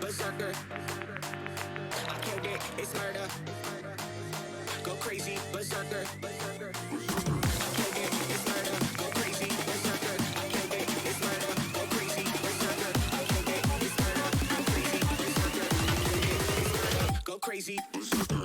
berserker. I killed it, it's murder. Go crazy, berserker. I killed it, it's murder. Go crazy, berserker. I killed it, it's murder. Go crazy, berserker. I killed it, it's murder. Go crazy, berserker. I killed it, it's murder. Go crazy, berserker.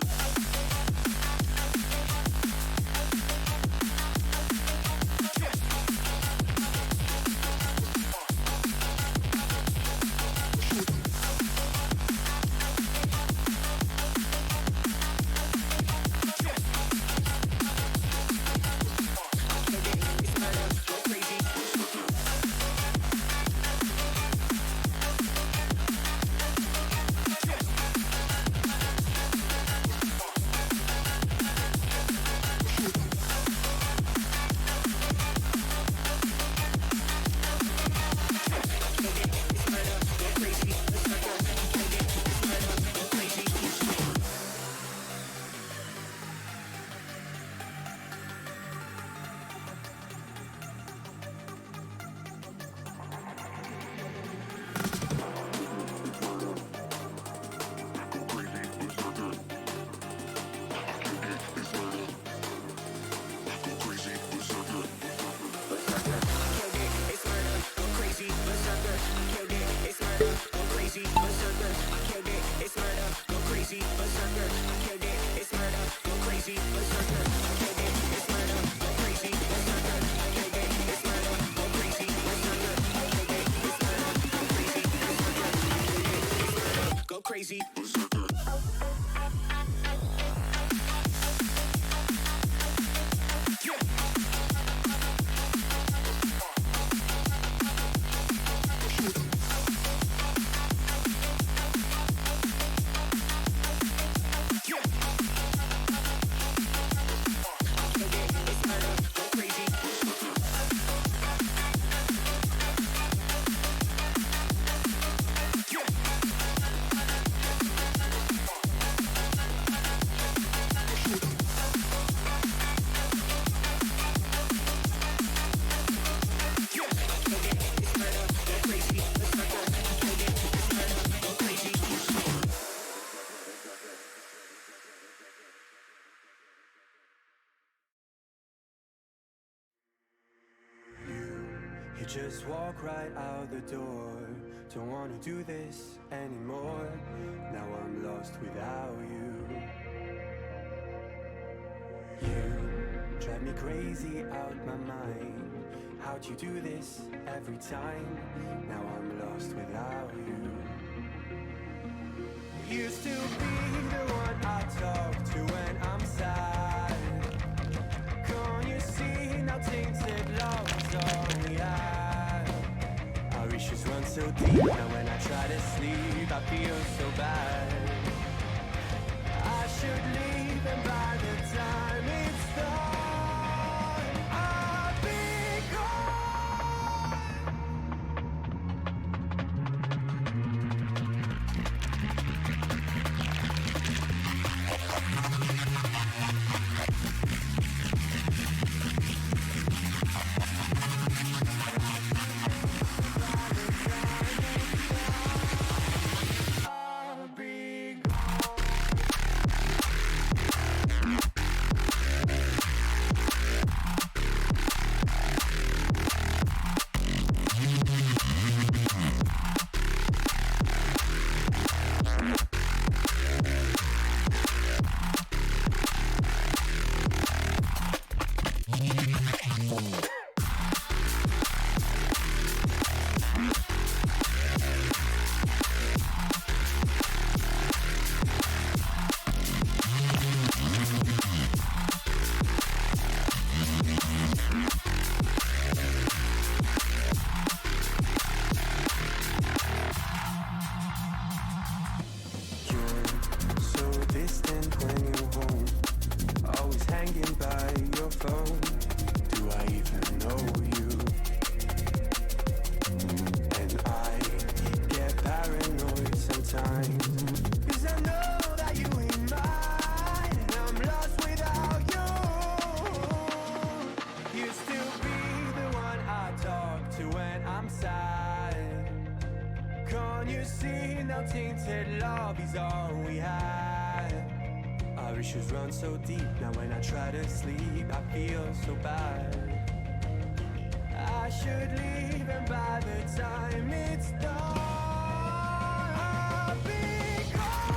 Crazy. You just walk right out the door. Don't wanna do this anymore. Now I'm lost without you. You drive me crazy out my mind. How'd you do this every time? Now I'm lost without you. Used to be the one I talk to when I'm sad. Can't you see now tainted love's all we have? Our issues run so deep. Now when I try to sleep I feel so bad. I should leave and by the time it's done I'll be Can't you you see, now tainted love is all we had. Our issues run so deep, now when I try to sleep, I feel so bad. I should leave, and by the time it's done, I'll be gone.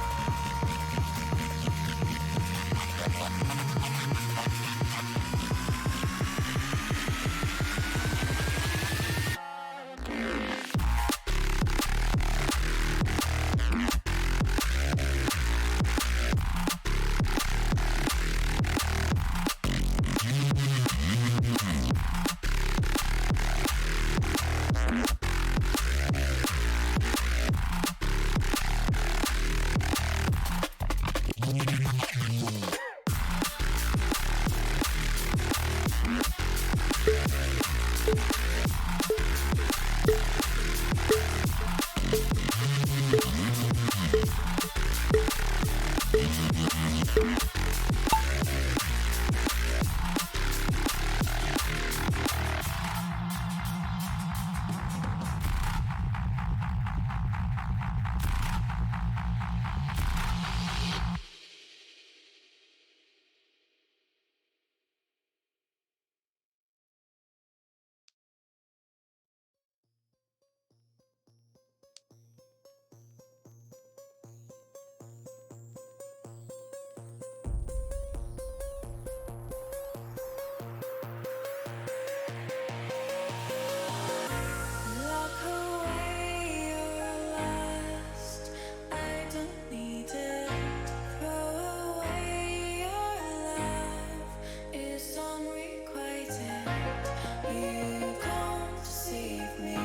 Lock away your last. I don't need it. Throw away your love. It's unrequited. You don't deceive me.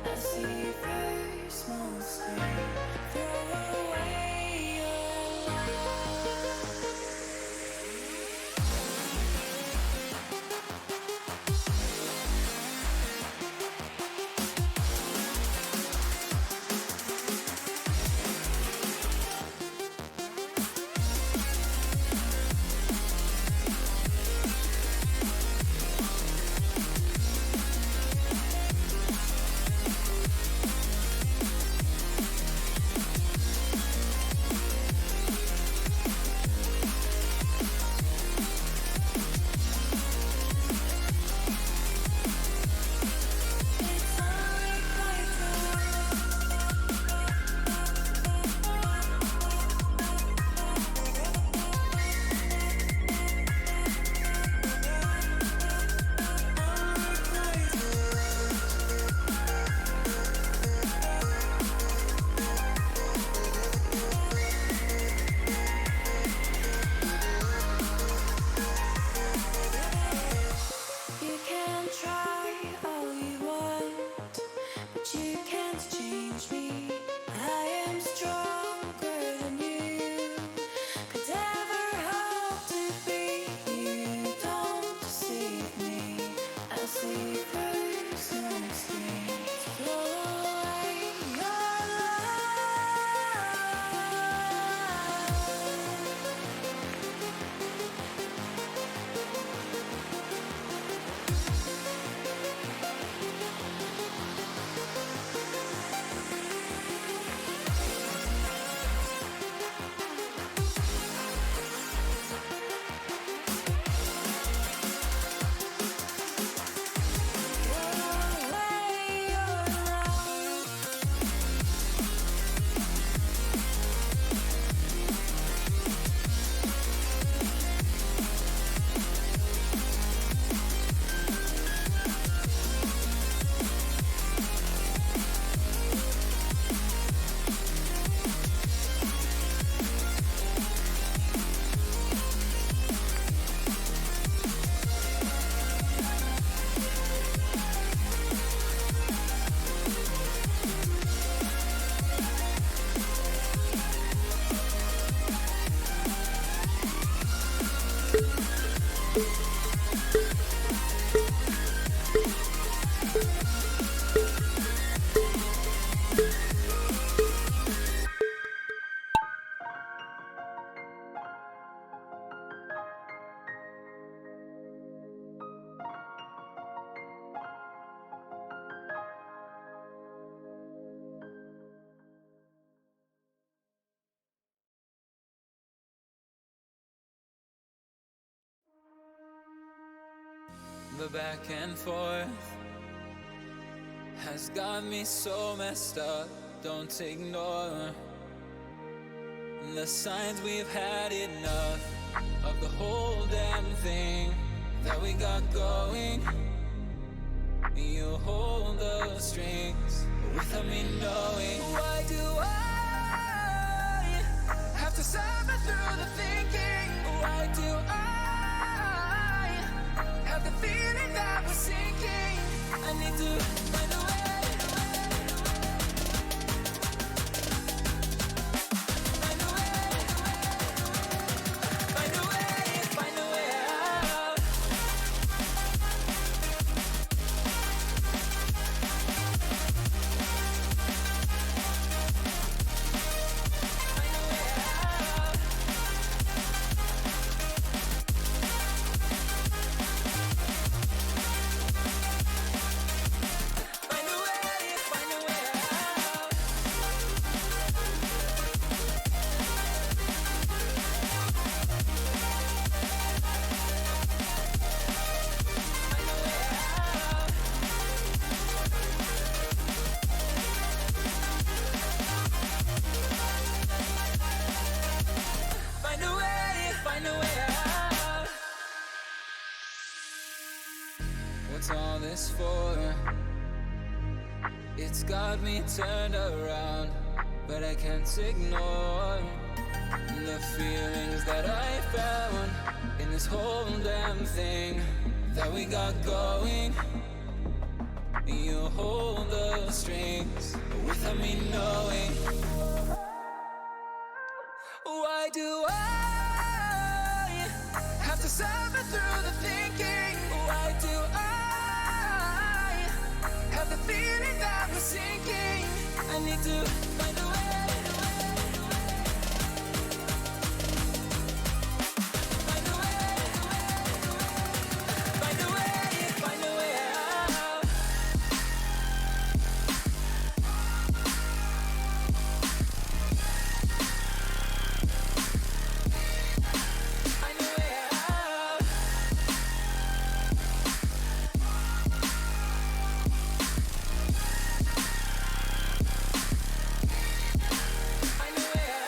I see very small screen. Throw away your love. You can try all you want, but you can't change me. I am stronger than you could ever hope to be. You don't deceive me. I see first on the screen. Throw away your The back and forth has got me so messed up. Don't ignore the signs. We've had enough of the whole damn thing that we got going. You hold the strings without me knowing. Why do I have to suffer through the thinking? Why do I have the feeling that we're sinking? I need to find a way. Find a way. Find a way. Find a way out. What's all this for? It's got me turned around, but I can't ignore the feelings that I found in this whole damn thing that we got going. You hold the strings without me knowing. Why do I have to suffer through the thinking? Why do I have the feeling that we're sinking? I need to find a way. Find a way. Find a way. Find a way out. Find a way out. Find a way out. Find a way out.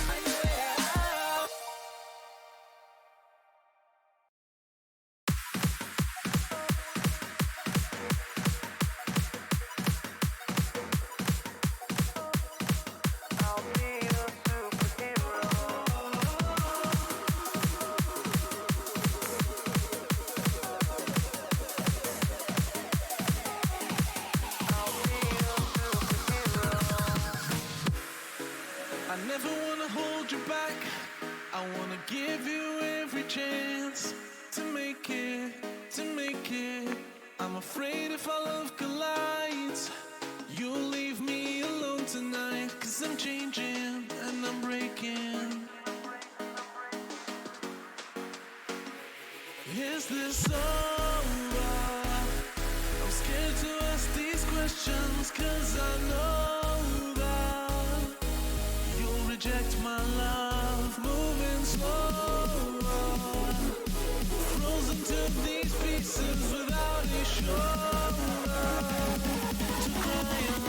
Find a way out. I'll be your superhero. I'll be your superhero. I never wanna hold you back. I wanna give you every chance to make it, to make it. I'm afraid if our love collides, you'll leave me alone tonight. 'Cause I'm changing and I'm breaking. Is this over? I'm scared to ask these questions, 'cause I know that you'll reject my love, moving slower, frozen to these pieces without a shoulder to cry on.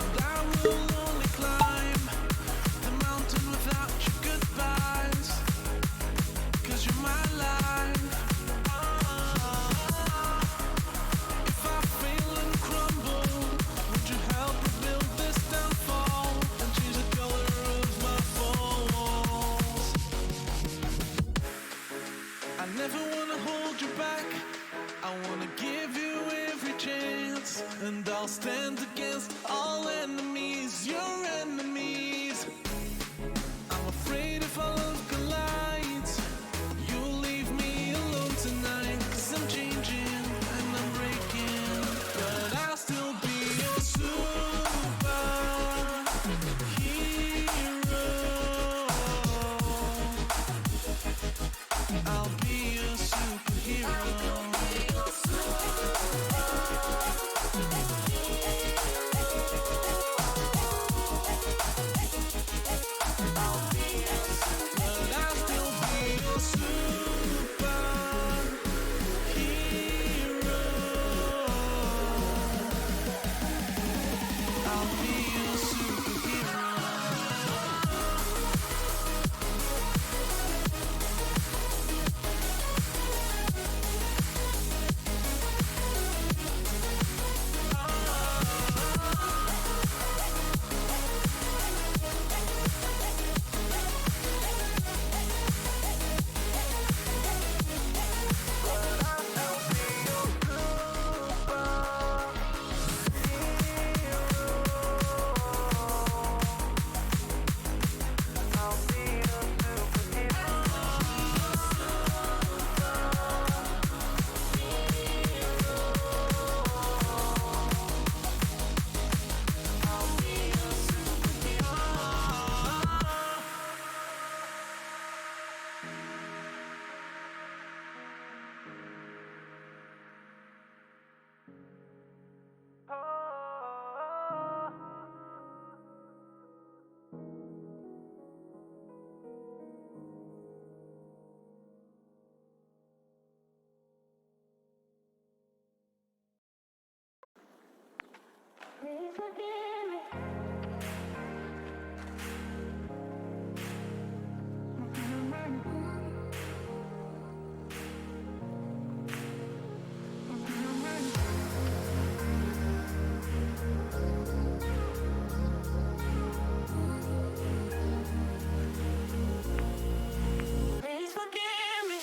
And I will only climb the mountain without you. never wanna hold you back. I wanna give you every chance, and I'll stand against all enemies, your enemies. I'm afraid if our love collides, you'll leave me alone tonight. 'Cause I'm changing and I'm breaking, but I'll still be your superhero. I'll be your superhero. Please forgive me. Please forgive me.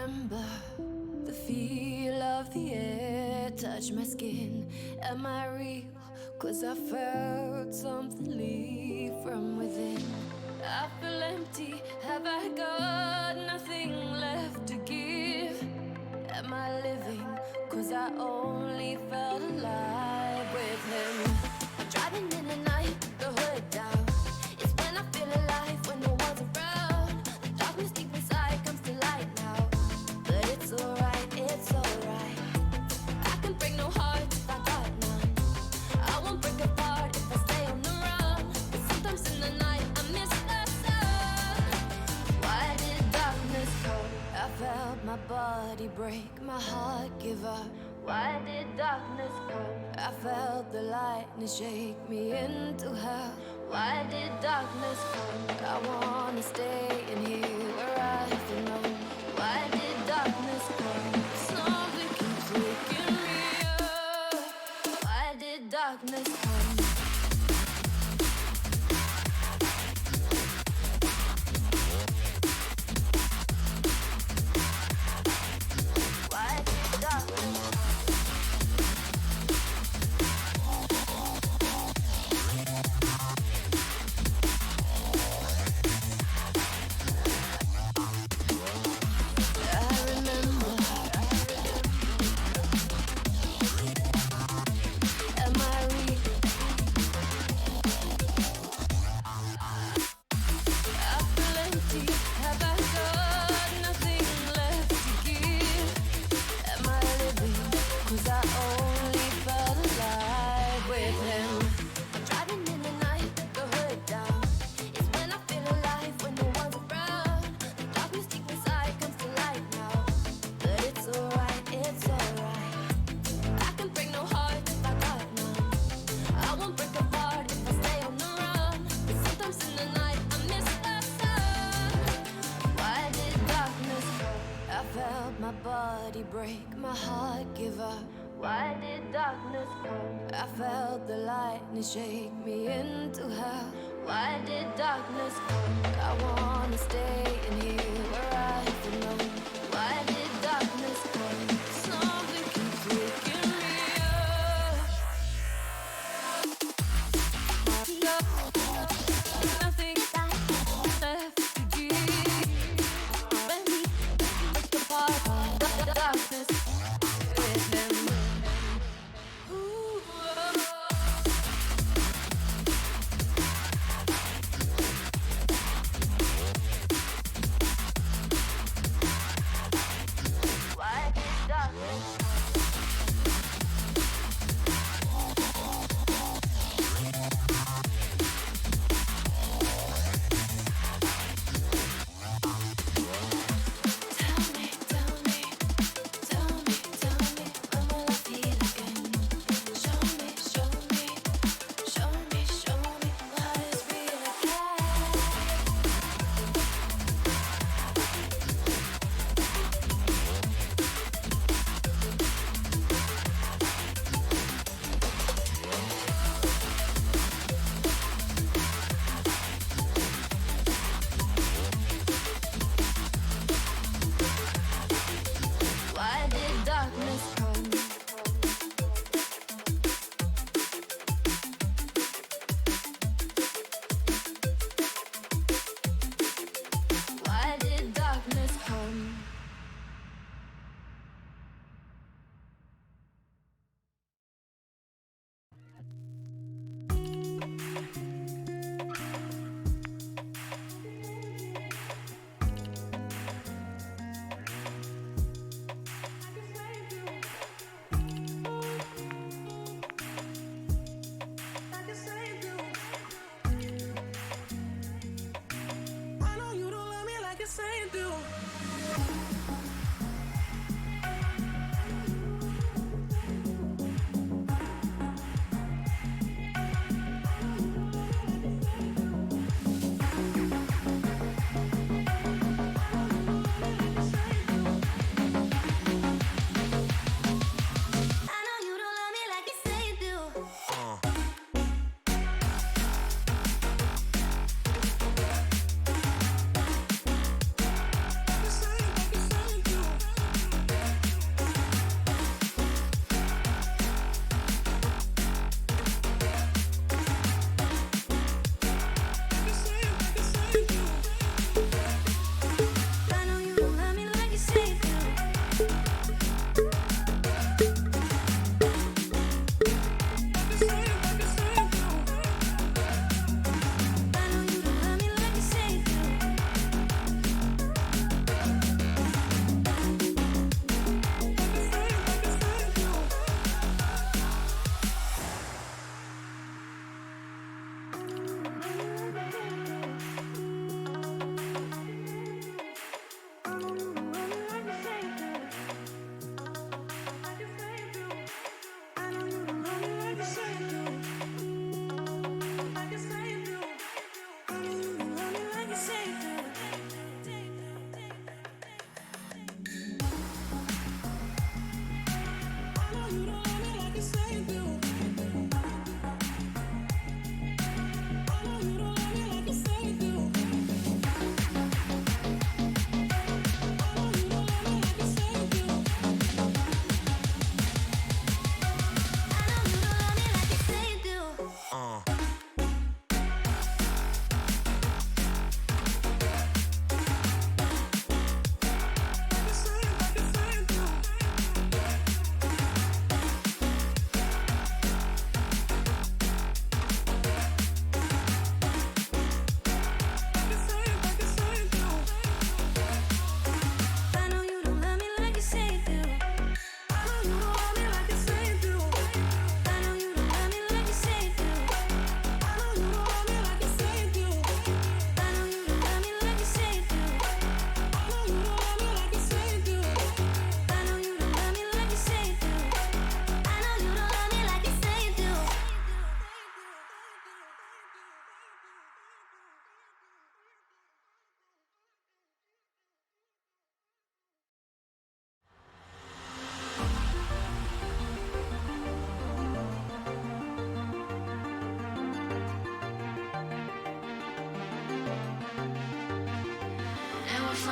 remember the feel of the air touch my skin. Am I real? 'Cause I felt something leave from within. I feel empty. Have I got nothing left to give? Am I living? 'Cause I only felt alive with him. I'm driving in the night, the hood down. It's when I feel alive, when no one's around. The darkness deep inside comes to light now. But it's alright, it's alright. I can break no heart if I got none. I won't break apart if I stay on the run. But sometimes in the night I miss the sun. Why did darkness come? I felt my body break, my heart give up. Why did darkness come? I felt the lightning shake me into hell. Why did darkness come? I wanna stay in here where I belong. Why did darkness come? Something keeps waking me up. Why did darkness come? Why did darkness come? Break, my heart give up. Why did darkness come? I felt the lightning shake me into hell. Why did darkness come? I wanna stay in here where I belong. Why did darkness come? Something keeps waking me up. Nothing left to give. When we break apart, the darkness with him.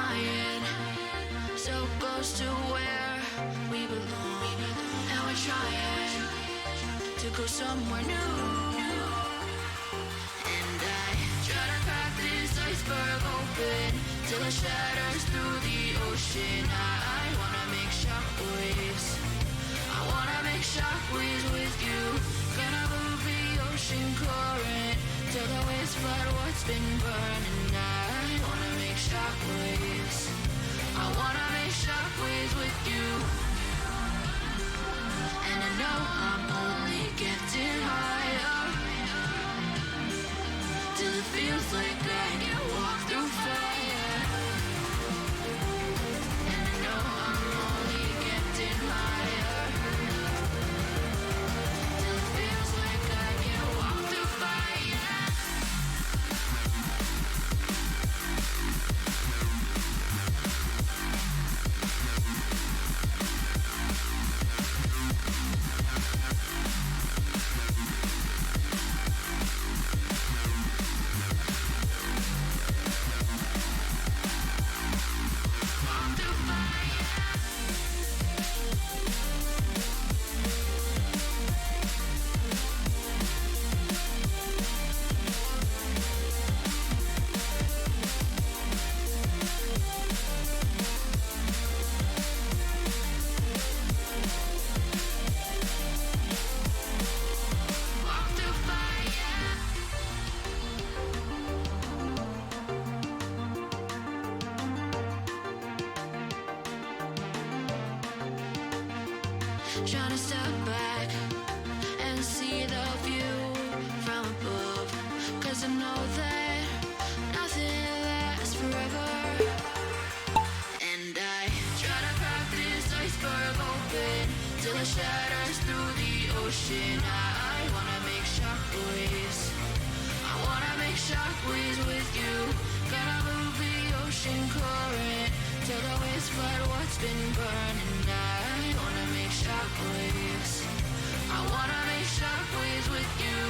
flying so close to where we belong, and we're trying to go somewhere new. And I try to crack this iceberg open till it shatters through the ocean. I wanna make shockwaves. I wanna make shockwaves with you. Gonna move the ocean current till the waves flood what's been burning. I wanna make shockwaves. I wanna make shockwaves with you. And I know I'm only getting higher till it feels like I can walk through fire. And I know I'm only getting higher till it feels like I can walk through fire. Trying to step back and see the view from above, 'cause I know that nothing lasts forever. And I try to crack this iceberg open till it shatters through the ocean. I wanna make shockwaves. I wanna make shockwaves with you. Gonna move the ocean current till the waves flood what's been burning. I wanna make shockwaves. I wanna make shockwaves with you.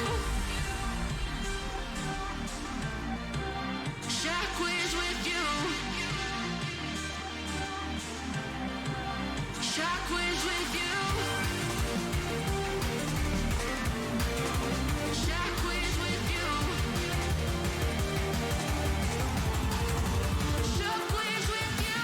Shockwaves with you. Shockwaves with you. Shockwaves with you. Shockwaves with you.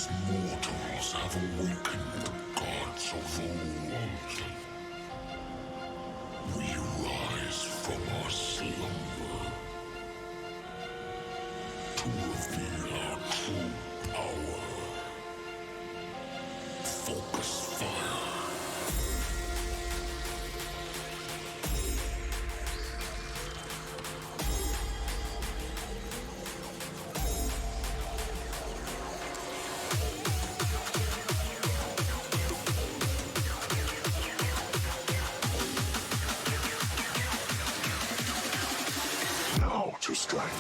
These mortals have awakened the gods of old. We rise from our slumber to reveal our true power. Focus fire. Now to strike.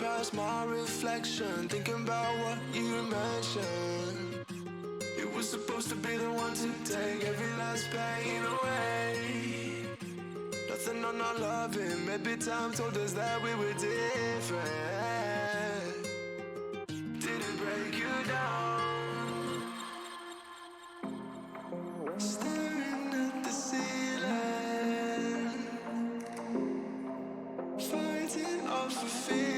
past my reflection, thinking about what you mentioned. You were supposed to be the one to take every last pain away. Nothing on our loving, maybe time told us that we were different. Did it break you down? Staring at the ceiling, fighting off a feeling.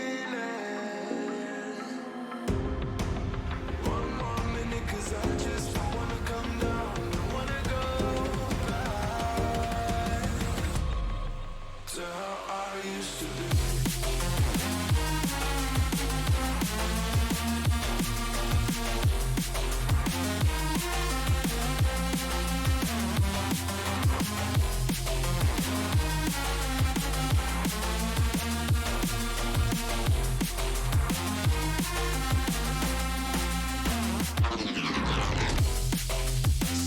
One more minute, 'cause I just don't wanna come down. Don't wanna go back to how I used to be.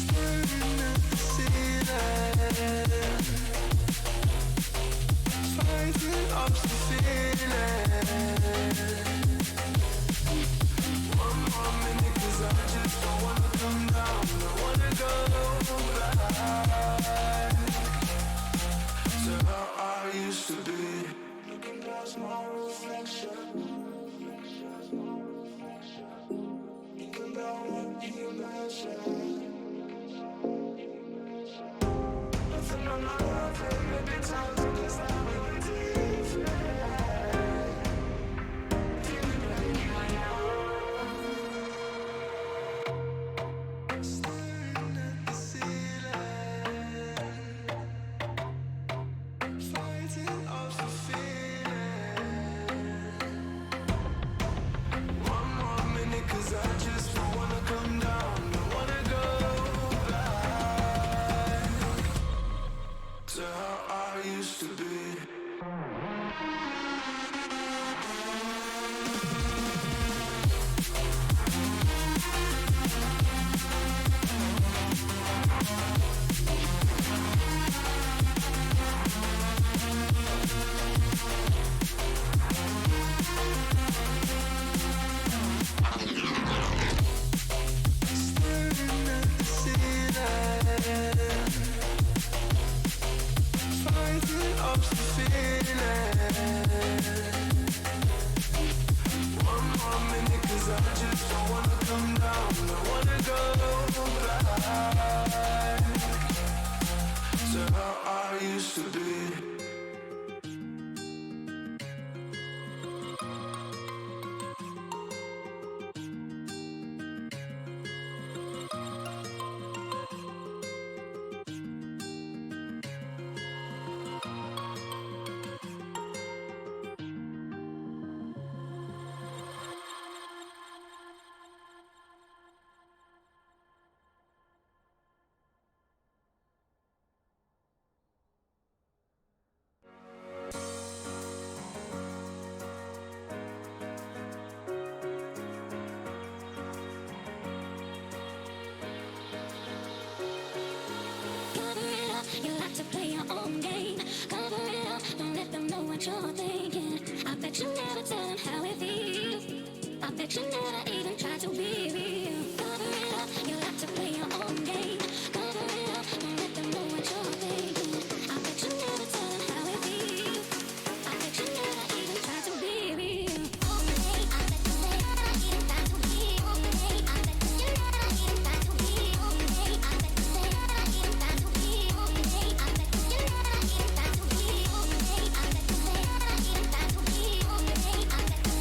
Staring at the ceiling, fighting off the feeling. One more minute, 'cause I just don't wanna come down. Don't wanna go back to how I used to be. Looking past my reflection, thinking about what you mentioned. Nothing on my life, maybe time to just that we were different. Didn't break you down. Staring at the ceiling, fighting off the feeling. One more minute, 'cause I just don't wanna come down. Don't wanna go back to how I used to be. Staring at the ceiling, fighting off the feeling. One more minute, 'cause I just don't wanna come down. Don't wanna go back to how I used to be. Cover it up, you like to play your own game. Cover it up, don't let them know what you're thinking. I bet you never tell them how it feels. I bet you never even try to be real. Cover it up, you like to play your own game. Cover it up, don't let them know what you're thinking. I bet you never tell them how it feels. I bet you never even try to be real. I bet you never even try to be real. I bet you never even try to be real. I bet you never even try to be real. I bet you never even try to be real. I bet you never even try to be real. I bet you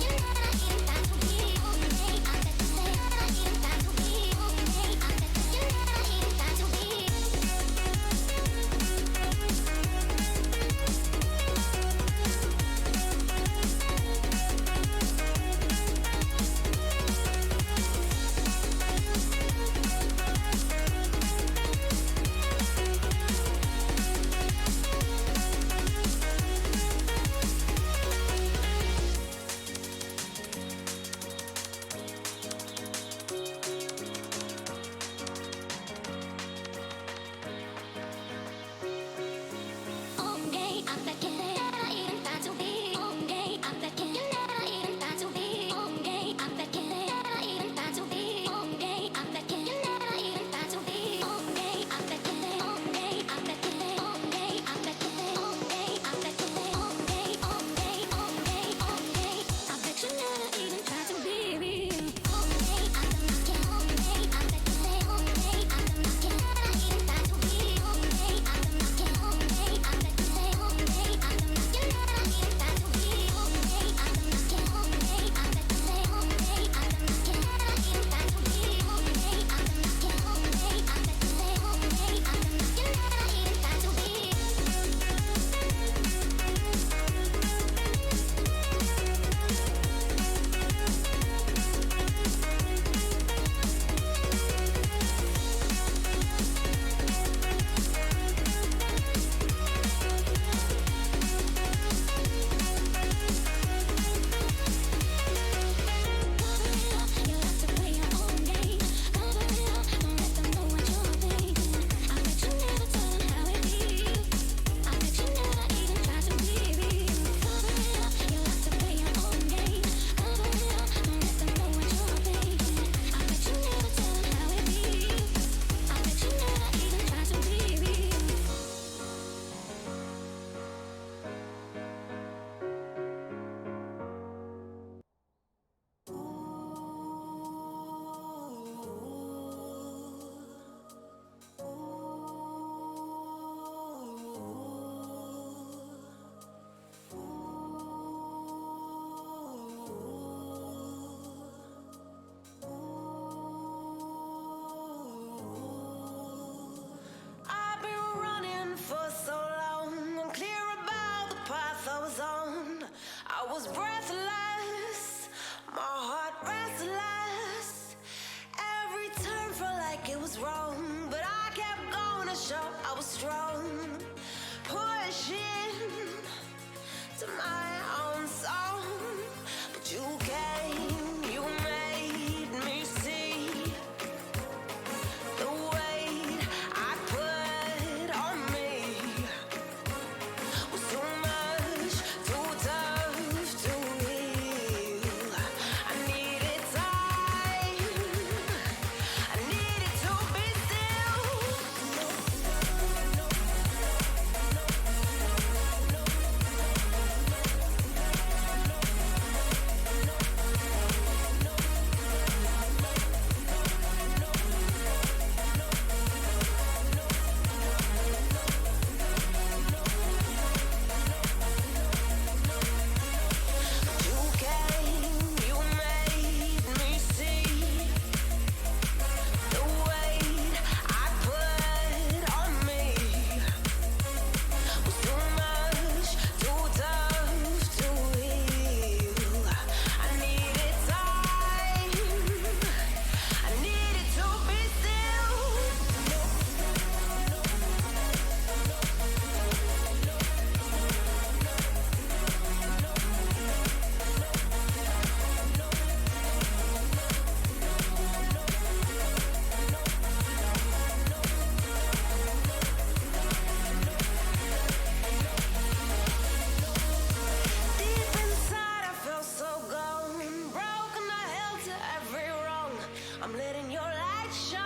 I'm letting your light shine.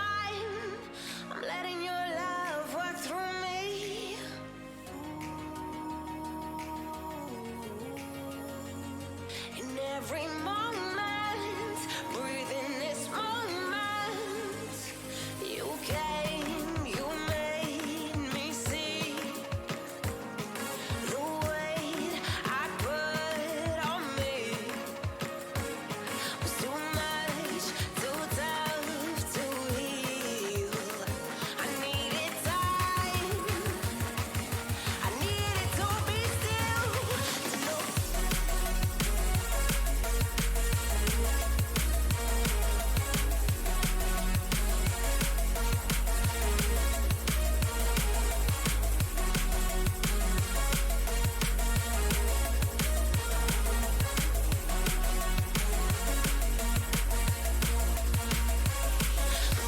I'm letting your love work through me. In every moment, breathe in this moment. You came, you made me see the weight I put on me was too much, too tough to heal. I needed time, I needed to be still, to know.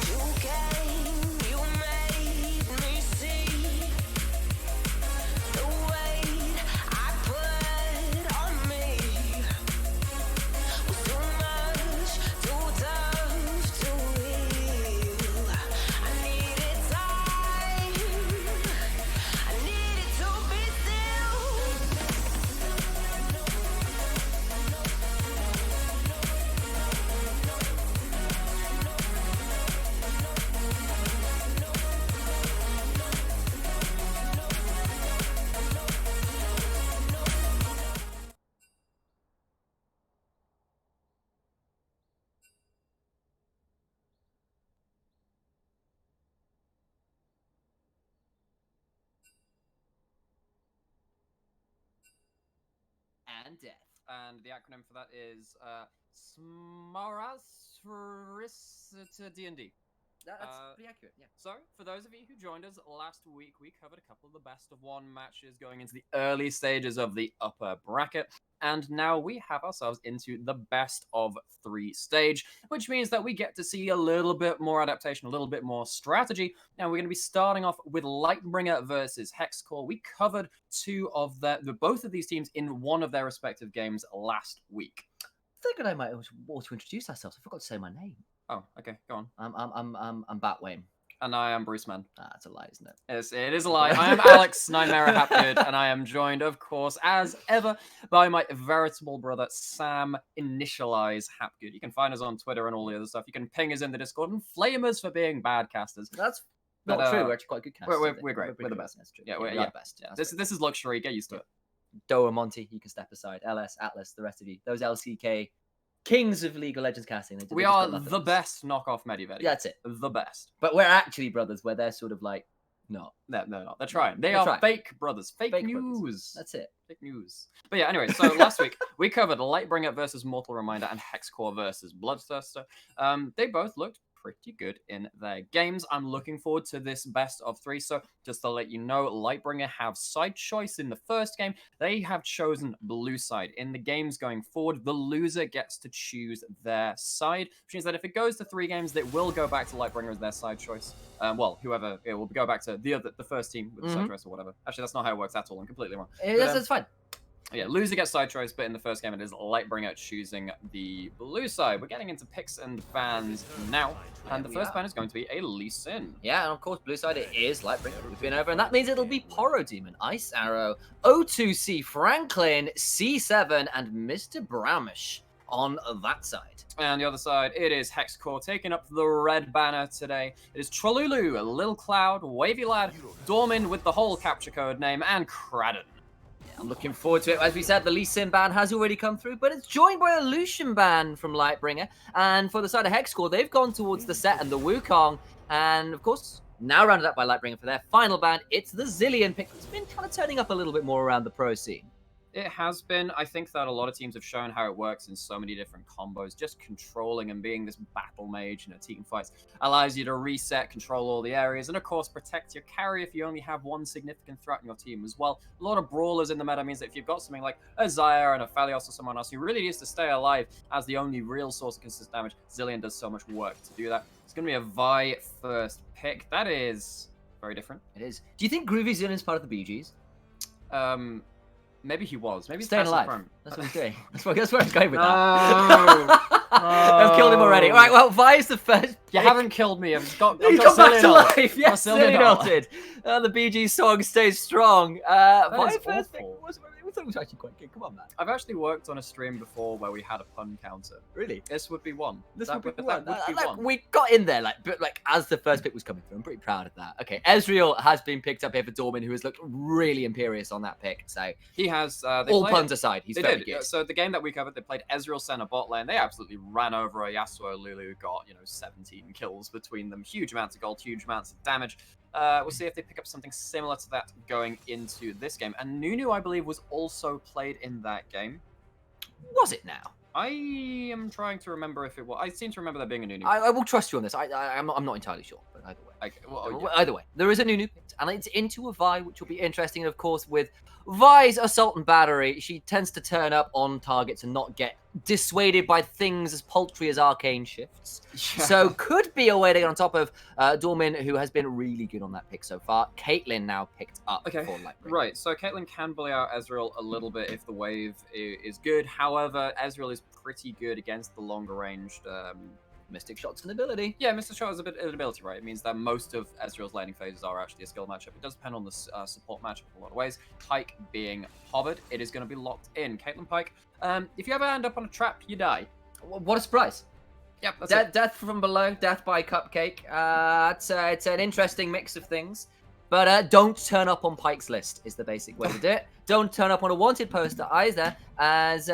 You came, you made me see the weight I put on me was too much, too tough to heal. I needed time, I needed to be still. And death. And the acronym for that is Smarasrista D&D. That's pretty accurate, yeah. So, for those of you who joined us last week, we covered a couple of the best of one matches going into the early stages of the upper bracket. And now we have ourselves into the best of 3 stage, which means that we get to see a little bit more adaptation, a little bit more strategy. Now we're going to be starting off with Lightbringer versus Hexcore. We covered both of these teams in one of their respective games last week. I think I might want to introduce ourselves. I forgot to say my name. Oh, okay, go on. I'm Batwayne. And I am Bruce Man. Ah, that's a lie, isn't it? Yes, it is a lie. I am Alex Nightmare Hapgood, and I am joined, of course, as ever, by my veritable brother, Sam Initialize Hapgood. You can find us on Twitter and all the other stuff. You can ping us in the Discord and flame us for being bad casters. That's not true. We're actually quite good casters. We're great. We're the best. That's true. Yeah, we're yeah. the best. Yeah, This is luxury. Get used to it. Doa, Monty, you can step aside. LS, Atlas, the rest of you. Those LCK kings of League of Legends casting. We are the best knockoff Medivac. Yeah, that's it. The best. But we're actually brothers, where they're sort of like, not. No, they're not. They're trying. They They're are trying. fake brothers. Fake Fake news. brothers. That's it. Fake news. But yeah, anyway, so last week we covered Lightbringer versus Mortal Reminder and Hexcore versus Bloodthirster. They both looked pretty good in their games. I'm looking forward to this best of 3. So just to let you know, Lightbringer have side choice in the first game. They have chosen blue side. In the games going forward, the loser gets to choose their side, which means that if it goes to 3 games, it will go back to Lightbringer as their side choice. Whoever, it will go back to the first team with the side choice or whatever. Actually, that's not how it works at all. I'm completely wrong. That's fine. Yeah, loser gets side choice, but in the first game it is Lightbringer choosing the blue side. We're getting into picks and bans now, and the first ban is going to be a Lee Sin. Yeah, and of course, blue side it is Lightbringer. We've been over, and that means it'll be Poro Demon, Ice Arrow, O2C Franklin, C7, and Mr. Browmish on that side. And the other side, it is Hexcore taking up the red banner today. It is Trolulu, Lil Cloud, Wavy Lad, Dormin with the whole capture code name, and Kraden. I'm looking forward to it. As we said, the Lee Sin ban has already come through, but it's joined by a Lucian ban from Lightbringer. And for the side of Hexcore, they've gone towards the Set and the Wukong. And of course, now rounded up by Lightbringer for their final ban, it's the Zillion pick that's been kind of turning up a little bit more around the pro scene. It has been. I think that a lot of teams have shown how it works in so many different combos. Just controlling and being this battle mage in a team fight allows you to reset, control all the areas, and of course protect your carry if you only have one significant threat in your team as well. A lot of brawlers in the meta means that if you've got something like a Zyre and a Phalios or someone else who really needs to stay alive as the only real source of consistent damage, Zillion does so much work to do that. It's going to be a Vi first pick. That is very different. It is. Do you think Groovy Zillion's part of the BGs? Maybe he was. Maybe he's staying passing alive. from. That's what he's doing. That's where I was going with that. I've killed him already. All right, well, Vi is the first. You pick. haven't killed me. I've got He's got got back to Cillian. life. Yes, Cillian Cillian did. The BG song stays strong. Vi is first pick awful. we thought it was actually quite good. Come on, man. I've actually worked on a stream before where we had a pun counter. Really? This would be one. This That would be that one. would be Like, one. we got in there, but as the first pick was coming through, I'm pretty proud of that. Okay, Ezreal has been picked up here for Dorman, who has looked really imperious on that pick. So He has. They all played- puns aside, he's They very did. good. So the game that we covered, they played Ezreal center bot lane. They absolutely ran over a Yasuo Lulu, got 17 kills between them. Huge amounts of gold, huge amounts of damage. We'll see if they pick up something similar to that going into this game. And Nunu, I believe, was also played in that game. Was it now? I am trying to remember if it was. I seem to remember there being a Nunu. I will trust you on this. I'm not entirely sure, but either way. Okay, well, yeah. Either way, there is a Nunu picked, and it's into a Vi, which will be interesting. And of course, with Vi's assault and battery, she tends to turn up on targets and not get dissuaded by things as paltry as arcane shifts. So could be a way to get on top of Dormin, who has been really good on that pick so far. Caitlyn now picked up Okay, for Lightbringer. right. So Caitlyn can bully out Ezreal a little bit if the wave is good. However, Ezreal is pretty good against the longer ranged. Mystic Shot's an ability. Yeah, Mr. Shot has an ability, right? It means that most of Ezreal's laning phases are actually a skill matchup. It does depend on the support matchup in a lot of ways. Pike being hovered, it is going to be locked in. Caitlyn Pike, if you ever end up on a trap, you die. What a surprise. Yep, that's it. Death from below, death by cupcake. It's an interesting mix of things. But don't turn up on Pike's list is the basic way to do it. Don't turn up on a wanted poster either, as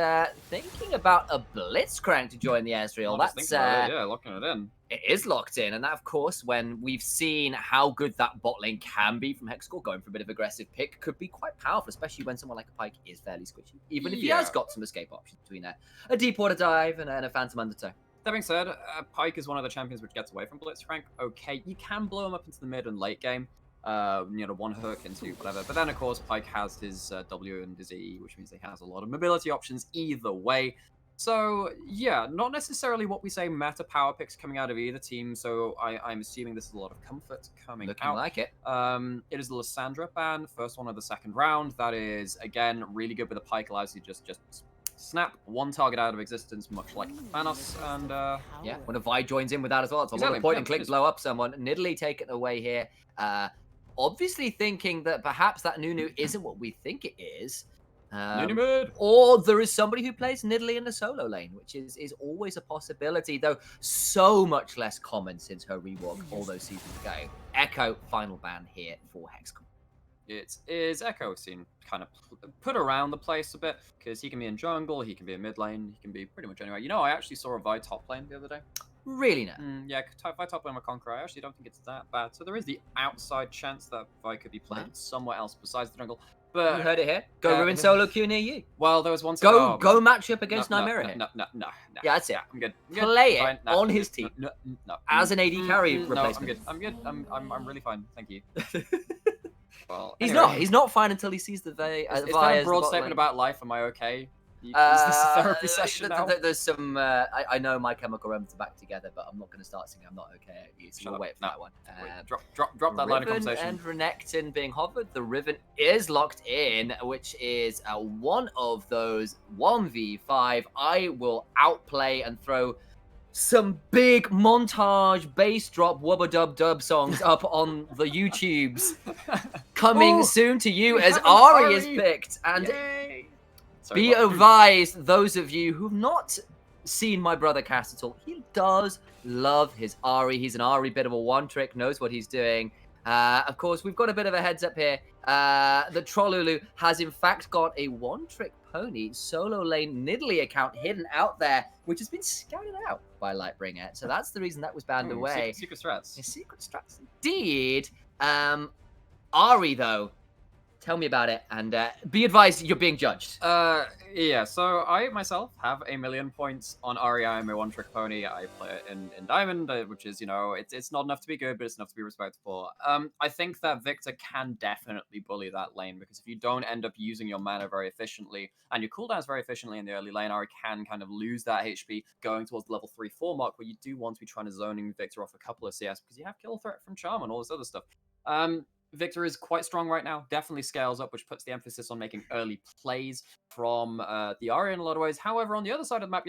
thinking about a Blitzcrank to join the Ezreal. I'll just That's think about it, yeah, locking it in. it is locked in, and that, of course, when we've seen how good that bot lane can be from Hexcore, going for a bit of aggressive pick could be quite powerful, especially when someone like a Pike is fairly squishy, even if he has Yeah. got some escape options between a deep water dive and a Phantom Undertow. That being said, Pike is one of the champions which gets away from Blitzcrank. Okay, you can blow him up into the mid and late game. One hook into whatever. But then, of course, Pike has his W and his E, which means he has a lot of mobility options either way. So, yeah, not necessarily what we say meta power picks coming out of either team. So I'm assuming this is a lot of comfort coming Looking out. like it. It is the Lysandra ban, first one of the second round. That is, again, really good with the Pike. Allows you just snap one target out of existence, much like Thanos. And Yeah, when a Vi joins in with that as well, it's a lot Exactly, of point yeah, and click, it is. blow up someone. Nidalee taken away here. Obviously thinking that perhaps that Nunu isn't what we think it is. Nunu mid. Or there is somebody who plays Nidalee in the solo lane, which is always a possibility, though so much less common since her rework all those seasons ago. Echo, final ban here for Hexcore. It is Echo seen kind of put around the place a bit because he can be in jungle, he can be in mid lane, he can be pretty much anywhere. I actually saw a Vi top lane the other day. Really no. Yeah, Vi top lane with Conqueror. I actually don't think it's that bad. So there is the outside chance that Vi could be played Wow. somewhere else besides the jungle. You But heard it here. Go ruin solo queue near you. well, there was one. Go match up against no, Nymera here. No. Yeah, that's it. I'm good. Play it Fine. on his team. No. As an AD carry No, replacement. I'm good. I'm really fine. Thank you. Well, He's anyway. not. He's not fine until he sees the Vi. Is that a broad statement about life? Am I okay? Is this a therapy session now? There's some. I know My Chemical Romance are back together, but I'm not going to start singing. I'm not okay at you. So Shut we'll up. wait for No. that one. Wait, drop that line of Riven conversation. and Renekton being hovered. The Riven is locked in, which is one of those 1v5. I will outplay and throw some big montage bass drop wubba dub dub songs up on the YouTubes coming Oh, soon to you we as have an Ari is Ari. picked. And Yay! Sorry, be what? advised, those of you who've not seen my brother cast at all, he does love his Ari. He's an Ari bit of a one trick, knows what he's doing. Of course, we've got a bit of a heads up here. The Trollulu has in fact got a one trick pony solo lane Nidalee account hidden out there, which has been scouted out by Lightbringer. So that's the reason that was banned Ooh, away. Secret strats. His secret strats indeed. Ari though, tell me about it, and be advised you're being judged. Yeah, so I myself have 1,000,000 points on Ari. I'm a one-trick pony. I play it in Diamond, which is, it's not enough to be good, but it's enough to be respectable. I think that Victor can definitely bully that lane, because if you don't end up using your mana very efficiently, and your cooldowns very efficiently in the early lane, Ari can kind of lose that HP going towards the level 3-4 mark, where you do want to be trying to zoning Victor off a couple of CS, because you have kill threat from Charm and all this other stuff. Victor is quite strong right now, definitely scales up, which puts the emphasis on making early plays from the Ari in a lot of ways. However, on the other side of the map,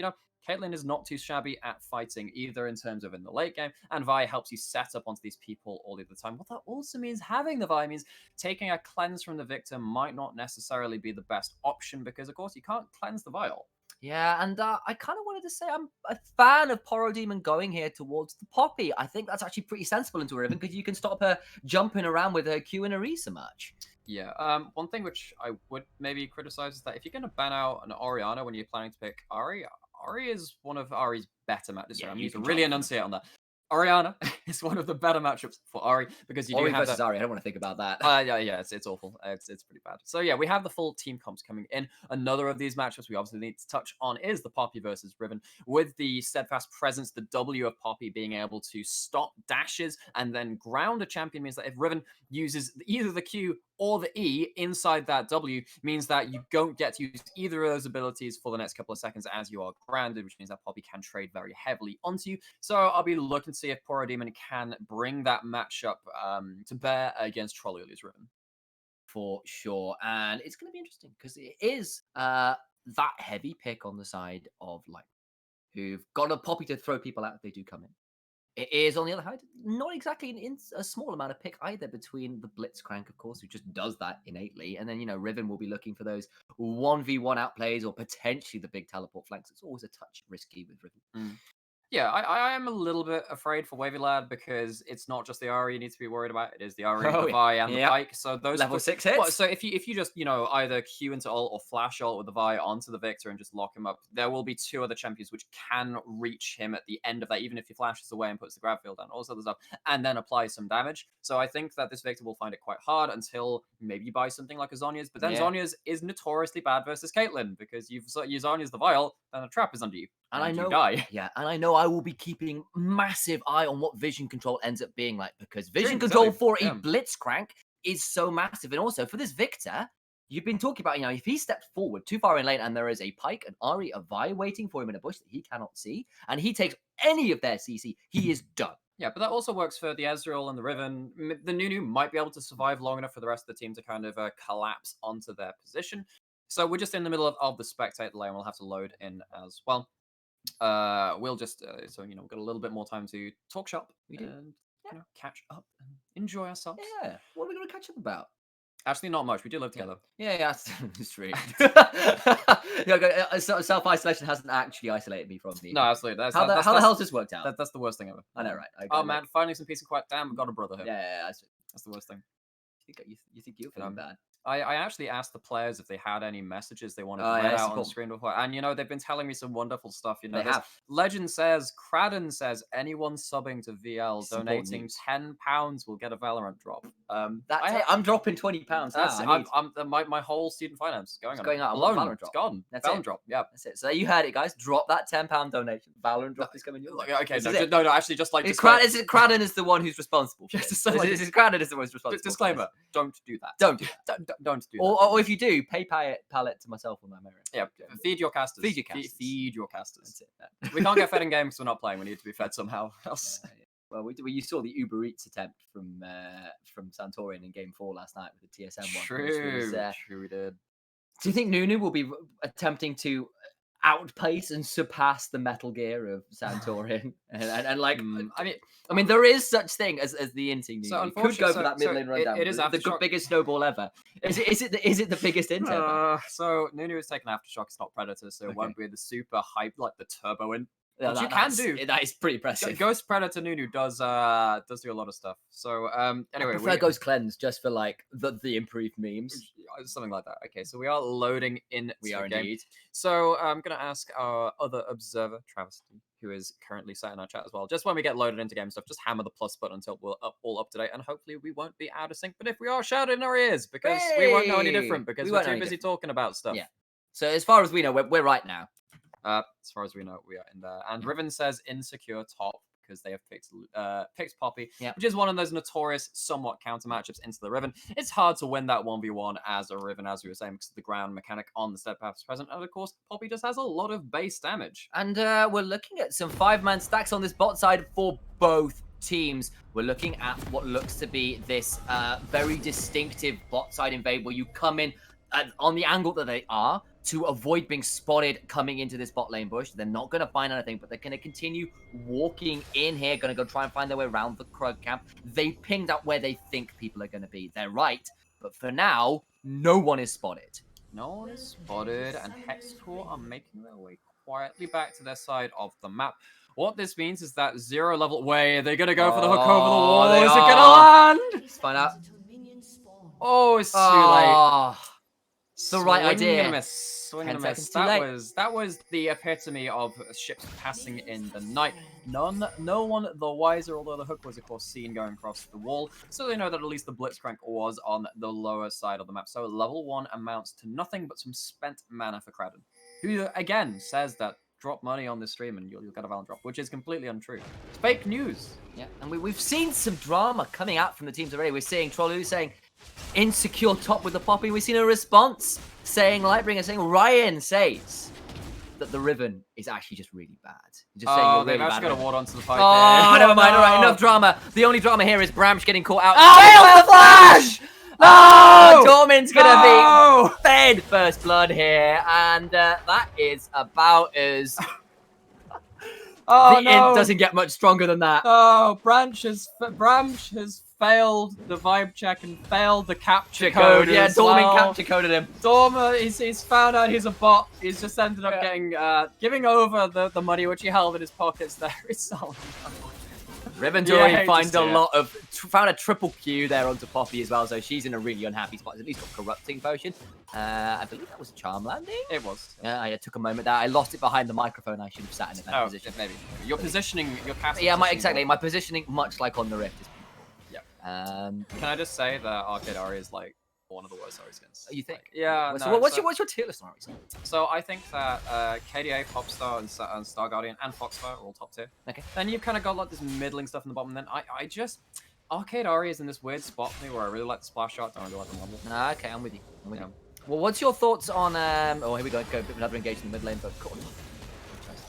Caitlyn is not too shabby at fighting either in terms of in the late game, and Vi helps you set up onto these people all of the time. What that also means, having the Vi means taking a cleanse from the victim might not necessarily be the best option because, of course, you can't cleanse the vial. Yeah, and I kind of wanted to say I'm a fan of Poro Demon going here towards the Poppy. I think that's actually pretty sensible into Riven because you can stop her jumping around with her Q and her E so much. Yeah, one thing which I would maybe criticize is that if you're going to ban out an Orianna when you're planning to pick Ari, Ari is one of Ari's better matchups. Yeah, I you need to can really jump. enunciate on that. Orianna is one of the better matchups for Ari because you Ori do have versus that. Ari, I don't want to think about that. Yeah, it's awful. It's pretty bad. So yeah, we have the full team comps coming in. Another of these matchups we obviously need to touch on is the Poppy versus Riven. With the steadfast presence, the W of Poppy being able to stop dashes and then ground a champion means that if Riven uses either the Q or the E inside that W, means that you don't get to use either of those abilities for the next couple of seconds as you are grounded, which means that Poppy can trade very heavily onto you. So I'll be looking to see if Poro Demon can bring that matchup to bear against Trolley's Riven. For sure. And it's going to be interesting because it is that heavy pick on the side of like who've got a Poppy to throw people out if they do come in. It is, on the other hand, not exactly a small amount of pick either between the Blitzcrank, of course, who just does that innately. And then, Riven will be looking for those 1v1 outplays or potentially the big teleport flanks. It's always a touch risky with Riven. Yeah, I am a little bit afraid for Wavy Lad because it's not just the Ari you need to be worried about. It is the Ari, the Vi, and the Pike. So those level 6 hits. Well, so if you just either Q into ult or flash ult with the Vi onto the Victor and just lock him up, there will be 2 other champions which can reach him at the end of that, even if he flashes away and puts the grab field down, all this other stuff, and then apply some damage. So I think that this Victor will find it quite hard until maybe you buy something like a Zhonya's. But then Zhonya's is notoriously bad versus Caitlyn because you Zhonya's the vial, then a trap is under you. And I know, you die. Yeah, and I know I will be keeping massive eye on what vision control ends up being like because vision Exactly, control for a Blitzcrank is so massive. And also for this Victor, you've been talking about, if he steps forward too far in lane and there is a Pike, an Ari, a Vi waiting for him in a bush that he cannot see, and he takes any of their CC, he is done. Yeah, but that also works for the Ezreal and the Riven. The Nunu might be able to survive long enough for the rest of the team to kind of collapse onto their position. So we're just in the middle of the spectator lane. We'll have to load in as well. We'll just we've got a little bit more time to talk shop and catch up and enjoy ourselves. Yeah, what are we going to catch up about? Actually, not much. We do live together. Yeah, it's true. Self-isolation hasn't actually isolated me from me. No, absolutely. How the hell's this worked out? That's the worst thing ever. I know, right? Oh man, finding some peace and quiet. Damn, I've got a brother here. Yeah, that's the worst thing. You think you're feeling bad? I actually asked the players if they had any messages they wanted to read out on screen before, and they've been telling me some wonderful stuff. They have. Legend says, Cradden says, anyone subbing to VL donating £10 will get a Valorant drop. I'm dropping £20 now. My whole student finance is going on. Going out alone. Valorant drop. It's gone. That's Valorant it. drop. Yeah, that's it. So you heard it, guys. Drop that £10 donation. Valorant drop is coming your way. Okay, no. Actually, just like Cradden is the one who's responsible. Cradden is the one who's responsible. Disclaimer: don't do that. Don't do that. Don't do that. Or if you do, pay pallet to myself on my mirror. Yeah, feed your casters. Feed your casters. Feed your casters. That's it. We can't get fed in game because we're not playing. We need to be fed somehow else. Yeah. Well, you saw the Uber Eats attempt from Santorian in Game 4 last night with the TSM one. True, we did. Do you think Nunu will be attempting to outpace and surpass the Metal Gear of Santorin? I mean, there is such thing as the Inting. So you could go for that mid lane rundown. It is the biggest snowball ever. Is it the biggest int ever? So Nunu is taking Aftershock. It's not Predator, so it won't be the super hype like the turbo int. Yeah, Which you can do. That is pretty impressive. Ghost Predator Nunu does do a lot of stuff. So anyway, I prefer Ghost Cleanse just for like the improved memes. Something like that. Okay, so we are loading in. We are game. indeed. So I'm gonna ask our other observer, Travis, who is currently sat in our chat as well. Just when we get loaded into game stuff, just hammer the plus button until we're all up to date, and hopefully we won't be out of sync. But if we are, shout it in our ears because we won't know any different because we're too busy talking about stuff. Yeah. So as far as we know, we're right now. As far as we know, we are in there. And Riven says insecure top because they have picked Poppy, which is one of those notorious somewhat counter matchups into the Riven. It's hard to win that 1v1 as a Riven, as we were saying, because of the ground mechanic on the Steadfast is present. And of course, Poppy just has a lot of base damage. And we're looking at some 5-man stacks on this bot side for both teams. We're looking at what looks to be this very distinctive bot side invade where you come in on the angle that they are, to avoid being spotted coming into this bot lane bush. They're not going to find anything, but they're going to continue walking in here, going to go try and find their way around the Krug camp. They pinged out where they think people are going to be. They're right, but for now, no one is spotted. No one is spotted, and Hexcore are making their way quietly back to their side of the map. What this means is that 0 level... Wait, they're going to go for the hook over the wall. They Is it are. going to land? Let's find out. Oh, it's too late. The right idea. Swing 10 and a miss. seconds too late. That was the epitome of ships passing in the night. No one the wiser, although the hook was of course seen going across the wall, so they know that at least the Blitzcrank was on the lower side of the map. So level 1 amounts to nothing but some spent mana for Kraden, who again says that drop money on this stream and you'll get a Valorant drop, which is completely untrue. It's fake news. Yeah, and we've seen some drama coming out from the teams already. We're seeing Trollu saying insecure top with the poppy. We've seen a response saying Lightbringer saying Ryan says that the Riven is actually just really bad. Just saying you're they've really actually bad. got a ward onto the pipe. Oh, never mind. No. All right, enough drama. The only drama here is Bramsh getting caught out. Oh, the flash! No! Torment's gonna be fed first blood here, and that is about as. The int doesn't get much stronger than that. Oh, Bramsh has failed the vibe check and failed the capture code. Yeah, as Dormin well. capture coded him. Dorma, he's found out he's a bot. He's just ended up getting giving over the money which he held in his pockets there. It's all. Riven Yeah, I already hate to found see a it. lot of found a triple Q there onto Poppy as well, so she's in a really unhappy spot. At least got corrupting potion. I believe that was a charm landing. It was. Yeah, I took a moment there. I lost it behind the microphone. I should have sat in a better position. Maybe. Your positioning, your casting. Yeah, positioning exactly. was- My positioning, much like on the Rift, is Yeah. beautiful. Can I just say that Arcade Ari is like one of the worst Ari skins? You think? Like, yeah. So no, what's your tier list on Ari? So I think that KDA, Popstar, and Star Guardian and Foxfire are all top tier. Okay. Then you've kind of got like this middling stuff in the bottom. And then I just Arcade Ari is in this weird spot for me where I really like the splash shot, don't really like the model. Okay, I'm with you. Well, what's your thoughts on? Oh, here we go. Go another engage in the mid lane, but cool.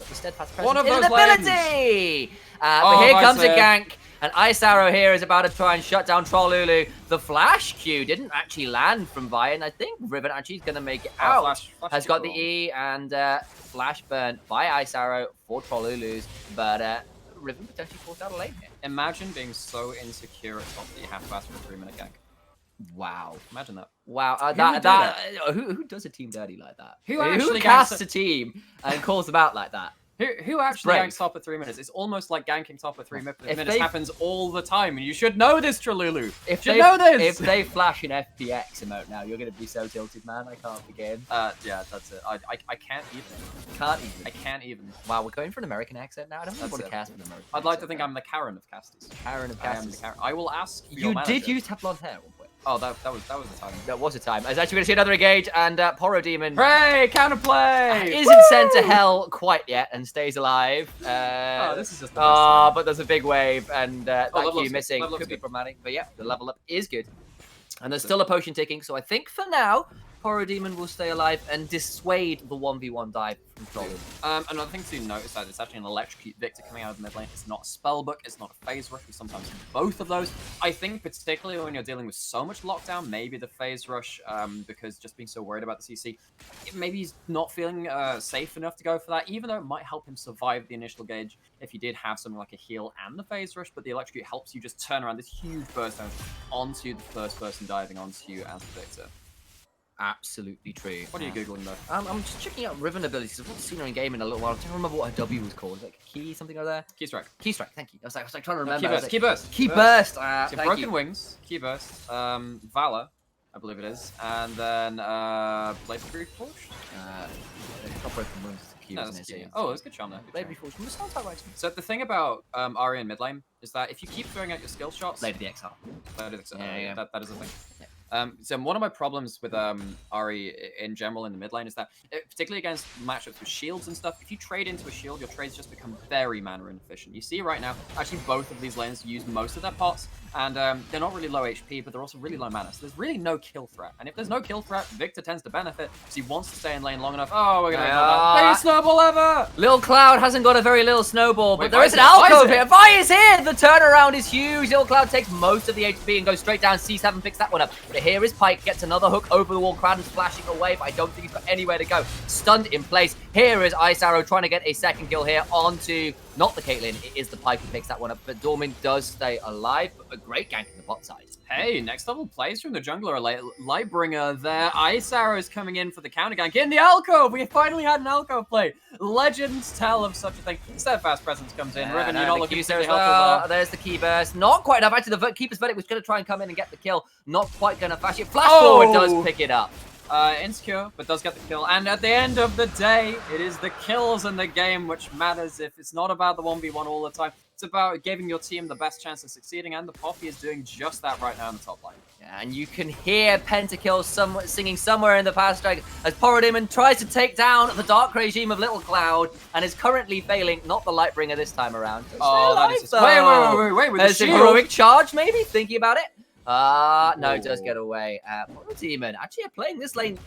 The steadfast presence One of is those an ability. But here nice comes a hit. gank. An Ice Arrow here is about to try and shut down Trollulu. The flash Q didn't actually land from Vi, and I think Riven actually is going to make it out. Flash Has is got the cool. E and flash burn by Ice Arrow for Trollulu's, but Riven potentially forced out a lane here. Imagine being so insecure at top that you have to ask for a 3-minute gank. Wow. Imagine that. Wow, would do who does a team dirty like that? Who actually casts ganks a team and calls them out like that? Who actually brave. ganks top at 3 minutes? It's almost like ganking top at 3 minutes they- happens all the time, and you should know this, Tralulu. If You should they know this. If they flash an FPX emote now, you're going to be so tilted, man. I can't begin. Yeah, that's it. I can't even. Can't even. I can't even. Wow, we're going for an American accent now. I don't know That's what to it. cast with an American. I'd like to accent think now. I'm the Karen of casters. Karen of I am the casters. Karen. I will ask for your You manager. did used to have blonde hair at one point. Oh, that was the time. That was a time. I was actually going to see another engage, and Poro Demon Hooray! Counterplay! isn't sent to hell quite yet and stays alive. Oh, this is just the best thing. But there's a big wave, and that level Q up's good. missing Level up's could be good. problematic. But yeah, the level up is good. And there's still a potion ticking, so I think for now, Poro Demon will stay alive and dissuade the 1v1 dive from Trolley. Another thing to note is that it's actually an electrocute Victor coming out of the mid lane. It's not a spellbook, it's not a phase rush. We sometimes see both of those. I think particularly when you're dealing with so much lockdown, maybe the phase rush, because just being so worried about the CC, maybe he's not feeling safe enough to go for that, even though it might help him survive the initial gauge if you did have something like a heal and the phase rush, but the electrocute helps you just turn around this huge burst down onto the first person diving onto you as the Victor. Absolutely true. What are you Googling though? I'm just checking out Riven abilities. I've not seen her in game in a little while. I don't remember what her W was called. Like key something over there. Key strike. Key strike. Thank you. I was like trying to No, remember. key I was burst. like, Key burst. Key burst. So Thank Broken you. Wings, Key Burst, Valor, I believe it is, and then Blade Reforged? It's not broken wings. It's a key. No, isn't that's it? key. So- Oh, it's good charm there. Blade Reforged. It sounds about right to me. So the thing about Ari in mid lane is that if you keep throwing out your skill shots, Blade of the XR. Yeah. that is a thing. So one of my problems with Ari in general in the mid lane is that, particularly against matchups with shields and stuff, if you trade into a shield, your trades just become very mana inefficient. You see right now, actually both of these lanes use most of their pots, and they're not really low HP, but they're also really low mana. So there's really no kill threat. And if there's no kill threat, Victor tends to benefit because he wants to stay in lane long enough. Oh, we're gonna ignore that. Biggest snowball ever! Little Cloud hasn't got a very little snowball, but Wait, there Vi is an is here, alcove Vi is here. Vi is here! The turnaround is huge. Little Cloud takes most of the HP and goes straight down. C7 picks that one up. But here is Pyke, gets another hook over the wall. Crowden's flashing away, but I don't think he's got anywhere to go. Stunned in place. Here is Ice Arrow trying to get a second kill here onto, not the Caitlyn, it is the Pyke who picks that one up, but Dormin does stay alive. A great gank in the bot side. Hey, next level plays from the jungler, Lightbringer there. Ice Arrow is coming in for the counter gank in the alcove. We finally had an alcove play. Legends tell of such a thing. Steadfast Presence comes in. Riven, you're not looking particularly helpful there. There's the key burst. Not quite enough. Actually, the Keeper's Verdict was going to try and come in and get the kill. Not quite going to flash it. Flash forward does pick it up. Insecure, but does get the kill. And at the end of the day, it is the kills in the game which matters. If it's not about the 1v1 all the time, it's about giving your team the best chance of succeeding, and the Poppy is doing just that right now in the top lane. Yeah, and you can hear Pentakill singing somewhere in the past track as Porodemon tries to take down the Dark Regime of Little Cloud and is currently failing, not the Lightbringer this time around. Oh, that is just... Wait, with There's the a shield. heroic charge, maybe? Thinking about it. No, it does get away. Demon actually playing this lane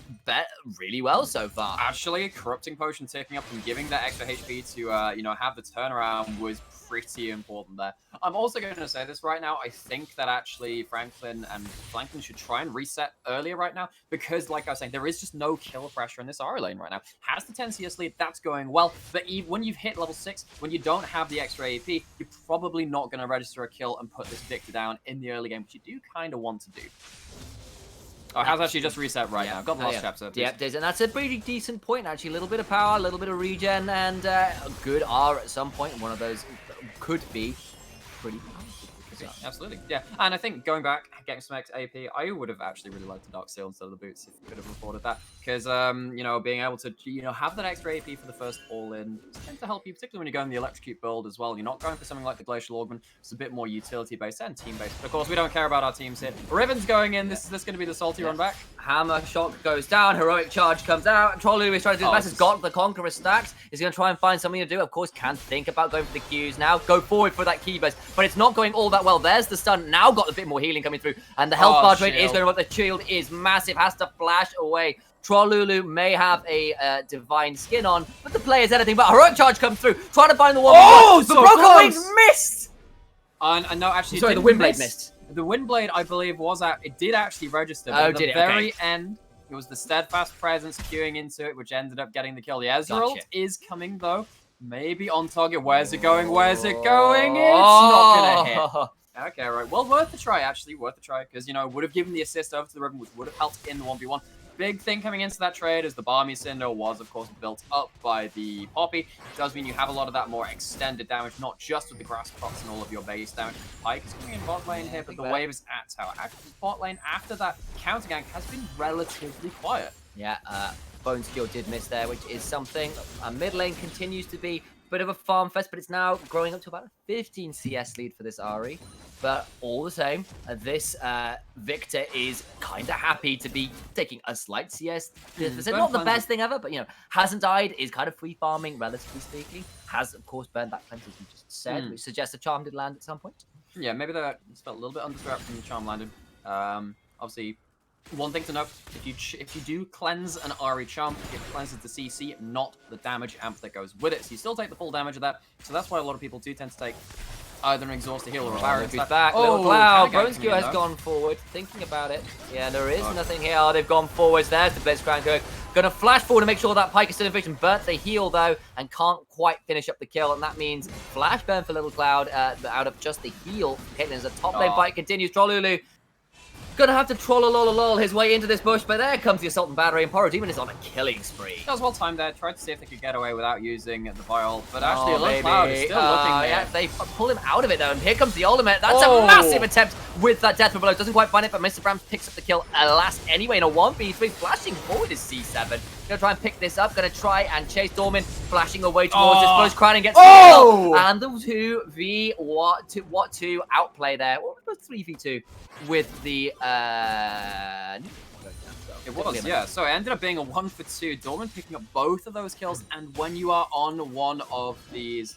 really well so far. Actually, Corrupting Potion taking up and giving that extra HP to, have the turnaround was pretty important there. I'm also going to say this right now. I think that actually Franklin and Flanklin should try and reset earlier right now because, like I was saying, there is just no kill pressure in this Ari lane right now. Has the 10 CS lead, that's going well. But when you've hit level 6, when you don't have the extra AP, you're probably not going to register a kill and put this Victor down in the early game, which you do kind of want to do. Oh, it has actually just reset right now. Got the last chapter. Yeah, and that's a pretty decent point, actually. A little bit of power, a little bit of regen, and a good R at some point. One of those could be pretty powerful. Yeah, absolutely. Yeah, and I think going back, getting some extra AP, I would have actually really liked the Dark Seal instead of the boots if you could have afforded that. Because, being able to, have that extra AP for the first all-in tends to help you, particularly when you're going the Electrocute build as well. You're not going for something like the Glacial Augment. It's a bit more utility-based and team-based. Of course, we don't care about our teams here. Riven's going in. This is going to be the salty run back. Hammer Shock goes down. Heroic Charge comes out. Trollu is trying to do the best. Has got the Conqueror stacks. He's going to try and find something to do. Of course, can think about going for the Qs now. Go forward for that key burst. But it's not going all that well. There's the stun. Now got a bit more healing coming through. And the health bar drain is going to work. The shield is massive. Has to flash away. Trollulu may have a divine skin on, but the play is anything but. Heroic Charge comes through. Trying to find the one. Oh, the so Broken close. Wings missed. No, actually, sorry, the Windblade missed. The Windblade, I believe, was out. It did actually register. But at the very end, it was the Steadfast Presence queuing into it, which ended up getting the kill. The Ezreal is coming, though. Maybe on target. Where's it going? Where's it going? It's not going to hit. Okay, right. Well, worth a try, actually. Worth a try, because, would have given the assist over to the Riven, which would have helped in the 1v1. Big thing coming into that trade is the Barmy Cinder was, of course, built up by the Poppy. It does mean you have a lot of that more extended damage, not just with the grass pots and all of your base damage. Pyke is coming in bot lane here, but the wave is at tower. Actually, bot lane after that counter gank has been relatively quiet. Yeah, Bone Skill did miss there, which is something. Mid lane continues to be a bit of a farm fest, but it's now growing up to about a 15 CS lead for this Ahri. But all the same, this Victor is kind of happy to be taking a slight CS. Not the best thing ever, but, hasn't died, is kind of free farming, relatively speaking. Has, of course, burned that cleanse, as you just said, which suggests a charm did land at some point. Yeah, maybe that felt a little bit underthreat from the charm landing. Obviously, one thing to note, if you do cleanse an Ahri charm, it cleanses the CC, not the damage amp that goes with it. So you still take the full damage of that. So that's why a lot of people do tend to take either an exhaust, a heal, or a barrier. He's back. Little Cloud. Bronskill has gone forward, thinking about it. Yeah, there is nothing here. Oh, they've gone forwards. There's the Blitzcrank going. Gonna flash forward to make sure that Pyke is still in vision. Burnt the heal, though, and can't quite finish up the kill. And that means flash burn for Little Cloud out of just the heal. Caitlyn's a top lane fight. Continues. Trollulu gonna have to troll his way into this bush, but there comes the Assault and Battery, and Porodemon is on a killing spree. That was well timed there. Tried to see if they could get away without using the Viol, but actually Little Cloud is still looking there. Yeah, they pull him out of it, though, and here comes the ultimate. That's a massive attempt with that Death Below. Doesn't quite find it, but Mr. Brams picks up the kill last anyway in a 1v3. Flashing forward is C7. Gonna try and pick this up. Gonna try and chase Dormin. Flashing away towards this bush. Crowning gets the kill. And the 2v2 outplay there. What was 3v2 with the It was, yeah. So it ended up being a 1-for-2. Dorman picking up both of those kills, and when you are on one of these,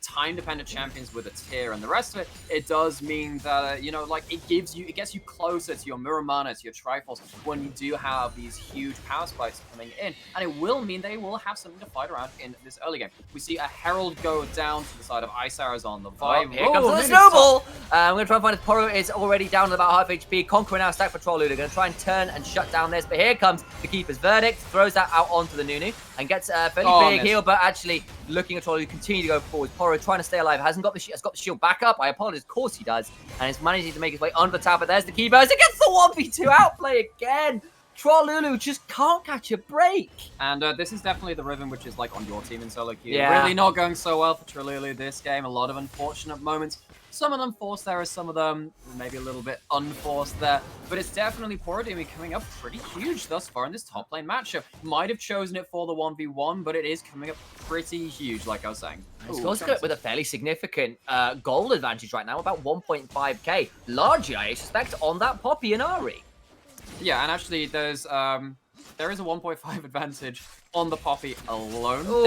time-dependent champions with a tier and the rest of it, it does mean that, it gets you closer to your Muramana, to your Triforce, when you do have these huge power spikes coming in, and it will mean they will have something to fight around in this early game. We see a Herald go down to the side of Ice Arrows on the Vibe. Here comes the snowball! I'm going to try and find if Poro is already down to about half HP. Conqueror now stacked for Trollulu. Going to try and turn and shut down this. But here comes the Keeper's Verdict. Throws that out onto the Nunu and gets a fairly big heal. But actually looking at Trollulu, continue to go forward. Poro trying to stay alive. Has got the shield back up. I apologize. Of course he does. And is managing to make his way under the tower. There's the Keeper. As it gets the 1v2 outplay again. Trollulu just can't catch a break. And this is definitely the rhythm which is like on your team in solo queue. Yeah. Really not going so well for Trollulu this game. A lot of unfortunate moments. Some of them forced there, some of them maybe a little bit unforced there. But it's definitely Porodimi coming up pretty huge thus far in this top lane matchup. Might have chosen it for the 1v1, but it is coming up pretty huge, like I was saying. It's good with a fairly significant gold advantage right now, about 1.5k. Largely, I suspect, on that Poppy and Ari. Yeah, and actually there is a 1.5 advantage on the Poppy alone. Ooh.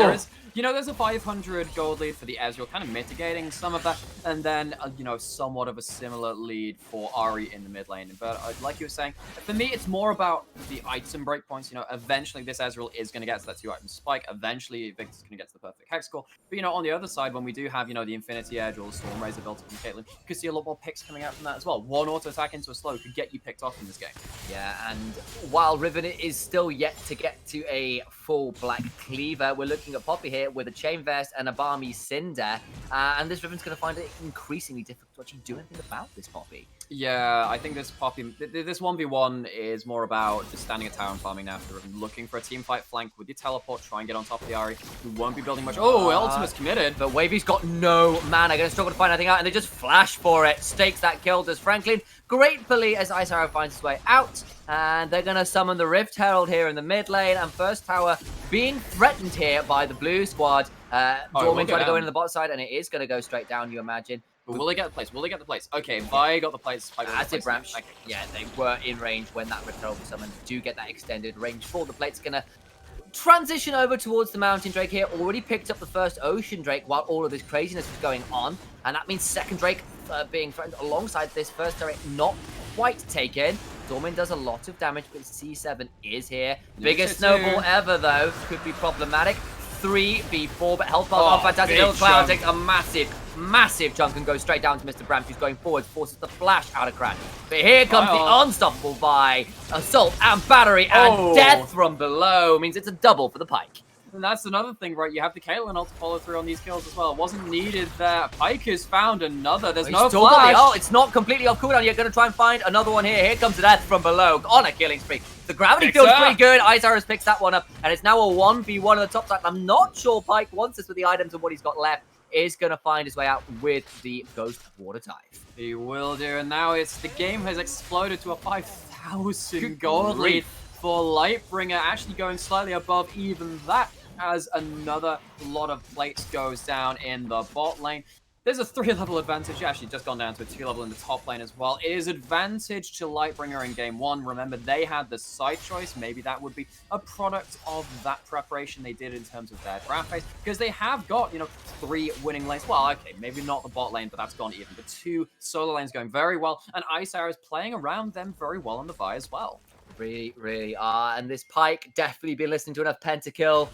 There's a 500 gold lead for the Ezreal, kind of mitigating some of that, and then, somewhat of a similar lead for Ari in the mid lane. But like you were saying, for me, it's more about the item breakpoints. Eventually this Ezreal is going to get to that 2-item spike. Eventually Victor's going to get to the perfect hex score. But, on the other side, when we do have, the Infinity Edge or the Storm Razor built up from Caitlyn, you could see a lot more picks coming out from that as well. One auto attack into a slow could get you picked off in this game. Yeah, and while Riven is still yet to get to a full black cleaver, we're looking at Poppy here with a Chain Vest and a Balmy Cinder. And this Riven's going to find it increasingly difficult to actually do anything about this Poppy. Yeah, I think this Poppy, this 1v1 is more about just standing at tower and farming now for the Riven, looking for a team fight flank with your teleport, try and get on top of the Ari, who won't be building much. Oh, Ultimate's committed. But Wavy's got no mana, going to struggle to find anything out, and they just flash for it. Stakes that kill, does Franklin gratefully as Ice Arrow finds his way out. And they're going to summon the Rift Herald here in the mid lane, and first tower being threatened here by the blue squad. Dormin trying to go into the bot side, and it is going to go straight down, you imagine. But will they get the place? Will they get the place? Okay, Vi got the place. As did Bramsh. Yeah, they were in range when that Rift Herald was summoned. Do get that extended range for the plates. Going to transition over towards the Mountain Drake here. Already picked up the first Ocean Drake while all of this craziness was going on. And that means second Drake being threatened alongside this first turret not quite taken. Dormin does a lot of damage, but C7 is here. Biggest snowball ever, though. Could be problematic. 3v4, but health bar fantastic. Little Cloud takes a massive chunk and goes straight down to Mr. Bramsh, who's going forward, forces the flash out of Crash. But here comes the unstoppable Vi. Assault and battery and death from below means it's a double for the Pike. And that's another thing, right? You have the Caitlyn ult to follow through on these kills as well. It wasn't needed there. Pike has found another. There's no flash. It's not completely off cooldown. You're going to try and find another one here. Here comes the death from below on a killing spree. The gravity feels pretty good. Ice Arrows picks that one up, and it's now a 1v1 on the top side. I'm not sure Pike, once this with the items and what he's got left, is going to find his way out with the Ghost Water Dive. He will do, and now the game has exploded to a 5,000 gold lead for Lightbringer, actually going slightly above even that as another lot of plates goes down in the bot lane. There's a 3-level advantage, actually just gone down to a 2-level in the top lane as well. It is advantage to Lightbringer in game 1. Remember, they had the side choice. Maybe that would be a product of that preparation they did in terms of their draft phase, because they have got, 3 winning lanes. Well, okay, maybe not the bot lane, but that's gone even. The 2 solo lanes going very well, and Ice Arrow is playing around them very well on the Vi as well. Really are, and this Pike definitely been listening to enough pentakill.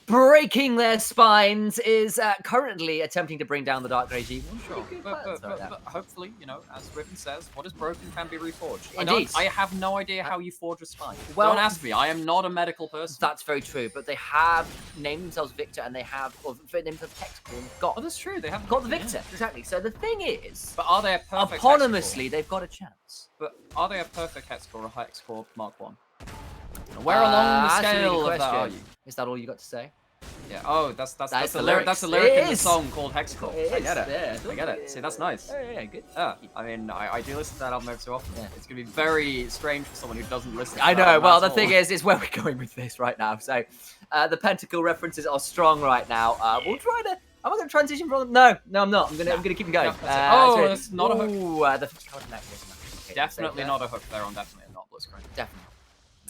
Breaking their spines is currently attempting to bring down the Dark Regime. Sure, but hopefully, as Riven says, what is broken can be reforged. Indeed. I have no idea how you forge a spine. Well, don't ask me. I am not a medical person. That's very true, but they have named themselves Victor, and they have named themselves Hexcore and got. Oh, that's true. They have got the Victor, exactly. So the thing is, but are they a perfect eponymously, they've got a chance. But are they a perfect Hexcore or Hexcore Mark 1? Where along the scale of that are you? Is that all you got to say? Yeah. Oh, that's the lyric. That's the lyric in the song called Hexcore. I get it. Yeah, I get it. See, that's nice. Yeah, good. I mean, I do listen to that album every so often. Yeah. It's gonna be very strange for someone who doesn't listen. I know. Well, the thing is where we're going with this right now. So, the pentacle references are strong right now. We'll try to. Am I going to transition from them? No, I'm not. I'm gonna keep them going. No, that's not a hook. Ooh, definitely not a hook there on definitely not Blitzcrank. Definitely.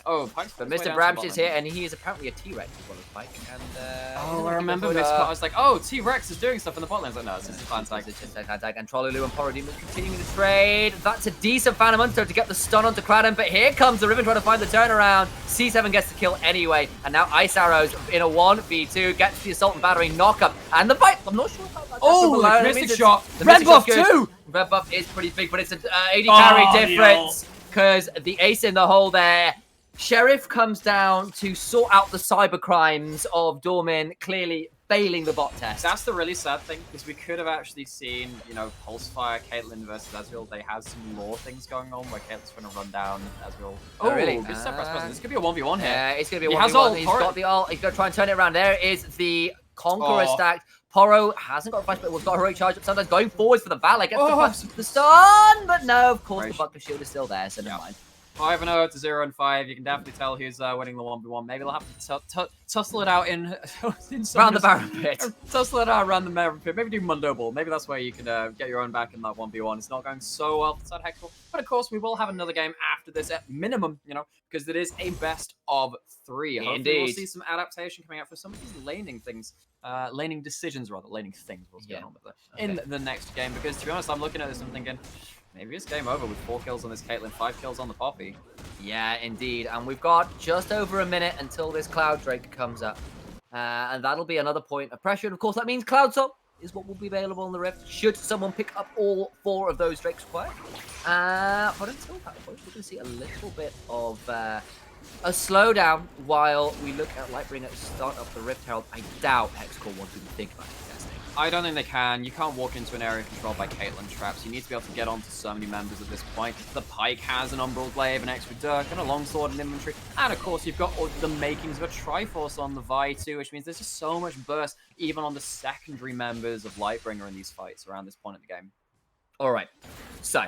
Oh, Pike's but Mr. Bramsh is here, and he is apparently a T-Rex as well as Pike. And I remember this. I was like, oh, T-Rex is doing stuff in the bot lane. Like, no, it's just a fan tag. It's just a fan tag, and Trollulu and Porodimi continuing to trade. That's a decent Phantom Hunter to get the stun onto Kraden, but here comes the Riven trying to find the turnaround. C7 gets the kill anyway, and now Ice Arrows in a 1v2 gets the Assault and Battery knock-up, and the fight. I'm not sure how that. Oh, the mystic shot. The Red buff too. red buff is pretty big, but it's an 80 carry difference because the ace in the hole there. Sheriff comes down to sort out the cyber crimes of Dormin, clearly failing the bot test. That's the really sad thing, because we could have actually seen, you know, Pulsefire, Caitlyn versus Ezreal. They had some lore things going on where Caitlyn's going to run down Ezreal. Oh, really? Good stuff, Preston. This could be a 1v1 here. Yeah, it's going to be a 1v1. He has ult. He's got the ult. He's going to try and turn it around. There is the Conqueror stacked. Poro hasn't got a flash, but we've got heroic charge up. Sometimes going forwards for the Val. Gets the stun, but no, of course, the Buckler Shield is still there, so never mind. 5-0 to 0-5. You can definitely tell who's winning the 1v1. Maybe they'll have to tussle it out in around the Baron pit. Tussle it out around the Baron pit. Maybe do Mundo Ball. Maybe that's where you can get your own back in that 1v1. It's not going so well for Hexcore. But of course, we will have another game after this at minimum, you know, because it is a best of 3. Hopefully we'll see some adaptation coming out for some of these laning things. Laning decisions, rather. Laning things. What's going on with that in the next game. Because to be honest, I'm looking at this and thinking, maybe it's game over with 4 kills on this Caitlyn, 5 kills on the Poppy. Yeah, indeed. And we've got just over a minute until this Cloud Drake comes up. And that'll be another point of pressure. And of course, that means Cloud Soul is what will be available on the Rift, should someone pick up all 4 of those Drakes quick. But until that point, we're going to see a little bit of a slowdown while we look at Lightbringer start up the Rift Herald. I doubt Hexcore wants to think about testing. I don't think they can. You can't walk into an area controlled by Caitlyn traps. You need to be able to get onto so many members at this point. The Pike has an Umbral Glaive, an extra Dirk, and a Longsword in inventory. And of course, you've got all the makings of a Triforce on the Vi too, which means there's just so much burst, even on the secondary members of Lightbringer in these fights around this point of the game. All right. So,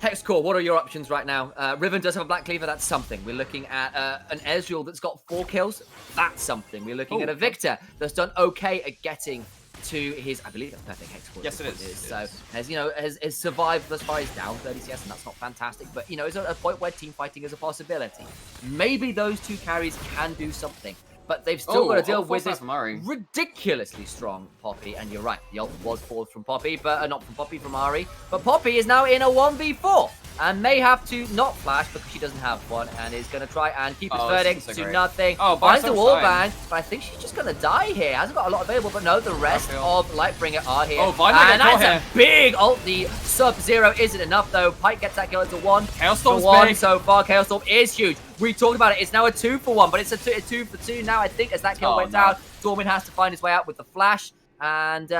Hexcore, what are your options right now? Riven does have a Black Cleaver, that's something. We're looking at an Ezreal that's got 4 kills, that's something. We're looking at a Victor that's done okay at getting to his, I believe that's perfect Hexcore. Yes, it is. So, has, you know, has survived thus far. He's down 30 CS, and that's not fantastic. But, you know, it's at a point where team fighting is a possibility. Maybe those 2 carries can do something. But they've still got to deal with this ridiculously strong Poppy. And you're right, the ult was forced from Poppy, but not from Poppy, from Ahri. But Poppy is now in a 1v4 and may have to not flash because she doesn't have one and is going to try and keep his verdict to nothing. Finds the wall bang, but I think she's just going to die here. Hasn't got a lot available, but no, the rest of Lightbringer are here. And that's a big ult. The Sub-Zero isn't enough, though. Pike gets that kill. It's a 1 for 1 so far. Chaos Storm is huge. We talked about it. It's now a 2 for 1, but it's a 2 for 2 now, I think, as that kill went out. Dormin has to find his way out with the flash. And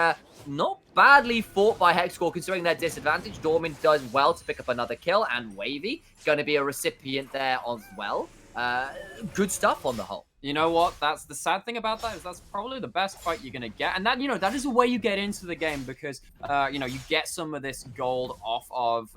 not badly fought by Hexcore, considering their disadvantage. Dormin does well to pick up another kill, and Wavy going to be a recipient there as well. Good stuff on the whole. You know what? That's the sad thing about that, is that's probably the best fight you're going to get. And that, you know, that is the way you get into the game because, you know, you get some of this gold off of,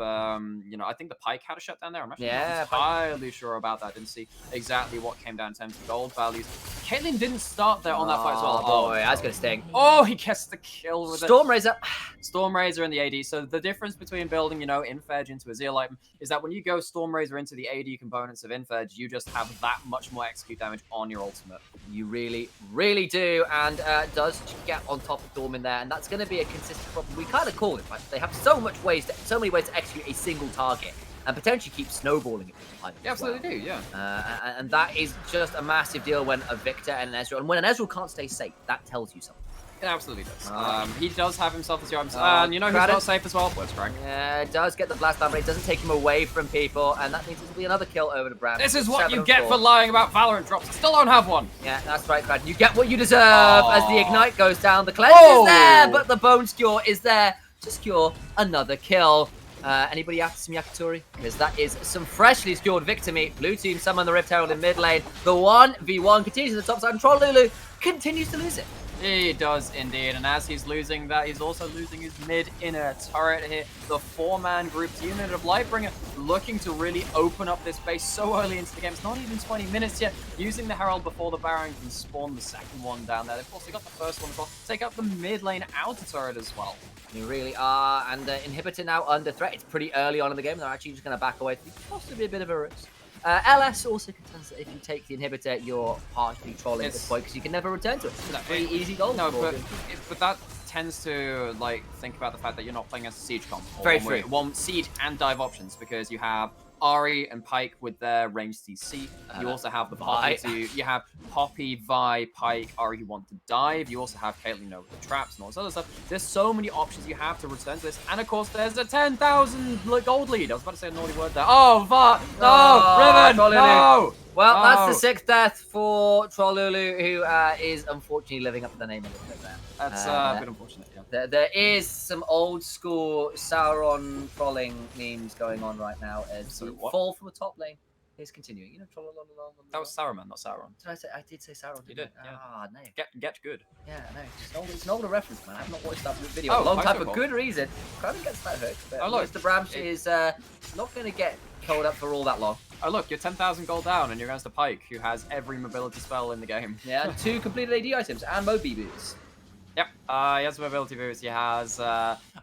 you know, I think the Pike had a shutdown there. I'm actually not entirely sure about that. I didn't see exactly what came down in terms of gold values. Caitlyn didn't start there on that fight as well. Oh, boy, that's going to sting. Oh, he gets the kill with Stormrazor. Stormrazor and the AD. So the difference between building, you know, Infedge into a Zeal item is that when you go Stormrazor into the AD components of Infedge, you just have that much more execute damage on your ultimate. You really, really do, and does get on top of Dormin there, and that's going to be a consistent problem. We kind of call it, right? They have so many ways to execute a single target, and potentially keep snowballing it behind. Yeah, absolutely do, yeah. And that is just a massive deal when a Victor and an Ezreal, and when an Ezreal can't stay safe, that tells you something. It absolutely does. He does have himself a 0 items. And you know who's not safe as well? Blitzcrank. Yeah, it does get the blast down, but it doesn't take him away from people, and that means it'll be another kill over to Bram. This is what you get for lying about Valorant drops. Still don't have one. Yeah, that's right, Brad. You get what you deserve as the Ignite goes down. The cleanse is there, but the Bone Skewer is there to secure another kill. Anybody after some Yakitori? Because that is some freshly skewered victory. Blue team summon the Rift Herald in mid lane. The 1v1 continues to the top side, and Trollulu continues to lose it. He does indeed, and as he's losing that, he's also losing his mid-inner turret here. The 4-man grouped unit of Lightbringer looking to really open up this base so early into the game. It's not even 20 minutes yet. Using the Herald before the Baron can spawn the second one down there. Of course, they got the first one as well. Take out the mid-lane outer turret as well. You really are, and Inhibitor now under threat. It's pretty early on in the game. They're actually just going to back away. Possibly a bit of a risk. LS also contends that if you take the Inhibitor, you're partially trolling at this point because you can never return to it. It's a pretty easy goal. No, but that tends to like think about the fact that you're not playing as a Siege comp. Very true. One Siege and dive options because you have Ari and Pike with their ranged CC. You also have the Poppy you have Poppy, Vi, Pike, Ari who want to dive. You also have Caitlyn with the traps and all this other stuff. There's so many options you have to return to this. And of course, there's a 10,000 gold lead. I was about to say a naughty word there. Oh, fuck! No! Riven! No! Well, that's the 6th death for Trollulu, who is unfortunately living up to the name a little bit there. That's a bit unfortunate, yeah. There is some old school Sauron trolling memes going on right now as the fall from the top lane is continuing. You know, that was Saruman, not Sauron. Did I say? I did say Sauron. You did, yeah. Ah, no. Get good. Yeah, I know. It's an older reference, man. I've not watched that video in a long time for good reason. Kind of gets that hook. Oh, look. Mr. Bramsh is not going to get held up for all that long. Oh, look, you're 10,000 gold down, and you're against a Pike who has every mobility spell in the game. Yeah, and 2 completed AD items and Mobi boots. Yep, he has mobility boots. He has,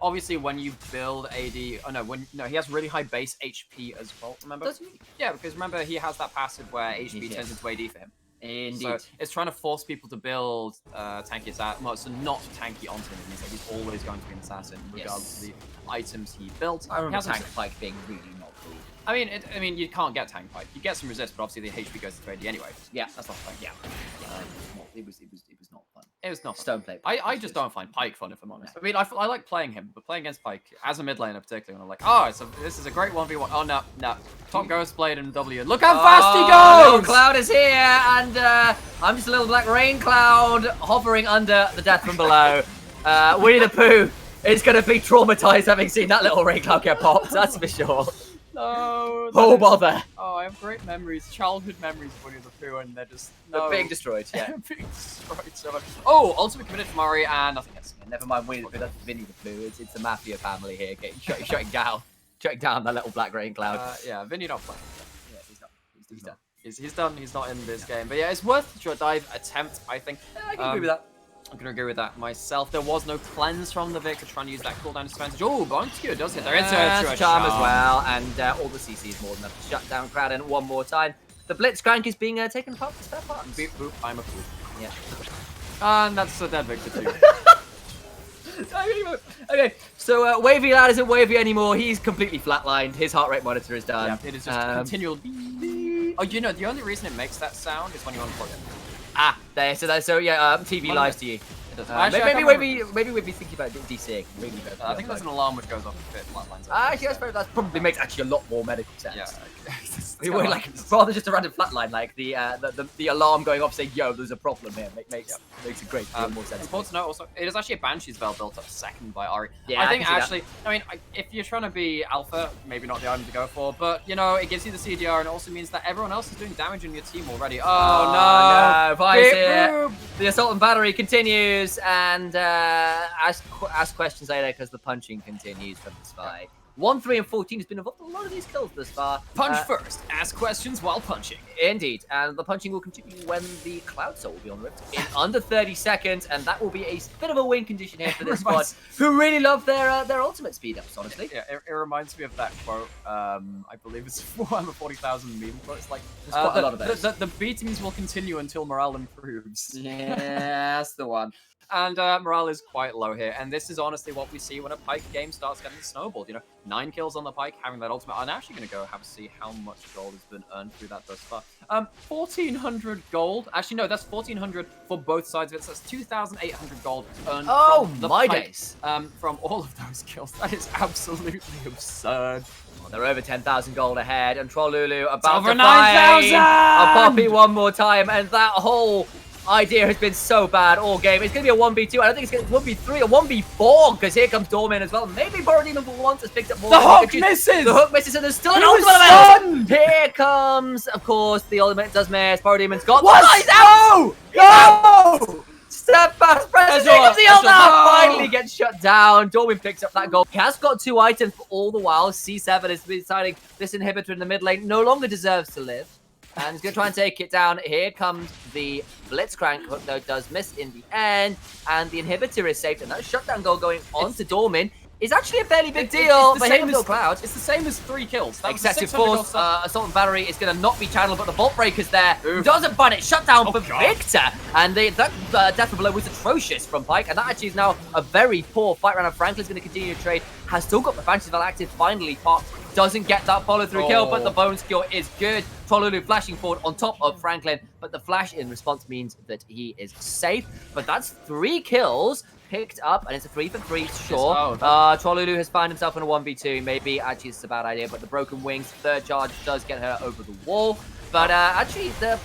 obviously, when you build AD, he has really high base HP as well, remember? Does he? Yeah, because remember, he has that passive where HP turns into AD for him. Indeed. So it's trying to force people to build tanky assassin, well, so not tanky onto him. It means that he's always going to be an assassin, regardless of the items he built. I remember tank Pike being really not cool. I mean, you can't get tank Pike. You get some resist, but obviously the HP goes to 3AD anyway. Yeah, that's not fun. Yeah. It was not fun. It was not Stone plate. I just don't find Pike fun, if I'm honest. I mean, I like playing him, but playing against Pike as a mid laner particularly, when I'm like, oh, this is a great 1v1. Oh no. Top Ghost Blade and W. Look how fast he goes! Little cloud is here, and I'm just a little black rain cloud hovering under the death from below. Winnie the Pooh is going to be traumatized having seen that little rain cloud get popped. That's for sure. No. Oh, bother. Oh, I have great memories, childhood memories of Winnie the Pooh, and they're just They're being destroyed. Yeah, being destroyed so much. Oh, ultimate committed from Murray, and nothing else. Never mind Winnie the Pooh. That's Vinnie the Pooh. It's the mafia family here, shutting down that little black rain cloud. Yeah, Vinny not playing. Yeah, he's done. He's done. He's not in this game. But yeah, it's worth a dive attempt, I think. Yeah, I can agree with that. I'm going to agree with that myself. There was no cleanse from the Vic to try and use that cooldown disadvantage. Oh, Bonkskew does hit there. It's a charm as well, and all the CC is more than enough to shut down Kraden one more time. The Blitzcrank is being taken apart for spare parts. Beep boop, I'm a fool. Yeah. And that's a dead Victor too. Okay, so Wavy Lad isn't wavy anymore. He's completely flatlined. His heart rate monitor is done. Yeah, it is just continual. Oh, you know, the only reason it makes that sound is when you unplug it. Ah, there. So yeah, TV lies to you. Maybe we'd be thinking about DCing. I think there's an alarm which goes off if it flatlines. Actually, that probably makes a lot more medical sense. Yeah. We were like rather just a random flatline, like the alarm going off saying, "Yo, there's a problem here." Makes a great deal more sense. Important to note also, it is actually a Banshee's Veil built up second by Ari. Yeah, I think actually, I mean, if you're trying to be alpha, maybe not the item to go for, but you know, it gives you the CDR and it also means that everyone else is doing damage in your team already. Oh no! Vice here. The assault and battery continues, and ask questions later because the punching continues from this fight. 1, 3, and 14 has been involved in a lot of these kills thus far. Punch first, ask questions while punching. Indeed, and the punching will continue when the Cloud Soul will be on the rift in under 30 seconds, and that will be a bit of a win condition here for this squad, who really love their ultimate speed ups, honestly. Yeah, it reminds me of that quote, I believe it's Warhammer 40,000 meme quote. It's like, there's quite a lot of those. The beatings will continue until morale improves. Yeah, that's the one. And morale is quite low here, and this is honestly what we see when a Pike game starts getting snowballed. You know, 9 kills on the Pike, having that ultimate. I'm actually going to go have a see how much gold has been earned through that thus far. 1,400 gold. Actually, no, that's 1,400 for both sides of it. So that's 2,800 gold earned from the Pike, days. From all of those kills. That is absolutely absurd. Well, they're over 10,000 gold ahead, and Trollulu about to over find 9,000! a Poppy one more time, and that whole idea has been so bad all game. It's going to be a 1v2. I don't think it's going to be 1v3 or 1v4 because here comes Dormin as well. Maybe Parademon for once has picked up more. The hook misses! The hook misses and there's still an ultimate. Here comes, of course, the ultimate does miss. Parademon's got what? He's out! Go! Step fast press. Here comes the ult now. Finally gets shut down. Dormin picks up that goal. He has got 2 items, but all the while C7 is deciding this inhibitor in the mid lane no longer deserves to live. And he's going to try and take it down. Here comes the Blitzcrank. Hook, though, does miss in the end. And the inhibitor is saved. And that shutdown goal going on to Dormin is actually a fairly big deal for him and Cloud. It's the same as 3 kills. Excessive force. Assault and Battery is going to not be channeled, but the Vault Breaker's there. Oof. Doesn't find it. Shut down for Victor. And that death blow was atrocious from Pike. And that actually is now a very poor fight round. And Franklin's going to continue to trade. Has still got the Fantasy Veil active. Finally popped. doesn't get that follow-through kill, but the bone skill is good. Trolloloo flashing forward on top of Franklin, but the flash in response means that he is safe. But that's 3 kills picked up, and it's a 3 for 3, sure. Trolloloo has found himself in a 1v2. Maybe actually it's a bad idea, but the broken wings, third charge does get her over the wall. But actually, the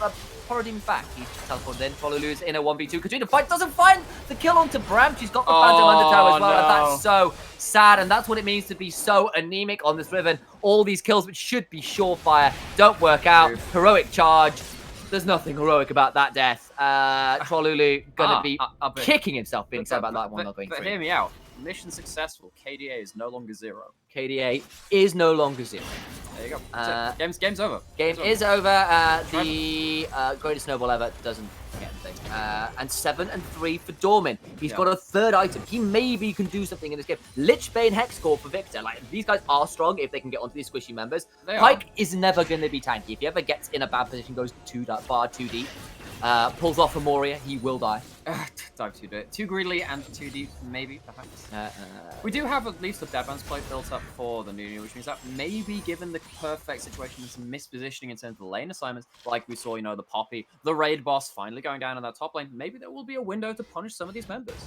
Paradigm's back. He's teleported in. Trolloloo's in a 1v2. Katrina fight doesn't find the kill onto Bram. She's got the Phantom Undertow as well, and that's so sad. And that's what it means to be so anemic on this Riven. All these kills, which should be surefire, don't work out. Heroic charge. There's nothing heroic about that death. Trolloloo gonna be kicking himself being sad about that one not going through. But hear me out. Mission successful. KDA is no longer 0. KDA is no longer 0. There you go. Game's over. Game is over. The greatest snowball ever doesn't get anything. And 7 and 3 for Dormin. He's got a third item. He maybe can do something in this game. Lichbane Hexcore for Victor. Like, these guys are strong if they can get onto these squishy members. Pike is never going to be tanky. If he ever gets in a bad position, goes too far, too deep, pulls off a Moria, he will die. Dive too greedily and too deep, maybe, perhaps. We do have at least a Deadman's plate built up for the Nunu, which means that maybe given the perfect situation and some mispositioning in terms of the lane assignments, like we saw, the Poppy, the raid boss finally going down in that top lane, maybe there will be a window to punish some of these members.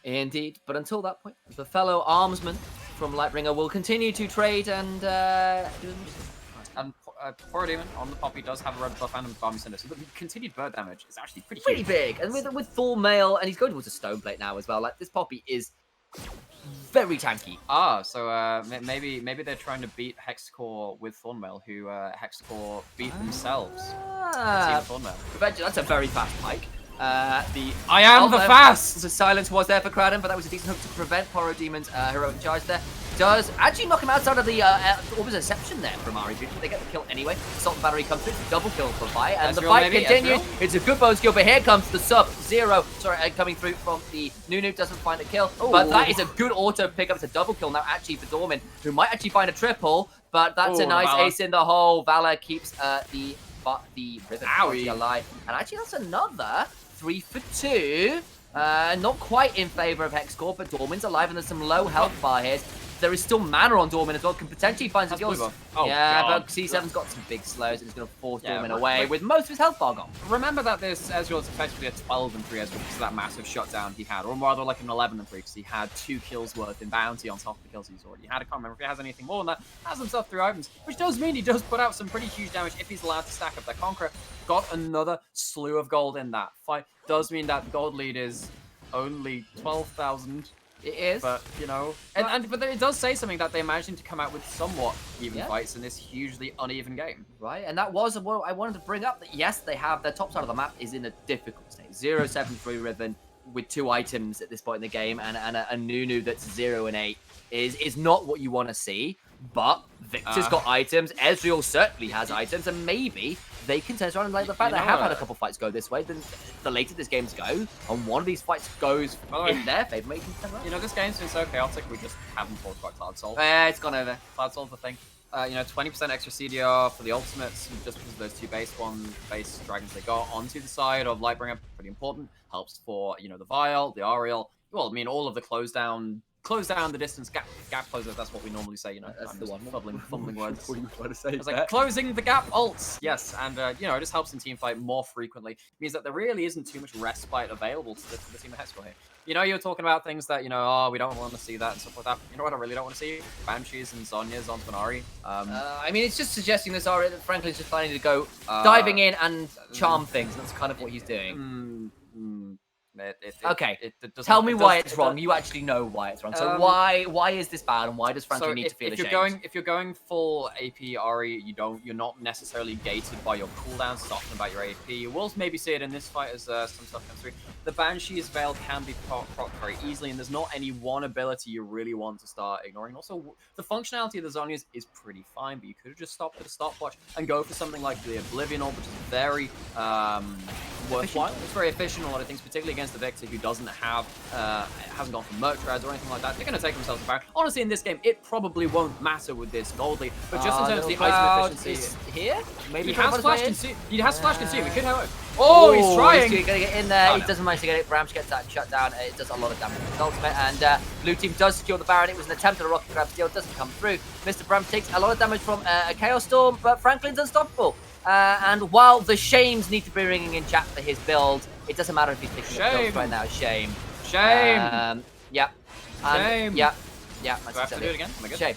Indeed, but until that point, the fellow armsman from Lightbringer will continue to trade and do And Poor Demon on the Poppy does have a red buff and a Bomb Cinder, so the continued bird damage is actually pretty huge. Big. And with full mail, and he's going towards a stone plate now as well. Like, this Poppy is very tanky. So maybe they're trying to beat Hexcore with Thornmail, who Hexcore beat themselves. Team Thornmail. Eventually, that's a very fast Pike. I am the fast! The silence was there for Kraden, but that was a decent hook to prevent Poro Demon's heroic charge there. Does actually knock him outside of the Orbis Deception there from Ari. They get the kill anyway. Assault and Battery comes through. It's a double kill for Vi, and the fight continues. It's a good bone skill, but here comes the Sub-Zero. Sorry, coming through from the Nunu. Doesn't find a kill, but that is a good auto pickup. It's a double kill now actually for Dormin, who might actually find a triple, but that's a nice ace in the hole. Valor keeps the Riven Party alive, and actually that's another 3 for 2. Not quite in favor of Hexcore, but Dormin's alive, and there's some low health bar here. There is still mana on Dormin as well, can potentially find some kills. But C7's got some big slows, and it's going to force Dormin away with most of his health bar gone. Remember that this Ezreal is effectively a 12 and 3 Ezreal because of that massive shutdown he had, or rather like an 11 and 3 because he had 2 kills worth in bounty on top of the kills he's already had. I can't remember if he has anything more than that. Has himself 3 items, which does mean he does put out some pretty huge damage if he's allowed to stack up that Conqueror. Got another slew of gold in that fight. Does mean that the gold lead is only 12,000. It is. But, but it does say something that they're managing to come out with somewhat even fights in this hugely uneven game. Right, and that was what I wanted to bring up. That yes, they have their top side of the map is in a difficult state. 0-7-3 Riven with 2 items at this point in the game, and a Nunu that's 0 and 8 is not what you want to see. But Victor's got items. Ezreal certainly has items, and maybe they can turn around and like the fact they have had a couple fights go this way. Then the later this game's go, and one of these fights goes in their favor, maybe can turn around. This game's been so chaotic. We just haven't talked about Cloud Soul. It's gone over. Cloud Soul's the thing. 20% extra CDR for the ultimates, just because of those 2 base dragons they got onto the side of Lightbringer. Pretty important. Helps for the Vial, the Ariel. Well, I mean, all of the close down the distance gap closers. That's what we normally say. That's the one. Fumbling words. What are you trying to say? It's like closing the gap ults. Yes, and it just helps in team fight more frequently. It means that there really isn't too much respite available to the team of Hexcore here. You're talking about things that we don't want to see that and stuff like that. You know what I really don't want to see? Banshees and Zhonya's on Fenari. I mean, it's just suggesting this that Franklin's just planning to go diving in and charm things. That's kind of what he's doing. Tell me why it's wrong. You actually know why it's wrong. So why is this bad, and why does Franklin need to feel ashamed? If you're going full AP Ari, you're not necessarily gated by your cooldowns, softened about your AP. You will maybe see it in this fight as some stuff comes through. The Banshee's Veil can be procced very easily, and there's not any one ability you really want to start ignoring. Also, the functionality of the Zhonya's is pretty fine, but you could have just stopped at a stopwatch and go for something like the Oblivion Orb, which is very worthwhile. It's very efficient, a lot of things, particularly against a Victor who doesn't have, hasn't gone for Merc Treads or anything like that. They're going to take themselves to Baron. Honestly, in this game, it probably won't matter with this gold lead, but just in terms of the item efficiency, is here. Maybe he has flash consume. consume. He has flash consume. He could have. Oh, he's trying. He's going to get in there. Oh, He no. doesn't manage to get it. Bramsh gets that shut down. It does a lot of damage with his ultimate, and blue team does secure the Baron. It was an attempt at a rocket grab steal. Doesn't come through. Mr. Bramsh takes a lot of damage from a Chaos Storm, but Franklin's unstoppable. And while the shames need to be ringing in chat for his build, it doesn't matter if he's picking up builds right now. Shame. Shame. Yep. Shame. Yep. Yeah. Do I have to do it again? Am I good? Shame.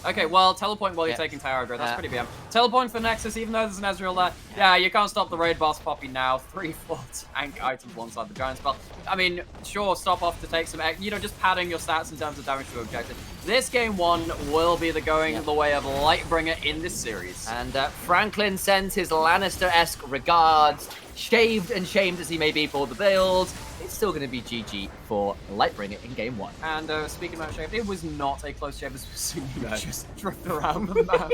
Okay, well, teleport while you're taking tower aggro. That's pretty BM. Teleport for Nexus, even though there's an Ezreal there. Yeah, you can't stop the raid boss Poppy now. 3-4 tank items alongside the Giant Spell. I mean, sure, stop off to take some, just padding your stats in terms of damage to objective. This game 1 will be the going the way of Lightbringer in this series. And Franklin sends his Lannister-esque regards, shaved and shamed as he may be for the build. It's still going to be GG for Lightbringer in game 1. And speaking about shaved, it was not a close shave. This was just drift around the map.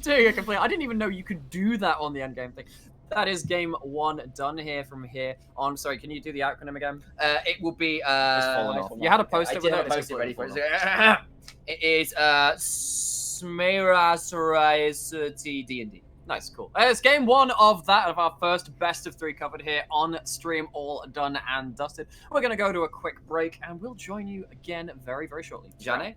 Doing a complete. I didn't even know you could do that on the endgame thing. That is game 1 done here from here on. Sorry, can you do the acronym again? It will be. It's fallen off. You had a post-it with it. I did have a post-it ready for it. It is Smera D&D. Nice, cool. It's game 1 of that, of our first best of 3 covered here on stream, all done and dusted. We're going to go to a quick break, and we'll join you again very, very shortly. Jane?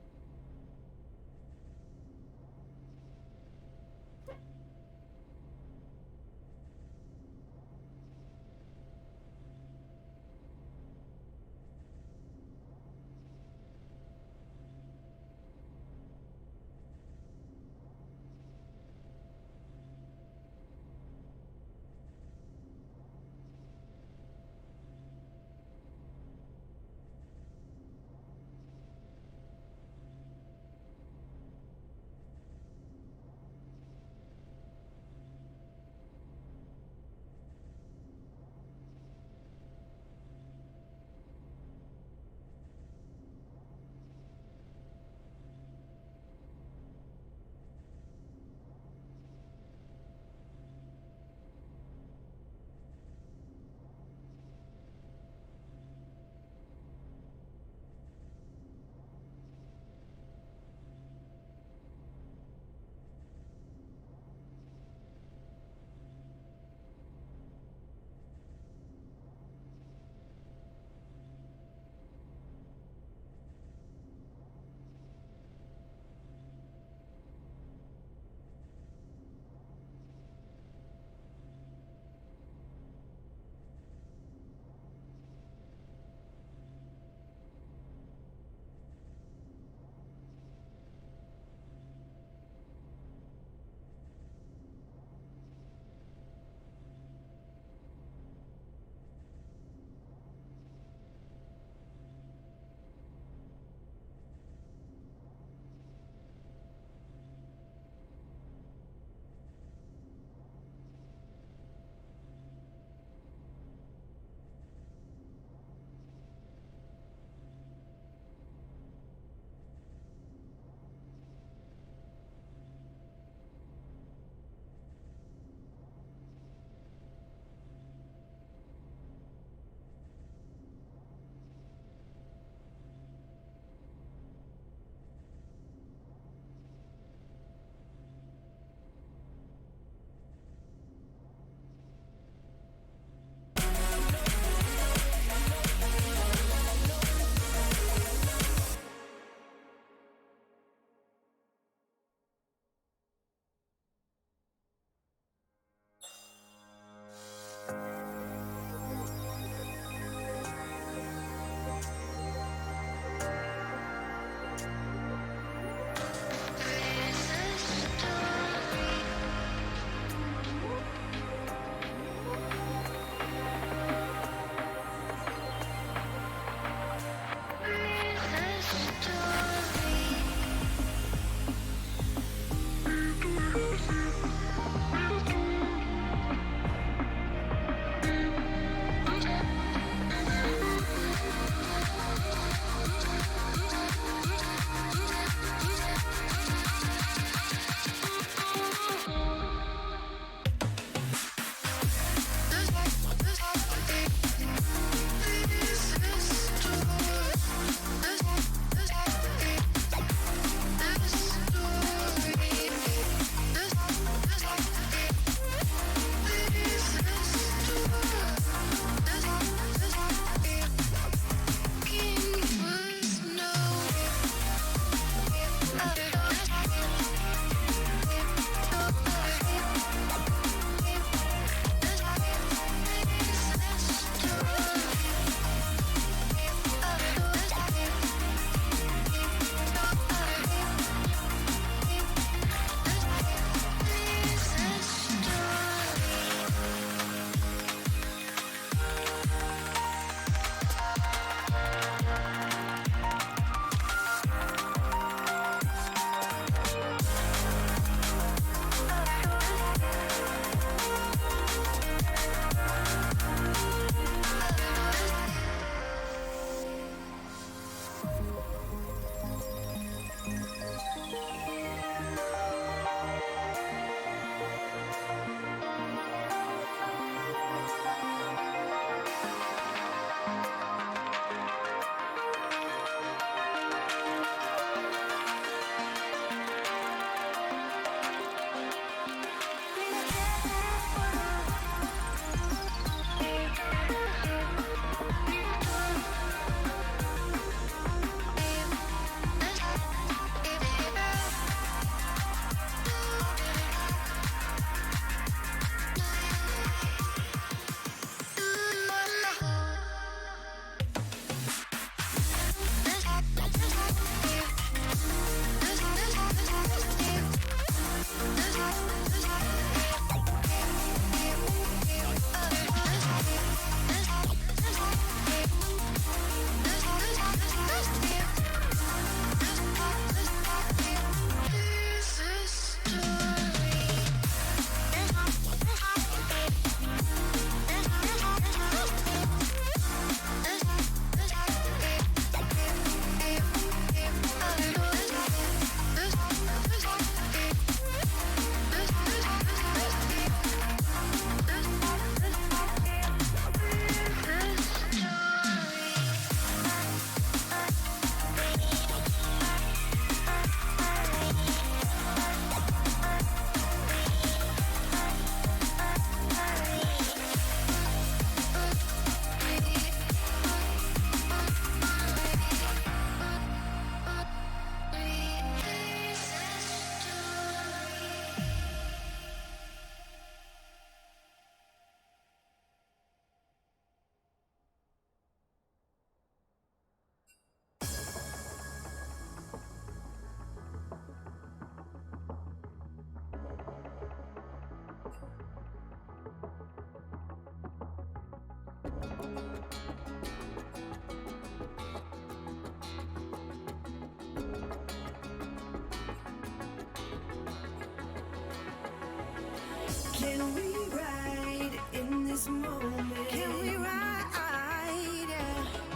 Can we ride in this moment? Can we ride?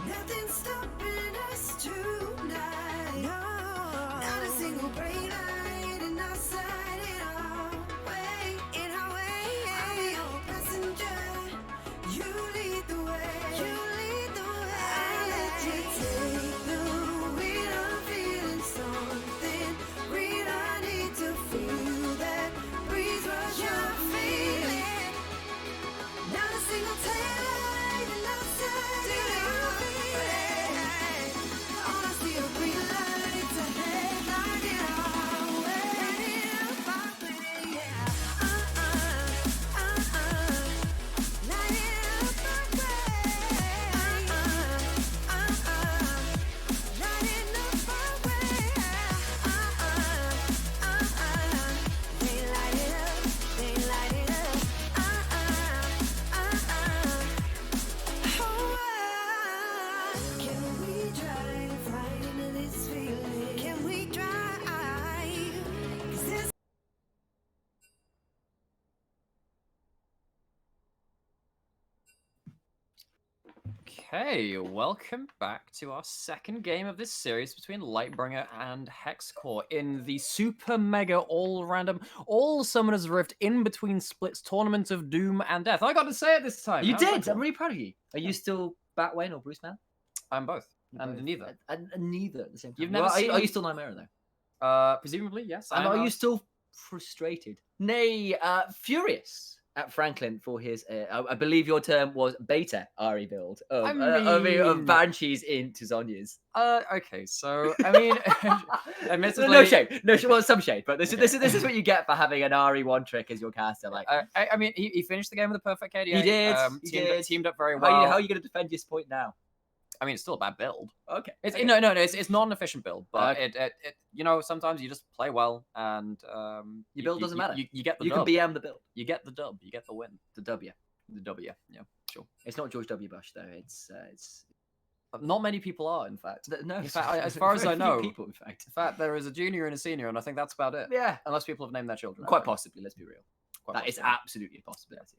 Nothing's stopping us tonight. No, not a single brake light in our side, in our way, in our way. I'll be your passenger. You lead the way. You lead the way. I'll let you take the wheel. I'm feeling something real. I need to feel that breeze rush. I'm feeling. Not a single taillight in our side, in our way. All I see are green lights ahead, lighting our way. Yeah. Lighting up our way. Lighting up our way. They light it up, they light it up. Can we drive right into this feeling? Can we drive? 'Cause this Okay, welcome back to our second game of this series between Lightbringer and Hexcore in the super mega all random all summoners rift in between splits tournament of doom and death. I got to say it this time. You How's that did. I'm going? really proud of you. Are you still Batwayne or Bruce Man? I'm both. And Both. neither. And neither at the same time. You've never Well, seen- are you still Nightmare though? Presumably, yes. And I'm are you out. still frustrated? Nay, furious at Franklin for his, I believe your term was beta Ari build of, I of mean- Banshees into Zonia's. Okay, so I mean, admittedly, No shade, well, some shade, but this is what you get for having an Ari one trick as your caster. Like, I mean, he finished the game with a perfect KDA. He did. Teamed up very how well. are you going to defend your point now? I mean, it's still a bad build. Okay, It's okay. no, it's not an efficient build, but Okay. it you know, sometimes you just play well and Your build doesn't matter. You get the You dub. can BM the build, You get the dub. You get the win. the W. The W. Yeah, sure. It's not George W. Bush though. It's Not many people are, in fact. no. In fact, as far as very I few know, people in fact. in fact, there is a junior and a senior, and I think that's about it. Yeah, Unless people have named their children. quite possibly. Let's be real. Quite That is possibly. absolutely a possibility.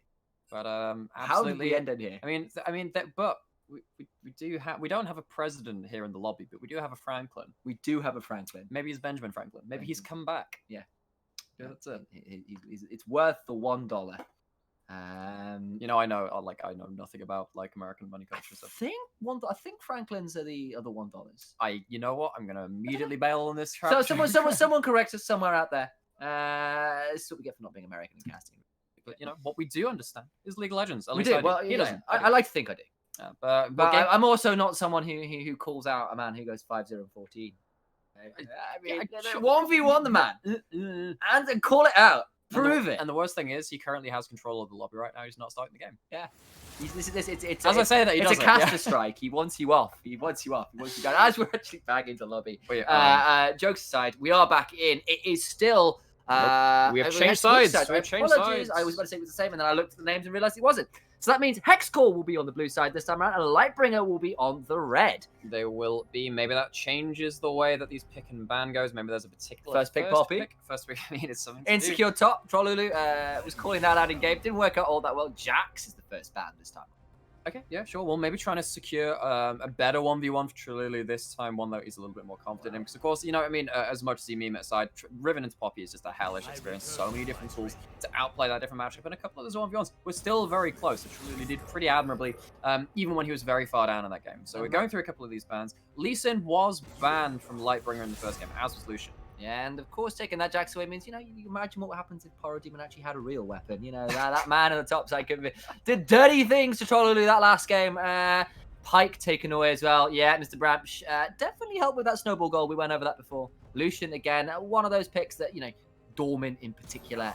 But How did absolutely. we end in here? But we don't have a president here in the lobby, but we do have a Franklin. We do have a Franklin. Maybe he's Benjamin Franklin. Maybe he's come back. Yeah. Yeah, that's it. It's worth the $1. You know, I know nothing about like American money I culture stuff. think Franklin's are the other $1. You know what? I'm gonna immediately bail on this trap. So someone correct us somewhere out there. That's what we get for not being American in casting. But you know what we do understand is League of Legends. At We least I do. Well, He yeah, doesn't. I like to think I do. Yeah, But game- I'm also not someone who calls out a man who goes 5-0-14. I mean, sure. 1v1 the man. And call it out. Prove it. And the worst thing is, he currently has control of the lobby right now. He's not starting the game. It's As I say that, he it's a doesn't, caster yeah. strike. He wants you off. He wants you down. As we're actually back into lobby. Wait, Jokes aside, we are back in. It is still. we have we changed switched sides. I We have changed apologize. sides. I was about to say it was the same, and then I looked at the names and realized it wasn't. So that means Hexcore will be on the blue side this time around, and Lightbringer will be on the red. They will be. Maybe that changes the way that these pick and ban goes. Maybe there's a particular First pick, Poppy. First pick. I mean, it's something. To do. Insecure top. Trollulu was calling that out in game. Didn't work out all that well. Jax is the first ban this time. Okay, yeah, sure. Well, maybe trying to secure a better 1v1 for Trillili this time, one that he's a little bit more confident in. Because, of course, you know, I mean, as much as he meme aside, Riven into Poppy is just a hellish experience. So many different tools to outplay that different matchup. And a couple of those 1v1s were still very close. So Trillili did pretty admirably, even when he was very far down in that game. So we're going through a couple of these bans. Lee Sin was banned from Lightbringer in the first game, as was Lucian. Yeah, and of course, taking that Jax away means, you know, you imagine what happens if Parademon actually had a real weapon. You know, that man on the top side did dirty things to Trollulu that last game. Pike taken away as well. Yeah, Mr. Bramsh definitely helped with that snowball goal. We went over that before. Lucian, again, one of those picks that, you know, Dormant in particular,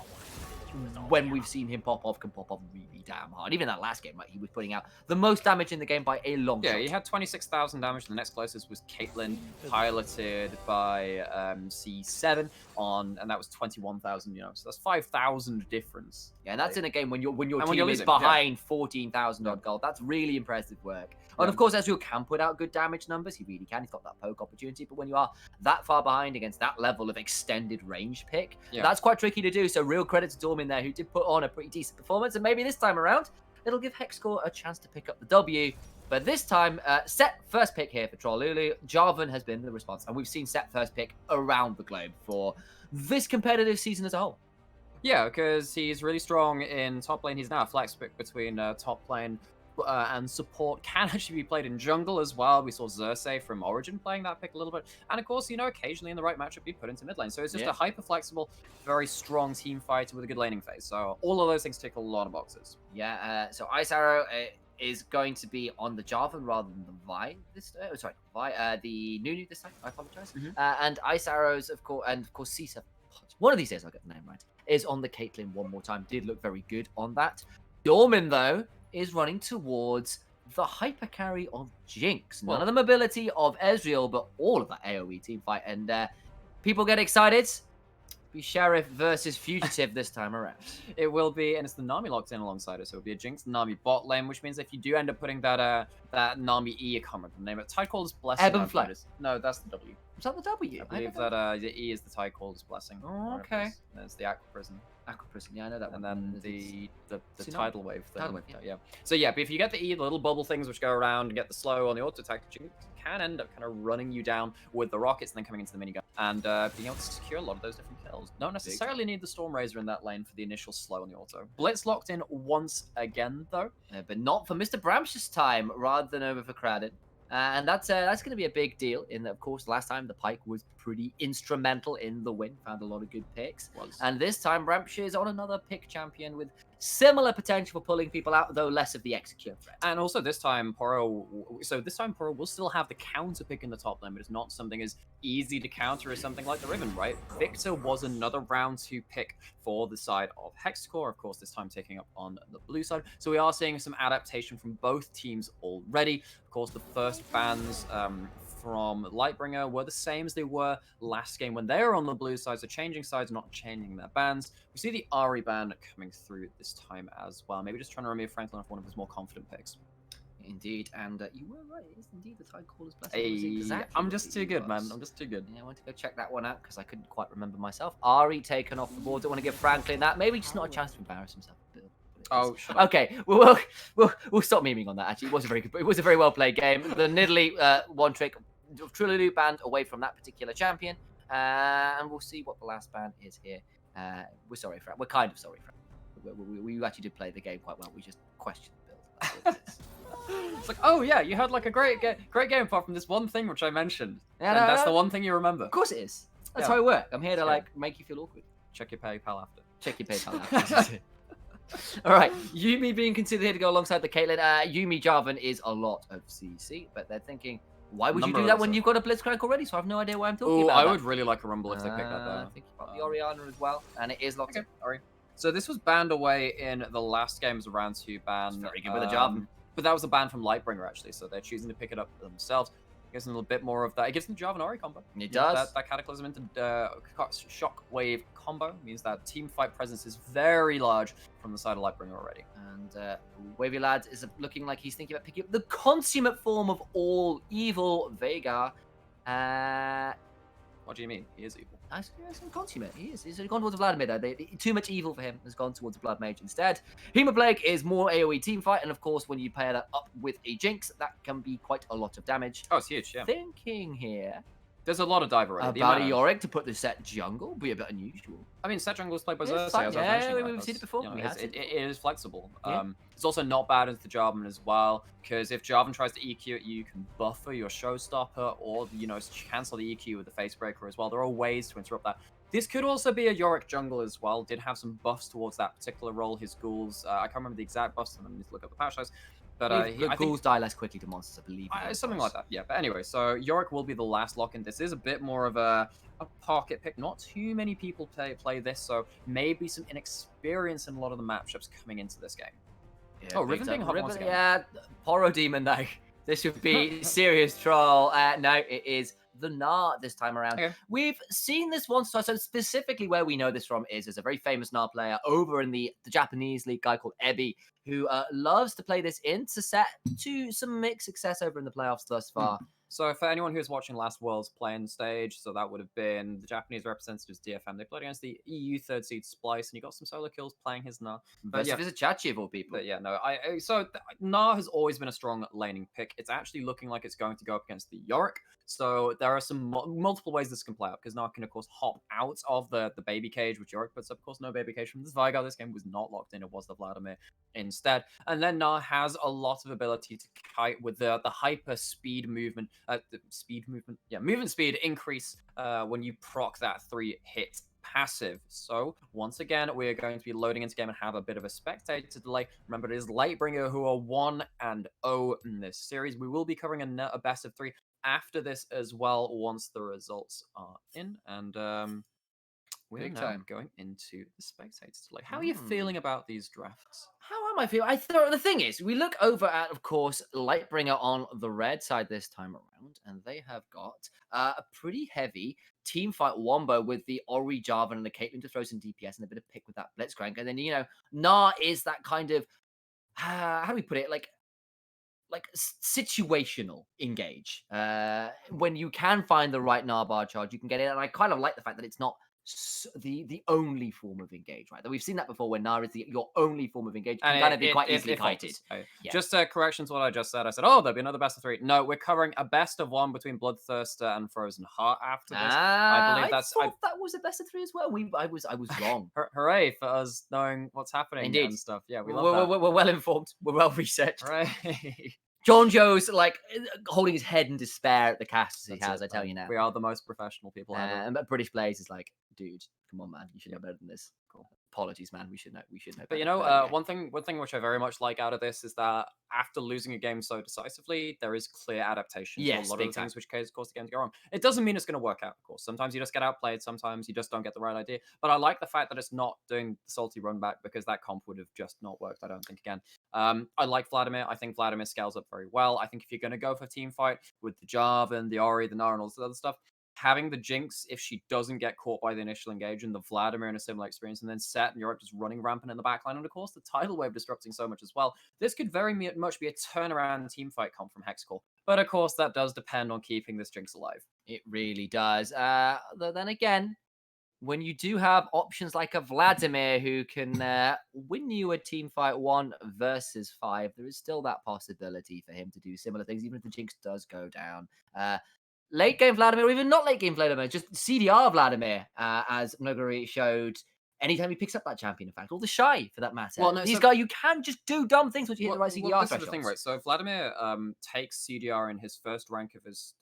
when we've seen him pop off, can pop off really damn hard. Even that last game, like, he was putting out the most damage in the game by a long Yeah, shot. he had 26,000 damage. The next closest was Caitlyn, piloted by C7 and that was 21,000. You know, so that's 5,000 difference. Yeah, and that's in a game when your And when team you're is losing, yeah. behind 14,000 odd gold. That's really impressive work. And of course, Ezreal can put out good damage numbers. He really can. He's got that poke opportunity. But when you are that far behind against that level of extended range pick, that's quite tricky to do. So real credit to Dormin there, who did put on a pretty decent performance. And maybe this time around, it'll give Hexcore a chance to pick up the W. But this time, Set first pick here for Trollulu. Jarvan has been the response. And we've seen Set first pick around the globe for this competitive season as a whole. Yeah, because he's really strong in top lane. He's now a flex pick between top lane and support. Can actually be played in jungle as well. We saw Xerxes from Origin playing that pick a little bit. And of course, occasionally in the right matchup, be put into mid lane. So it's just a hyper flexible, very strong team fighter with a good laning phase. So all of those things tick a lot of boxes. Yeah, so Ice Arrow is going to be on the Jarvan rather than the Vi this the Nunu this time. I apologize. And Ice Arrows, of course, and of course Cisa. One of these days I'll get the name right. Is on the Caitlyn one more time. Did look very good on that. Dormin though is running towards the hyper carry of Jinx. None of the mobility of Ezreal, but all of that AoE team fight. And people get excited. Be Sheriff versus Fugitive this time around. It will be, and it's the Nami locked in alongside it, so it'll be a Jinx Nami bot lane, which means if you do end up putting that Nami E, I can't remember the name of it, Tidecaller Blessing. Ebb and Flow. No, that's the W. Is that the W? I believe that the E is the Tidecaller Blessing. Oh, okay. There's the Aqua Prison. Aqua Prison, yeah, I know that and one. And then the Tidal Wave thing. Tidal Wave, yeah. So yeah, but if you get the E, the little bubble things which go around and get the slow on the auto attack, you can end up kind of running you down with the rockets and then coming into the minigun and being able to secure a lot of those different kills. Don't necessarily need the Storm Razor in that lane for the initial slow on the auto. Blitz locked in once again though. But not for Mr. Bramsh's time, rather than over for Crowded. And that's going to be a big deal in that, of course, last time the Pike was pretty instrumental in the win. Found a lot of good picks. And this time, Bramshire is on another pick champion with similar potential for pulling people out, though less of the execute threat. And also this time, Poro will still have the counter pick in the top lane, but it's not something as easy to counter as something like the Riven, right? Victor was another round 2 pick for the side of Hexcore, of course, this time taking up on the blue side. So we are seeing some adaptation from both teams already. Of course, the first bans from Lightbringer were the same as they were last game when they were on the blue side, so changing sides, not changing their bans. We see the Ari ban coming through this time as well. Maybe just trying to remove Franklin off one of his more confident picks. Indeed, and you were right. It is indeed the Tidecaller's Blessing. Hey, exactly I'm just too good, man. I'm just too good. Yeah, I want to go check that one out because I couldn't quite remember myself. Ari taken off the board. Don't want to give Franklin that. Maybe just not a chance to embarrass himself. Oh, shut up. Okay. We'll stop memeing on that. Actually, it was a very good. It was a very well played game. The Nidalee one trick, Trululu banned away from that particular champion, and we'll see what the last ban is here. We're sorry, Frank. We're kind of sorry, Frank. We actually did play the game quite well. We just questioned the build. It's like, oh yeah, you had like a great game apart from this one thing which I mentioned. Yeah, and that's the one thing you remember. Of course it is. That's how I work. I'm here to like make you feel awkward. Check your PayPal after. Check your PayPal after. All right, Yuumi being considered here to go alongside the Caitlyn. Yuumi Jarvan is a lot of CC, but they're thinking, why would you do that when you've got a Blitzcrank already? So I have no idea why I'm talking about I that. would really like a Rumble if they pick that though. I think you've got the Orianna as well, and it is locked in. All right. So this was banned away in the last game's round 2 ban. It's very good with a Jarvan. But that was a ban from Lightbringer actually, so they're choosing to pick it up themselves. It gives them a little bit more of that. It gives them the Jarvan Ori combo. It does. That Cataclysm into Shockwave combo means that team fight presence is very large from the side of Lightbringer already. And Wavy Lads is looking like he's thinking about picking up the consummate form of all evil, Veigar. What do you mean? He is evil. I some consummate. He is. He's gone towards Vladimir though. Too much evil for him. Has gone towards a Blood Mage instead. Hemoplague is more AoE team fight, and of course, when you pair that up with a Jinx, that can be quite a lot of damage. Oh, it's huge. Yeah. Thinking here. There's a lot of dive already. About a Yorick to put the set jungle would be a bit unusual. I mean, set jungle is played by It's Xerxes. yeah, we've seen it before. It is flexible. Yeah. It's also not bad into the Jarvan as well, because if Jarvan tries to EQ it, you can buffer your Showstopper or, cancel the EQ with the Facebreaker as well. There are ways to interrupt that. This could also be a Yorick jungle as well. Did have some buffs towards that particular role. His ghouls, I can't remember the exact buffs, and I need to look up the patch size. But the ghouls die less quickly to monsters, I believe. Something like that, yeah. But anyway, so Yorick will be the last lock-in. This is a bit more of a pocket pick. Not too many people play this, so maybe some inexperience in a lot of the matchups coming into this game. Yeah, Riven being hot once again. Yeah, Poro Demon though. This would be serious troll. No, it is the Gnar this time around. Okay. We've seen this once, so specifically where we know this from is there's a very famous Gnar player over in the Japanese league, guy called Ebi, who loves to play this into set to some mixed success over in the playoffs thus far. So for anyone who's watching last World's playing stage, so that would have been the Japanese representatives DFM. They played against the EU third seed Splice, and he got some solo kills playing his Gnar. But Versus Chachi of all people. But yeah, no. Gnar has always been a strong laning pick. It's actually looking like it's going to go up against the Yorick. So there are some multiple ways this can play out, because Gnar can of course hop out of the baby cage, which Yorick puts up. Of course, no baby cage from this Veigar. This game was not locked in. It was the Vladimir instead. And then Gnar has a lot of ability to kite with the hyper speed movement. Movement speed increase when you proc that 3-hit passive. So once again, we are going to be loading into game and have a bit of a spectator delay. Remember, it is Lightbringer who are 1-0 in this series. We will be covering a best of 3 after this as well, once the results are in. And we're now going into the spectator delay. How are you feeling about these drafts? How am I feeling? The thing is, we look over at, of course, Lightbringer on the red side this time around, and they have got a pretty heavy team fight wombo with the Ori, Jarvan, and the Caitlyn to throw some DPS and a bit of pick with that Blitzcrank. And then, Gnar is that kind of, how do we put it, like situational engage. When you can find the right Gnar bar charge, you can get it. And I kind of like the fact that it's not the only form of engage, right? That we've seen that before, when Gnar is your only form of engage. It can kind of be quite easily kited. Just a correction to what I just said. I said, oh, there'll be another best of 3. No, we're covering a best of 1 between Bloodthirster and Frozen Heart after this. I believe that was a best of 3 as well. I was wrong. Hooray for us knowing what's happening. Indeed. And stuff. Yeah, we love that. We're well informed. We're well researched. Right. John Joe's like holding his head in despair at the cast as he has. I tell you now, we are the most professional people ever. But British Blaze is like, dude, come on, man, you should know better than this. Cool. Apologies, man. We should know. But one thing which I very much like out of this is that after losing a game so decisively, there is clear adaptation to a lot of the things which cause the game to go wrong. It doesn't mean it's going to work out, of course. Sometimes you just get outplayed. Sometimes you just don't get the right idea. But I like the fact that it's not doing the salty run back, because that comp would have just not worked, I don't think, again. I like Vladimir. I think Vladimir scales up very well. I think if you're going to go for a team fight with the Jarvan, the Ori, the Gnar, and all this other stuff, having the Jinx, if she doesn't get caught by the initial engage, and the Vladimir in a similar experience, and then Set and Yorick just running rampant in the backline, and of course the tidal wave disrupting so much as well, this could very much be a turnaround team fight comp from Hexcore. But of course, that does depend on keeping this Jinx alive. It really does. Then again, when you do have options like a Vladimir who can win you a team fight 1 versus 5, there is still that possibility for him to do similar things, even if the Jinx does go down. Late game Vladimir, or even not late game Vladimir, just CDR Vladimir, as Nogari showed, anytime he picks up that champion, in fact, or the Shy for that matter. Well, no, these guys, you can just do dumb things once you hit the right CDR this is the thing, right? So Vladimir takes CDR in his first rank of his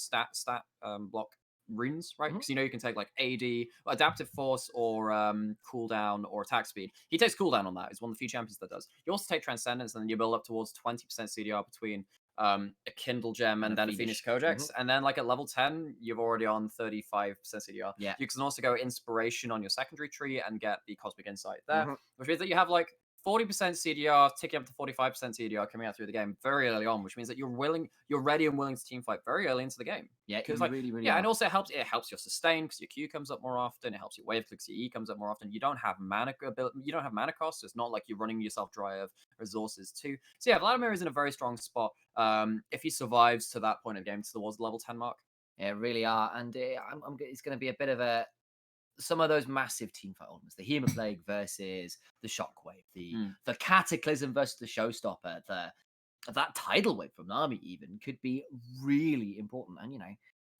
stat block runes, right? Because you can take like AD, adaptive force, or cooldown, or attack speed. He takes cooldown on that. He's one of the few champions that does. You also take transcendence, and then you build up towards 20% CDR between a Kindle Gem and then a Phoenix Codex. And then like at level 10, you're already on 35% CDR. Yeah. You can also go Inspiration on your secondary tree and get the Cosmic Insight there, which means that you have like 40% CDR, ticking up to 45% CDR coming out through the game very early on, which means that you're ready and willing to team fight very early into the game. Yeah, because really and also it helps your sustain, because your Q comes up more often. It helps your wave clicks, your E comes up more often. You don't have mana cost. So it's not like you're running yourself dry of resources too. So yeah, Vladimir is in a very strong spot if he survives to that point of the game towards the level 10 mark. Yeah, really are, and it's going to be a bit of some of those massive team fight elements, the Hemoplague versus the Shockwave, the Cataclysm versus the Showstopper, that tidal wave from Nami even could be really important. And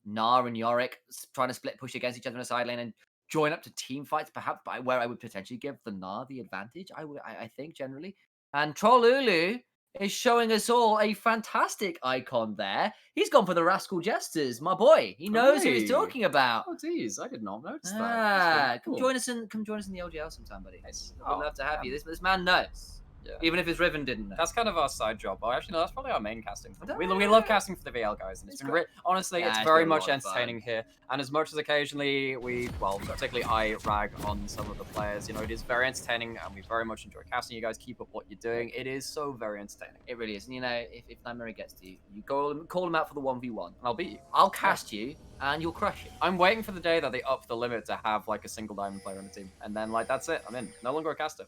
Gnar and Yorick trying to split push against each other in a side lane and join up to team fights, perhaps where I would potentially give the Gnar the advantage. I think generally, and Trollulu is showing us all a fantastic icon there. He's gone for the Rascal Jesters, my boy. He knows who he's talking about. Oh, geez, I did not notice that. Come join us in the LGL sometime, buddy. Nice. I'd love to have you. This man knows. Yeah. Even if his Riven didn't know. That's kind of our side job. Oh, actually, no, that's probably our main casting. I don't We know. love casting for the VL guys, and it's been honestly, Yeah, it's it's very been a much lot of fun. entertaining here. And as much as occasionally particularly I rag on some of the players, you know, it is very entertaining, and we very much enjoy casting. You guys keep up what you're doing. It is so very entertaining. It really is. And you know, if Nightmare gets to you, you call him out for the 1v1. And I'll beat you. I'll cast you, and you'll crush it. I'm waiting for the day that they up the limit to have like a single diamond player on the team, and then like that's it. I'm in. No longer a caster.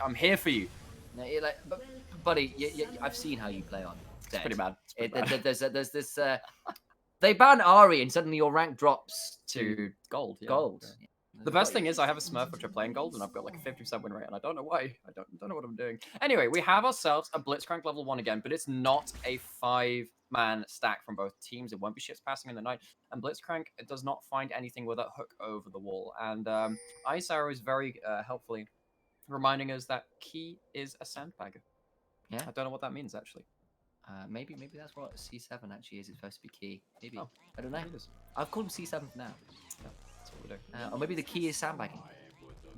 I'm here for you. No, you're like, but, buddy, I've seen how you play on. It's pretty bad. It's pretty bad. There's this. They ban Ari, and suddenly your rank drops To gold. Yeah. gold. Yeah. The best thing is I have a Smurf which I play in gold, and I've got like a 50% win rate, and I don't know why. I don't know what I'm doing. Anyway, we have ourselves a Blitzcrank level 1 again, but it's not a 5-man stack from both teams. It won't be ships passing in the night, and Blitzcrank does not find anything with a hook over the wall. And Ice Arrow is very helpfully reminding us that Key is a sandbagger. Yeah. I don't know what that means actually. Maybe that's what C7 actually is. It's supposed to be key. Maybe. Oh, I don't know. it is. I've called him C7 for now. Yeah, that's what we're doing. Or maybe the key is sandbagging.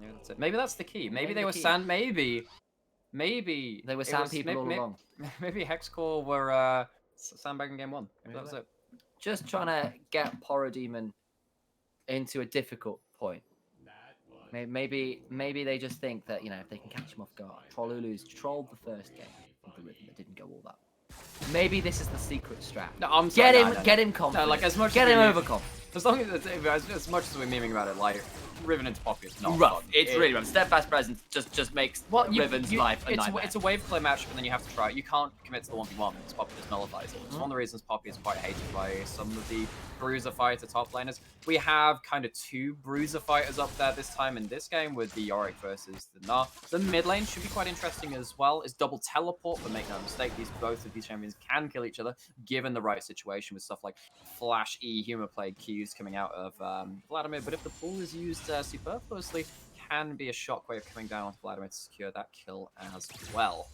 Yeah, that's it. Maybe that's the key. Maybe Maybe they the were key. Maybe They were it sand was- people all along. Maybe Hexcore were sandbagging game 1. Maybe that was it. Just trying to get Parademon into a difficult point. Maybe they just think that, you know, if they can catch him off guard. Trollulu's trolled the first game of the Riven that didn't go all that. Maybe this is the secret strat. No, I'm sorry, Get him confident. No, like as much get as him we overconfident. As long as much as we're memeing about it, like Riven into Poppy is not Rough. fun. It's really rough. Steadfast presence just makes Riven's life a nightmare. It's a wave play matchup, and then you have to try it. You can't commit to the 1v1 because Poppy just nullifies it. It's one of the reasons Poppy is quite hated by some of the Bruiser fighter top laners. We have kind of 2 Bruiser fighters up there this time in this game with the Yorick versus the Gnar. The mid lane should be quite interesting as well. It's double teleport, but make no mistake, both of these champions can kill each other given the right situation with stuff like Flash E, Humor Plague Qs coming out of Vladimir. But if the pool is used superfluously, can be a shockwave coming down onto Vladimir to secure that kill as well.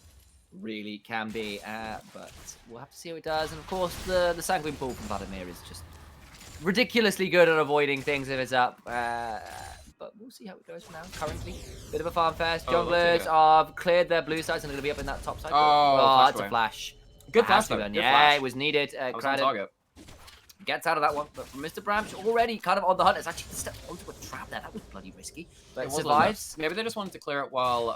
Really can be, but we'll have to see how it does. And of course, the Sanguine Pool from Vladimir is just ridiculously good at avoiding things if it's up. But we'll see how it goes for now. Currently, bit of a farm fest. Junglers have cleared their blue sides and are going to be up in that top side. That's a flash. Good flash, though. Good Yeah, flash. It was needed. That was on target. Gets out of that one, but Mr. Bramch already kind of on the hunt. It's actually stepped onto a trap there. That was bloody risky, but it survives. Maybe they just wanted to clear it while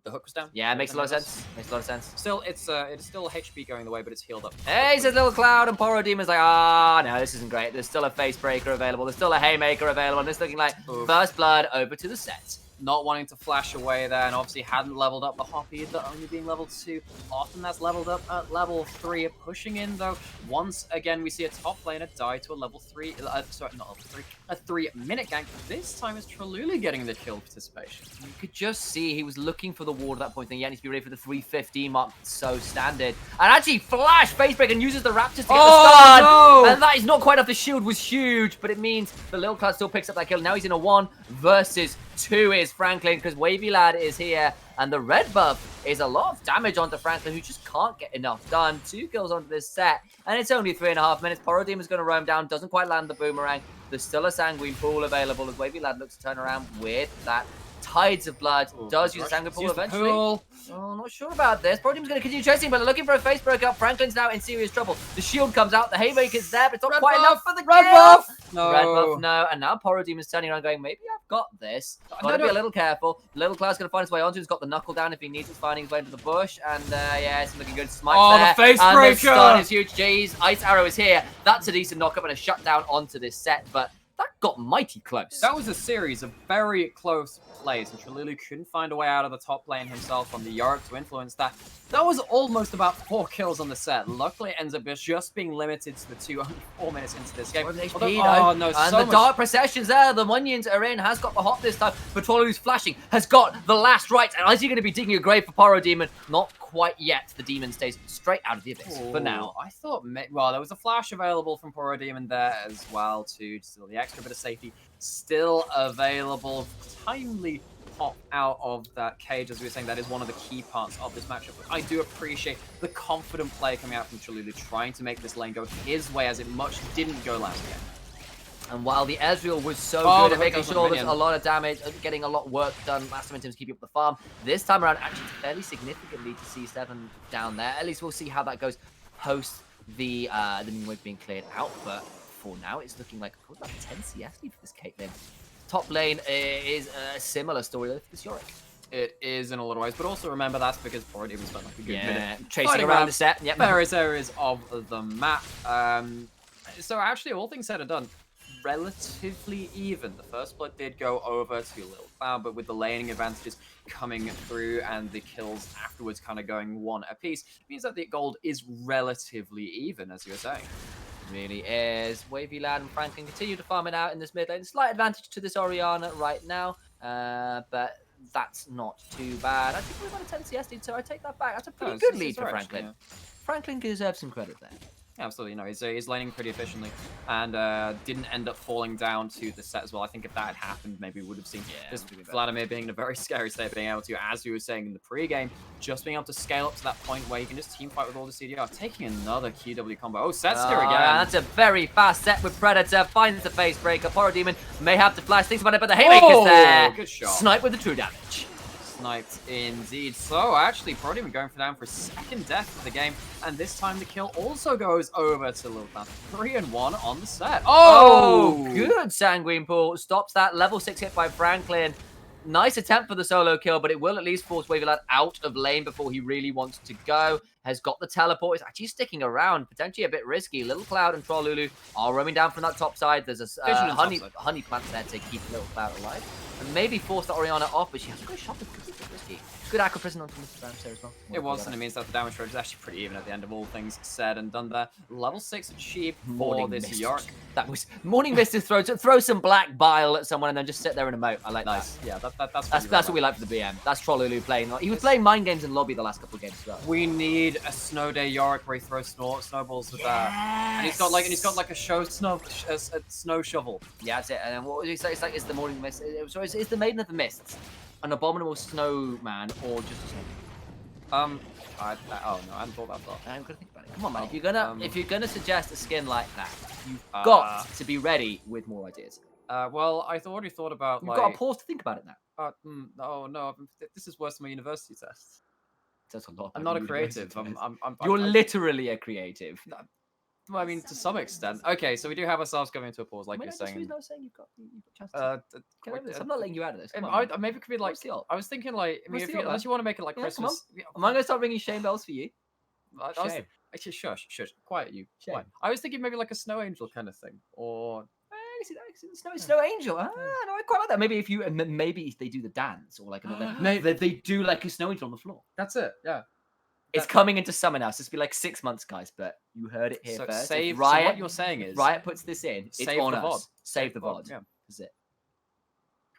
the hook was down. Yeah, it makes a lot of sense. Makes a lot of sense. Still, it's still HP going the way, but it's healed up. Hey, says Little Cloud, and Porodemon's like, no, this isn't great. There's still a Face Breaker available. There's still a Haymaker available, and it's looking like First Blood over to the set. Not wanting to flash away there, and obviously hadn't leveled up the Hoppy, only being level 2. Often that's leveled up at level 3. Pushing in, though, once again, we see a top laner die to a level 3, sorry, not level 3, a 3-minute gank. This time it's Traluli getting the kill participation. You could just see he was looking for the ward at that point, thinking, yeah, he needs to be ready for the 315 mark. It's so standard. And actually, Flash Facebreak and uses the Raptors to get the stun. No! And that is not quite off. The shield was huge, but it means the Little Cloud still picks up that kill. Now he's in a 1 versus 2 is Franklin, because Wavy Lad is here, and the red buff is a lot of damage onto Franklin, who just can't get enough done. 2 kills onto this set, and it's only 3.5 minutes. Porodemon's going to roam down, doesn't quite land the boomerang. There's still a Sanguine Pool available as Wavy Lad looks to turn around with that. Tides of Blood does use a Sanguine Pool eventually. Oh, not sure about this. Porodemon's going to continue chasing, but they're looking for a face breakup. Franklin's now in serious trouble. The shield comes out, the Haymaker's there, but it's not quite enough for the kill. No. Red buff, no. And now Porodemon's turning around going, maybe I've got this. Gotta be a little careful. Little Cloud's going to find his way onto. He's got the knuckle down if he needs it, finding his way into the bush. And yeah, it's looking good. Smite there. The face and breaker! The stun is huge. Jeez, Ice Arrow is here. That's a decent knockup and a shutdown onto this set, but that got mighty close. That was a series of very close plays, and Tralulu couldn't find a way out of the top lane himself on the Yorick to influence that. That was almost about 4 kills on the set. Luckily, it ends up just being limited to the 2 only 4 minutes into this game. HP, no, and so the much. dark processions there. The Munions are in. Has got the hop this time. Patrollu's flashing. Has got the last rights. And is he going to be digging a grave for Parademon? Not quite yet. The demon stays straight out of the abyss for now. I thought, well, there was a flash available from Parademon there as well, too. Still the extra bit of safety still available. Timely pop out of that cage, as we were saying. That is one of the key parts of this matchup. But I do appreciate the confident play coming out from Tralulu, trying to make this lane go his way, as it much didn't go last game. And while the Ezreal was so Oh, good the at making hook on sure the there's a minion. lot of damage, getting a lot of work done last time in terms of keeping up the farm, this time around actually fairly significantly to C7 down there. At least we'll see how that goes post the minion wave being cleared out. But for now, it's looking like about 10 CS lead for this Caitlyn. Top lane is a similar story for this Yorick. It is in a lot of ways, but also remember that's because already we spent like a good minute chasing fighting around the set. Yep. various areas of the map. So actually, all things said and done, relatively even. The first blood did go over to Little Cloud, but with the laning advantages coming through and the kills afterwards kind of going one apiece, means that the gold is relatively even, as you were saying. Really is. Wavy Lad and Franklin continue to farm it out in this mid lane. Slight advantage to this Orianna right now, but that's not too bad. I think we've got a 10 CS lead, so I take that back. That's a pretty good lead for Franklin. Yeah. Franklin deserves some credit there. Absolutely, no, he's laning pretty efficiently and didn't end up falling down to the set as well. I think if that had happened, maybe we would have seen this Vladimir being in a very scary state, being able to, as you were saying in the pre-game, just being able to scale up to that point where you can just team fight with all the CDR, taking another QW combo. Oh, Set's here again. That's a very fast set with Predator, finds the face breaker. Parademon may have to flash, thinks about it, but the Haymaker's there. Good shot. Snipe with the true damage. Sniped indeed. So actually, Parademon going down for a second death of the game, and this time the kill also goes over to Lil Cloud. 3-1 on the set. Oh, good Sanguine Pool. Stops that level 6 hit by Franklin. Nice attempt for the solo kill, but it will at least force Wavy Lad out of lane before he really wants to go. Has got the teleport. Is actually sticking around. Potentially a bit risky. Little Cloud and Troll Lulu are roaming down from that top side. There's a honey plant there to keep Little Cloud alive. And maybe force the Orianna off, but she has a good shot. It's a bit risky. Good Aqua Prison onto Mr. Rams there as well. It was, and it means that the damage rate is actually pretty even at the end of all things said and done there. Level 6 cheap for this Yorick. That was Morning Mist to throw some black bile at someone and then just sit there and emote. I like Nice. that. Yeah, That's what we like for the BM. That's Trollulu playing. He was playing mind games in lobby the last couple of games as well. We need a snow day Yorick where he throws snowballs with that. And he's got like a snow shovel. Yeah, that's it. And then what would you say? It's the Morning Mist. It's the Maiden of the Mists. An abominable snowman or just a snowman? Oh no, I hadn't thought that far. I'm gonna think about it. Come on, man. If you're gonna suggest a skin like that, you've Uh, got to be ready with more ideas. Well, I already thought about You've like. got to pause to think about it now. Oh no, this is worse than my university tests. That's a lot. I'm not a creative. You're literally a creative. Well, I mean, to some extent. Okay, so we do have ourselves going into a pause, like you're saying. You've got a chance. Get over this. I'm not letting you out of this. Come on, Maybe it could be like. I was thinking like, I mean, unless you want to make it like Christmas. Am I gonna start ringing shame bells for you? Actually, shush. Quiet you. Shame. Quiet. I was thinking maybe like a snow angel kind of thing, or. Snow Angel. No, I quite like that. Maybe if they do the dance or like another. Maybe they do like a Snow Angel on the floor. That's it. Yeah. It's coming into summer now, so it's be like 6 months, guys. But you heard it here So first. Riot, So what you're saying is Riot puts this in. It's save on the us. VOD. Save the VOD. Yeah. That's it.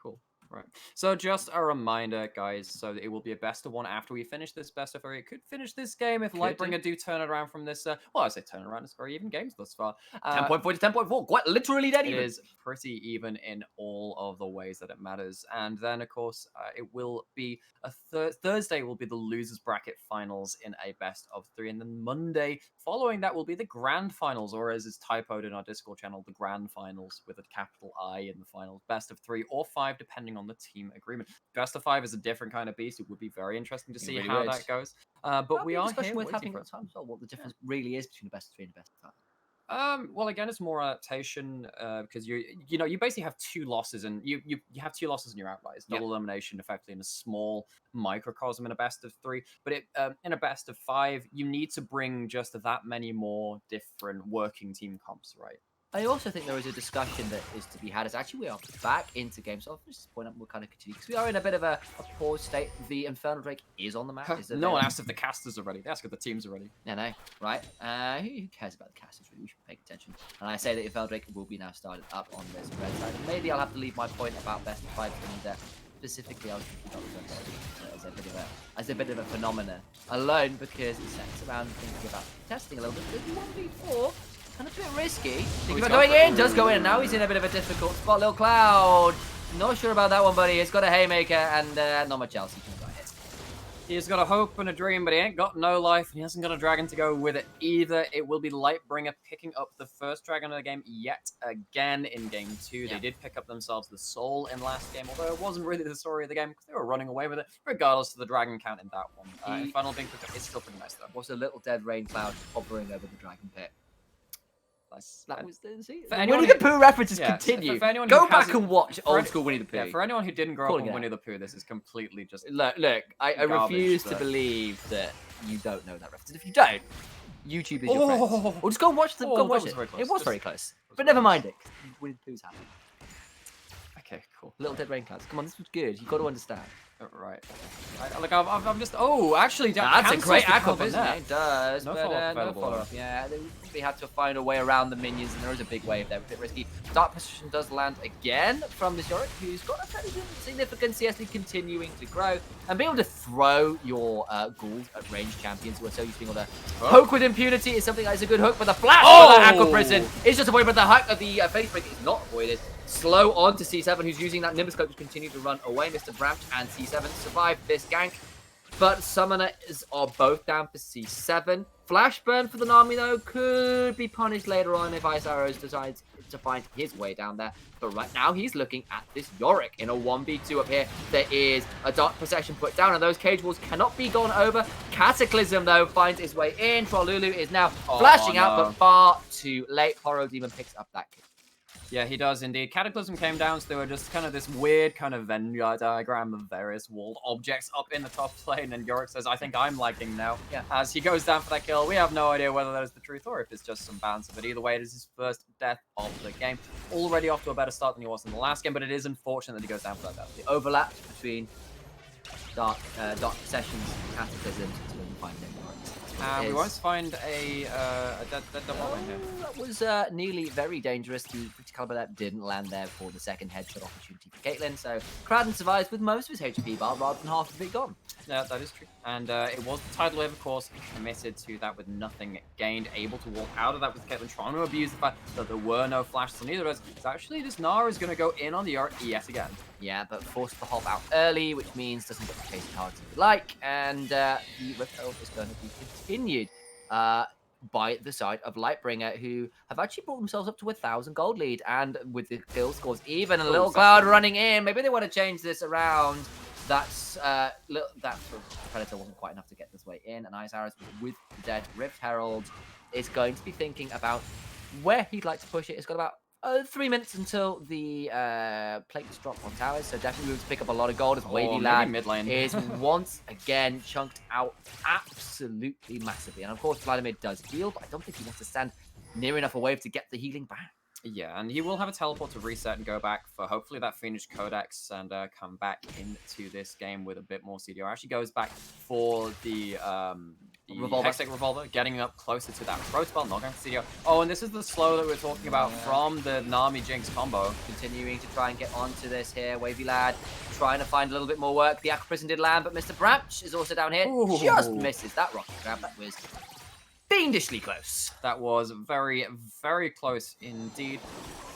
Cool. Right. So just a reminder, guys, so it will be a best of one after we finish this best of three. It could finish this game if Lightbringer do turn it around from this. Well, I say turn around. It's very even games thus far. 10.4 to 10.4. Quite literally dead even. It is pretty even in all of the ways that it matters. And then, of course, it will be a Thursday will be the losers bracket finals in a best of three. And then Monday following that will be the grand finals, or as is typoed in our Discord channel, the grand finals with a capital I in the finals. Best of 3 or 5, depending on the team agreement. Best of 5 is a different kind of beast. It would be very interesting to see how that goes. But we are here with having for at it. times what the difference really is between a best of 3 and a best of 5. Well, again, it's more adaptation because you basically have 2 losses, and you have 2 losses in your outliers. Double elimination, effectively, in a small microcosm in a best of 3. But in a best of 5, you need to bring just that many more different working team comps, right? I also think there is a discussion that is to be had. Is actually we are back into games. So I'll just point out we'll kind of continue because we are in a bit of a pause state. The Infernal Drake is on the map. No one asked if the casters are ready. They ask if the teams are ready. No, right? Who cares about the casters? Really, we should pay attention. And I say that Infernal Drake will be now started up on this red side. And maybe I'll have to leave my point about best of 5 and specifically I was thinking about the as a bit of a phenomena alone because it sets around thinking about testing a little bit. 1v4. And a bit risky. Thinking about going in, does go in. And now he's in a bit of a difficult spot. Little Cloud. Not sure about that one, buddy. It's got a Haymaker and not much else he can go hit. He's got a hope and a dream, but he ain't got no life, and he hasn't got a dragon to go with it either. It will be Lightbringer picking up the first dragon of the game yet again in game 2. Yeah. They did pick up themselves the soul in last game, although it wasn't really the story of the game because they were running away with it, regardless of the dragon count in that one. And final being picked up is still pretty nice, though. Was a little dead rain cloud hovering over the dragon pit. That was see. For anyone Winnie the who- Pooh references yeah, continue. for anyone Go who back hasn't- and watch for old school Winnie the Pooh. Yeah, for anyone who didn't grow up Calling on it Winnie out. the Pooh, this is completely just Look, I garbage, refuse to but- believe that you don't know that reference. If you don't, YouTube is your friend. Or just go and watch the. Oh, Go that watch was it. very close. It was Just- very close. But very never close. mind it. 'Cause Winnie the Pooh's happening. Okay, cool. Little dead rain clouds. Come on, this was good. You got to understand. Right. I'm just. Oh, actually, that That's a cancels great the aqua, cover isn't it? there. It does. No but, follow-up no available. follow-up. Yeah, they had to find a way around the minions, and there is a big wave there, a bit risky. Dark Precision does land again from this Yorick, who's got a fairly significant CS lead continuing to grow, and being able to throw your ghouls at ranged champions who are so used to being able to poke with impunity is something that is a good hook, but the flash for the Aqua Prison is just avoided, but the hack of the face break is not avoided. Slow on to C7, who's using that Nimbus Cloak to continue to run away. Mr. Branch and C7 survive this gank, but Summoners are both down for C7. Flash burn for the Nami, though, could be punished later on if Ice Arrows decides to find his way down there. But right now, he's looking at this Yorick in a 1v2 up here. There is a Dark Procession put down, and those cage walls cannot be gone over. Cataclysm, though, finds his way in. Trollulu is now flashing out, no. but far too late. Horror Demon picks up that kill. Yeah, he does indeed. Cataclysm came down, so there were just kind of this weird kind of Venn diagram of various walled objects up in the top lane, and Yorick says, I think I'm lagging now. Yeah. As he goes down for that kill, we have no idea whether that is the truth or if it's just some bounce, but either way, it is his first death of the game. Already off to a better start than he was in the last game, but it is unfortunate that he goes down for that death. The overlap between Dark Sessions and Cataclysms is when we find it. We won't find a dead double lane here. That was nearly very dangerous. The 50 caliber that didn't land there for the second headshot opportunity for Caitlyn. So Kraden survives with most of his HP bar rather than half of it gone. Yeah, that is true. And it was the tidal wave, of course, committed to that with nothing gained, able to walk out of that with Caitlyn trying to abuse the fact that there were no flashes on either of us. So actually, this Nara is going to go in on the Yorick yet again. Yeah, but forced to hop out early, which means doesn't get the chase as hard as he'd like, and the Rift Herald is going to be continued by the side of Lightbringer, who have actually brought themselves up to 1,000 gold lead, and with the kill scores even, a little cloud running in. Maybe they want to change this around. That Predator wasn't quite enough to get this way in, and Ice Arrows with the dead Rift Herald is going to be thinking about where he'd like to push it. It's got about 3 minutes until the plates drop on towers, so definitely to pick up a lot of gold as Wavy Lad mid lane. is once again chunked out absolutely massively. And of course, Vladimir does heal, but I don't think he wants to stand near enough away to get the healing back. Yeah, and he will have a teleport to reset and go back for hopefully that finished Codex and come back into this game with a bit more CDR. Actually goes back for the Revolver. Hextech Revolver, getting up closer to that Protoball, not going for CDR. Oh, and this is the slow that we were talking about from the Nami Jinx combo. Continuing to try and get onto this here, Wavy Lad trying to find a little bit more work. The Aqua Prison did land, but Mr. Branch is also down here. Ooh. Just misses that rocket grab. That was fiendishly close. That was very, very close indeed.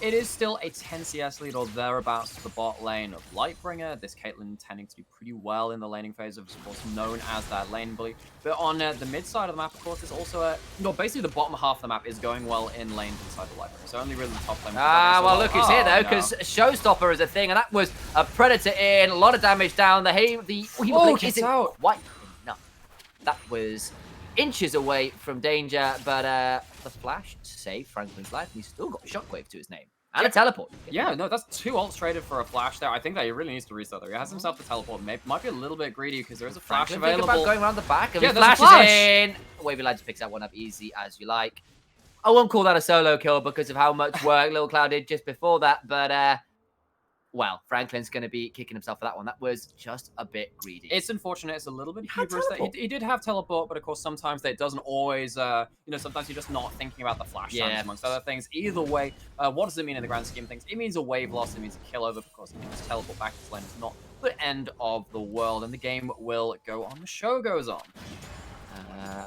It is still a 10 CS lead or thereabouts to the bot lane of Lightbringer. This Caitlyn tending to do pretty well in the laning phase, of course, known as that lane bully. But on the mid side of the map, of course, is also basically the bottom half of the map is going well in lanes inside the Lightbringer. So only really the top lane. Well, look who's here, though, because Showstopper is a thing, and that was a Predator in, a lot of damage down. The Blink gets isn't out. quite enough. That was inches away from danger, but the flash saved Franklin's life, and he's still got a shockwave to his name. And a teleport. Yeah, no, that's 2 ults traded for a flash there. I think that he really needs to reset there. He has himself the teleport. Might be a little bit greedy because there is a flash Franklin think available. about going around the back, and Yeah, he there's a flashes flash. in. Wavy Lad just picks that one up easy as you like. I won't call that a solo kill because of how much work Little Cloud did just before that, but well, Franklin's going to be kicking himself for that one. That was just a bit greedy. It's unfortunate. It's a little bit had hubris. That teleport. he did have teleport, but of course sometimes that doesn't always. Sometimes you're just not thinking about the flash damage amongst other things. Either way, what does it mean in the grand scheme of things? It means a wave loss. It means a kill over because he can just teleport back to his lane. It's not the end of the world, and the game will go on. The show goes on.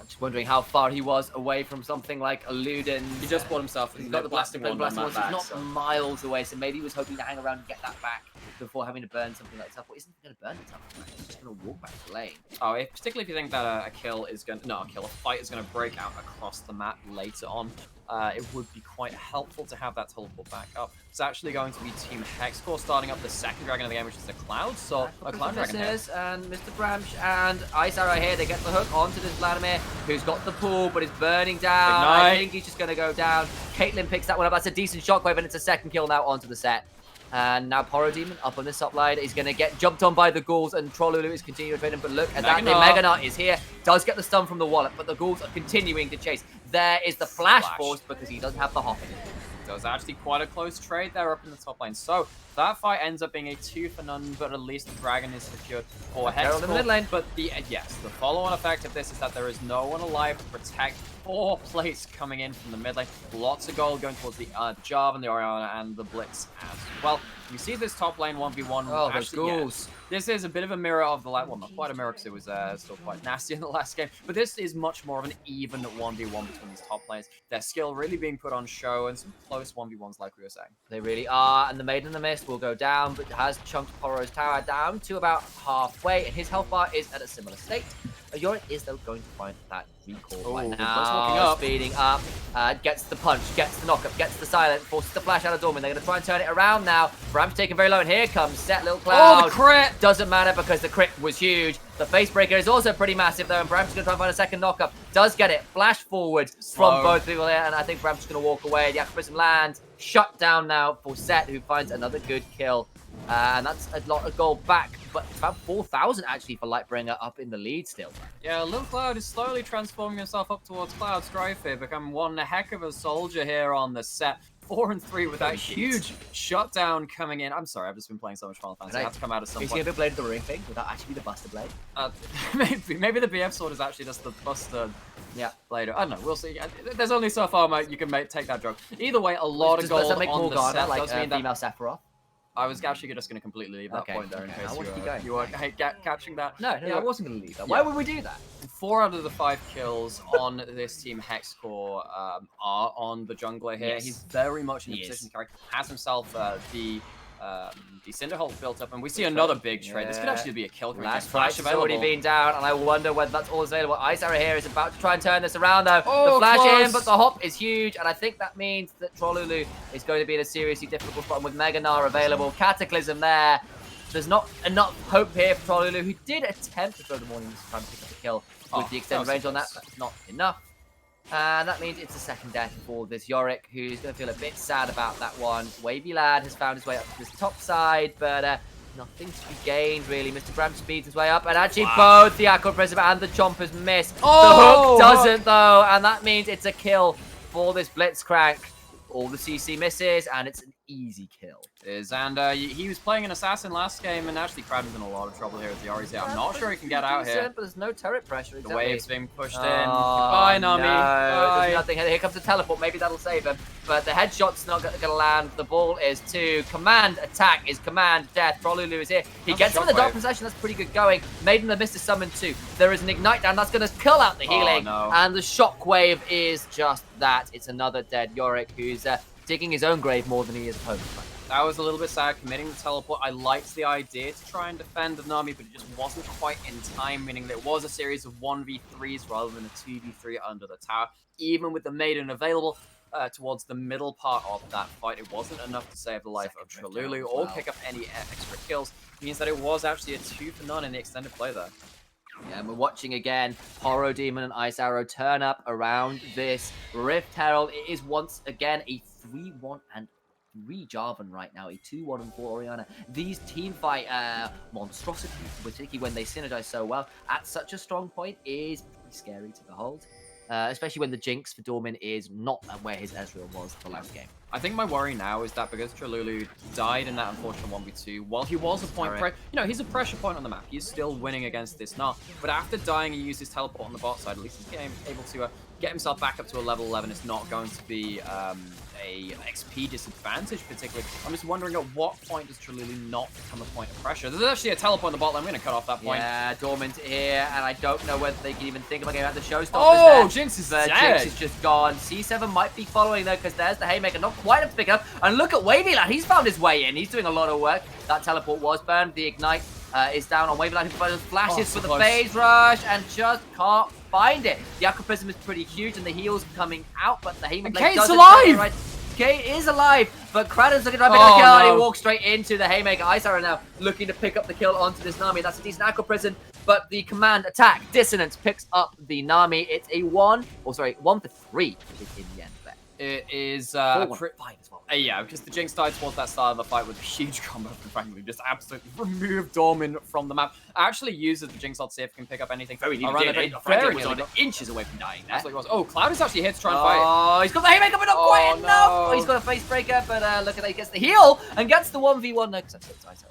Just wondering how far he was away from something like a Luden. He just bought himself. He's got the blasting one. He's not miles away, so maybe he was hoping to hang around and get that back. before having to burn something like teleport. Isn't going to burn the teleport. He's just going to walk back to the lane. Oh, particularly if you think that a kill is going to... No, a fight is going to break out across the map later on. It would be quite helpful to have that teleport back up. It's actually going to be Team Hexcore starting up the second dragon of the game, which is the Cloud. So, a Cloud Dragon here. And Mr. Bramsh and Ice Arrow here. They get the hook onto this Vladimir, who's got the pool, but is burning down. Ignite. I think he's just going to go down. Caitlyn picks that one up. That's a decent shockwave, and it's a second kill now onto the set. And now Demon up on this top line is going to get jumped on by the ghouls, and Trollulu is continuing to trade him. But look at that, the Meganart is here, does get the stun from the wallet, but the ghouls are continuing to chase. There is the flash force because he doesn't have the hop in it. So it's actually quite a close trade there up in the top lane. So that fight ends up being a 2 for none, but at least the dragon is secured for Herald in the mid lane. But the follow-on effect of this is that there is no one alive to protect 4 plates coming in from the mid lane. Lots of gold going towards the Jarvan, and the Orianna, and the Blitz as well. You see this top lane 1v1. Oh, those ghouls. This is a bit of a mirror of the last one. Not quite a mirror because it was still quite nasty in the last game. But this is much more of an even 1v1 between these top lanes. Their skill really being put on show and some close 1v1s like we were saying. They really are. And the Maiden in the Mist will go down, but has chunked Poro's tower down to about halfway. And his health bar is at a similar state. Yorick is, though, going to find that recall right now. Speeding up. Gets the punch, gets the knockup, gets the silent, forces the flash out of Dorman. They're going to try and turn it around now. Bram's taken very low, and here comes Set Little Cloud. Oh, the crit! Doesn't matter because the crit was huge. The face breaker is also pretty massive, though, and Bram's going to try and find a second knockup. Does get it. Flash forward from both people here, and I think Bram's just going to walk away. The Acroprism lands. Shut down now for Set, who finds another good kill. And that's a lot of gold back, but it's about 4,000 actually for Lightbringer up in the lead still. Yeah, Little Cloud is slowly transforming himself up towards Cloud Strife here, becoming one heck of a soldier here on the set. 4 and 3 with that huge shutdown coming in. I'm sorry, I've just been playing so much Final Fantasy. I have to come out of some point. Is he a Blade of the Ring thing? Would that actually be the Buster Blade? Maybe the BF sword is actually just the Buster blade. I don't know, we'll see. There's only so far you can take that joke. Either way, a lot of gold does that make on more the Garda, set. like Does mean female Sephiroth? I was actually just going to completely leave that point there in case you were catching that. No, I wasn't going to leave that. Why would we do that? 4 out of the 5 kills on this team Hexcore are on the jungler here. Yes. He's very much in a position to carry. Has himself the Cinderhold built up, and we see another big trade. This could actually be a kill. Last flash has already been down, and I wonder whether that's all available. Ice Arrow here is about to try and turn this around, though. The flash in, but the hop is huge, and I think that means that Trollulu is going to be in a seriously difficult spot with Meganar available. Cataclysm there. There's not enough hope here for Trollulu, who did attempt to throw the Morning Mist to try and pick up the kill with the extended range on that. That's not enough. And that means it's a second death for this Yorick, who's going to feel a bit sad about that one. Wavy Lad has found his way up to this top side, but nothing to be gained, really. Mr. Bram speeds his way up, and actually both the Aqua Prism and the Chompers miss. The hook doesn't, though, and that means it's a kill for this Blitzcrank. All the CC misses, and it's an easy kill. And he was playing an assassin last game, and actually Crabby's in a lot of trouble here with the Ori's out. I'm not sure he can get out here. But there's no turret pressure. The wave's being pushed in. Goodbye, Nami. No, there's nothing. Here comes the teleport. Maybe that'll save him. But the headshot's not going to land. The ball is to command attack. Is command death. Trollulu is here. He gets him with the dark possession. That's pretty good going. Maiden the Mist is summoned too. There is an ignite down. That's going to kill out the healing. And the shockwave is just that. It's another dead Yorick who's digging his own grave more than he is opponent. That was a little bit sad, committing the teleport. I liked the idea to try and defend the Nami, but it just wasn't quite in time, meaning that it was a series of 1v3s rather than a 2v3 under the tower. Even with the Maiden available towards the middle part of that fight, it wasn't enough to save the life of Trollulu or pick up any extra kills. It means that it was actually a 2 for none in the extended play there. Yeah, and we're watching again Poro Demon and Ice Arrow turn up around this Rift Herald. It is once again a 3-1 and 3 Jarvan right now, a 2-1 and 4 Orianna. These team fight monstrosities, particularly when they synergize so well at such a strong point, is pretty scary to behold. Especially when the Jinx for Dormin is not where his Ezreal was the last game. I think my worry now is that because Trollulu died in that unfortunate 1v2, while he was a point, he's a pressure point on the map. He's still winning against this Gnar. But after dying, he used his teleport on the bot side. At least he's able to get himself back up to a level 11. It's not going to be a XP disadvantage particularly. I'm just wondering at what point does Trillili not become a point of pressure? There's actually a teleport in the bot lane. I'm going to cut off that point. Yeah, Dormant here, and I don't know whether they can even think about getting out the showstoppers. Oh, there. Jinx is But dead. Jinx is just gone. C7 might be following though, because there's the Haymaker, not quite up to pick up. And look at Wavy Lad, he's found his way in. He's doing a lot of work. That teleport was burned. The Ignite is down on Wavy Lad, who flashes so for the close. phase rush and just can't find it. The Aqua Prism is pretty huge, and the heal's coming out, but the Haymaker Kate's doesn't alive! take it right. Kate is alive, but Kraden's looking to try and pick Oh, up the kill, and no. he walks straight into the Haymaker. Isara now looking to pick up the kill onto this Nami. That's a decent Aqua Prison, but the command attack, Dissonance, picks up the Nami. It's a 1 for 3 in the end there. It is 4-1-5 as well. yeah, because the Jinx died towards that start of the fight with a huge combo from frankly just absolutely removed Dormin from the map. Actually uses the Jinx ult to see if it can pick up anything. Very nearly around did. the Franklin very was nearly on inches away from dying there. Absolutely was. Oh, Cloud is actually here to try and fight. Oh, he's got the Haymaker, but not Oh, quite enough. no. Oh, he's got a face breaker, but look at that. He gets the heal and gets the 1v1. No, because that's Isara.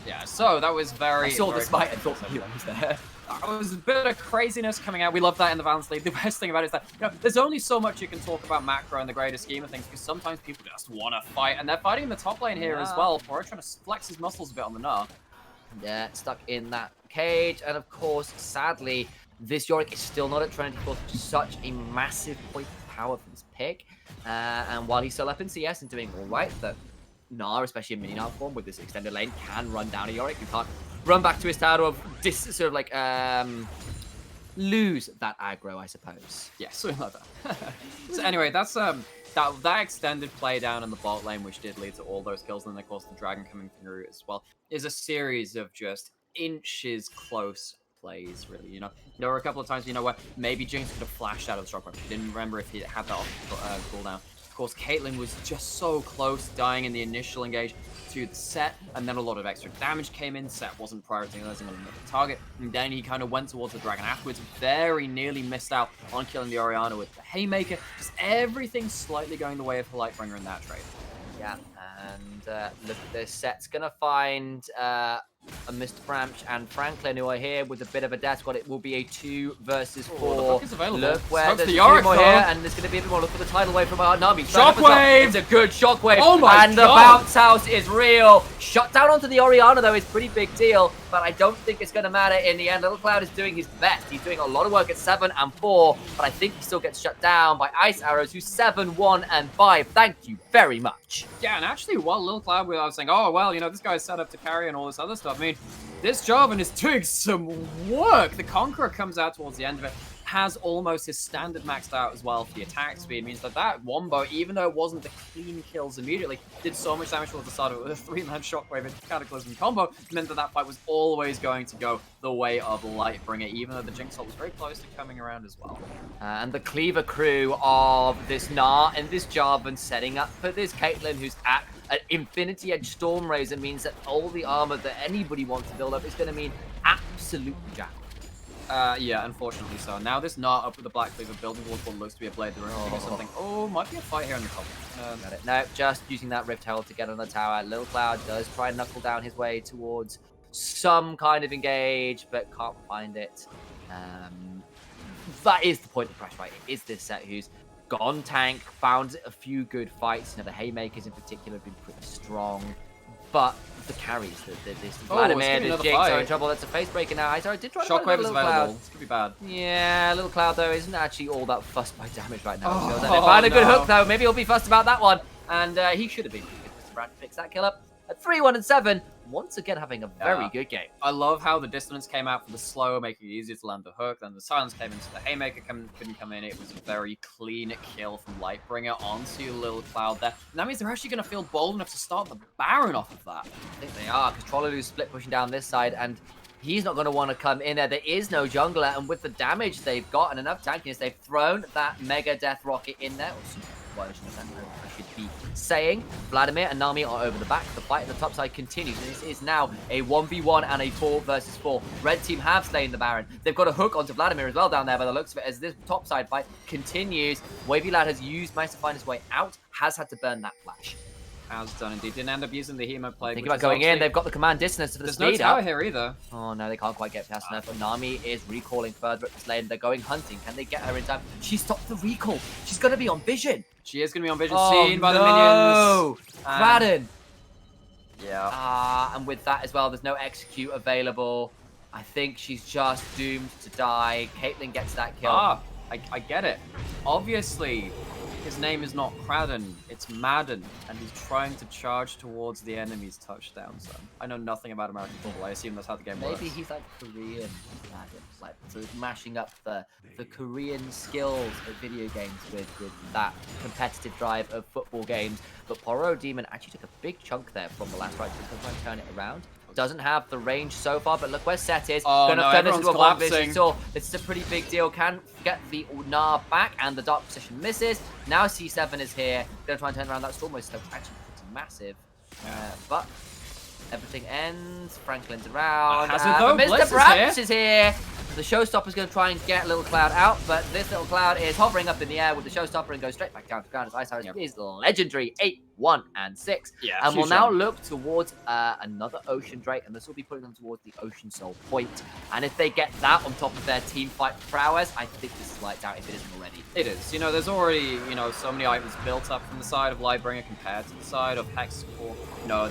Yeah, so that was very. I saw very the smite and close. thought the heal was there. It was a bit of craziness coming out. We love that in the Valence League. The best thing about it is that there's only so much you can talk about macro in the greater scheme of things because sometimes people just want to fight, and they're fighting in the top lane here as well. Poro trying to flex his muscles a bit on the Gnar. Yeah, stuck in that cage, and of course, sadly, this Yorick is still not at Trinity Force, which is such a massive point of power for this pick. And while he's still up in CS and doing all right, the Gnar, especially in mini Gnar form with this extended lane, can run down a Yorick who can't run back to his tower of lose that aggro, I suppose. Yeah, something like that. So anyway, that's that extended play down in the bot lane, which did lead to all those kills, and then of course the dragon coming through as well, is a series of just inches close plays, really. There were a couple of times, where maybe Jinx could have flashed out of the shockwave. He didn't remember if he had that off cooldown. Of course, Caitlyn was just so close, dying in the initial engage to the set, and then a lot of extra damage came in. Set wasn't prioritizing on another target, and then he kind of went towards the dragon afterwards. Very nearly missed out on killing the Orianna with the Haymaker. Just everything slightly going the way of the Lightbringer in that trade. Yeah, and look at this. Set's going to find a Mr. Branch and Franklin, who are here with a bit of a death squad. It will be a 2 versus 4. The book is available. Look where Sucks there's the a few Yorick, more though. here, and there's going to be a bit more. Look for the tidal wave from Nami. Shockwave! It's a good shockwave. Oh my And the God. bounce house is real. Shut down onto the Orianna, though, is pretty big deal, but I don't think it's going to matter in the end. Little Cloud is doing his best. He's doing a lot of work at 7 and 4, but I think he still gets shut down by Ice Arrows, who's 7, 1, and 5. Thank you very much. Yeah, and actually, while Lil Cloud, I was saying, oh, well, this guy's set up to carry and all this other stuff. I mean, this Jarvan is doing some work. The Conqueror comes out towards the end of it, has almost his standard maxed out as well for the attack speed. Means that Wombo, even though it wasn't the clean kills immediately, did so much damage towards the start of it with a 3-man shockwave and Cataclysm combo, meant that fight was always going to go the way of Lightbringer, even though the Jinx ult was very close to coming around as well. And the Cleaver crew of this Gnar and this Jarvan setting up for this Caitlyn, who's at an Infinity Edge Storm Razor, means that all the armor that anybody wants to build up is going to mean absolute jack. Yeah, unfortunately so. Now this Gnar up with the Black Cleaver building towards what looks to be a Blade of the Ring or something. Oh, might be a fight here on the top. Got it. No, just using that Rift Herald to get on the tower. Little Cloud does try and knuckle down his way towards some kind of engage, but can't find it. That is the point of Crash, right? It is this set who's gone tank, found a few good fights. The Haymakers in particular have been pretty strong, but the carries, this Vladimir, the Jinx are in trouble. That's a face breaker now. I did try to find Shockwave is Little available. Cloud. This could be bad. Yeah, Little Cloud, though, isn't actually all that fussed by damage right now. Oh, They find a good no. hook, though. Maybe he'll be fussed about that one. And he should have been. Mr. Brand picks that kill up at 3, 1, and 7. Once again, having a very good game. I love how the dissonance came out for the slow, making it easier to land the hook. Then the silence came into the Haymaker couldn't come in. It was a very clean kill from Lightbringer onto Lil Cloud there. And that means they're actually going to feel bold enough to start the Baron off of that. I think they are, because Trollolu's split pushing down this side, and he's not going to want to come in there. There is no jungler, and with the damage they've got and enough tankiness, they've thrown that Mega Death Rocket in there. Version of that, I should be saying. Vladimir and Nami are over the back. The fight on the top side continues, and this is now a 1v1 and a 4 versus 4. Red team have slain the Baron. They've got a hook onto Vladimir as well down there by the looks of it, as this top side fight continues. Wavy Lad has managed to find his way out, has had to burn that flash. has done indeed. Didn't end up using the Hemo plague. Think which about is going in. obviously- They've got the command distance for the There's no speed tower up. here either. Oh no, they can't quite get past enough. But Nami is recalling further up this lane. They're going hunting. Can they get her in time? She stopped the recall. She's going to be on vision. She is going to be on vision, Oh, seen by the minions. Kraden. Yeah. And with that as well, there's no execute available. I think she's just doomed to die. Caitlyn gets that kill. I get it. Obviously, his name is not Kraden, it's Madden, and he's trying to charge towards the enemy's touchdown zone. I know nothing about American football. I assume that's how the game works. Maybe he's like Korean, like sort of mashing up the Korean skills of video games with that competitive drive of football games. But Poro Demon actually took a big chunk there from the last right. He's going to try and turn it around. Doesn't have the range so far, but look where Set is. Oh, Gonna no, turn this everyone's into a one collapsing. vision tour. This is a pretty big deal. Can get the Unar back, and the Dark Position misses. Now C7 is here. Gonna try and turn around that storm. So actually pretty massive. But everything ends. Franklin's around. But Mr. Braps is here. The Showstopper's going to try and get Little Cloud out, but this Little Cloud is hovering up in the air with the Showstopper and goes straight back down to ground as Ice Harris is legendary 8, 1, and 6. Yeah, and we'll huge now jump. look towards another Ocean Drake, and this will be putting them towards the Ocean Soul Point. And if they get that on top of their team fight prowess, I think this is lights out if it isn't already. It is. You know, there's already, so many items built up from the side of Lightbringer compared to the side of Hexcore.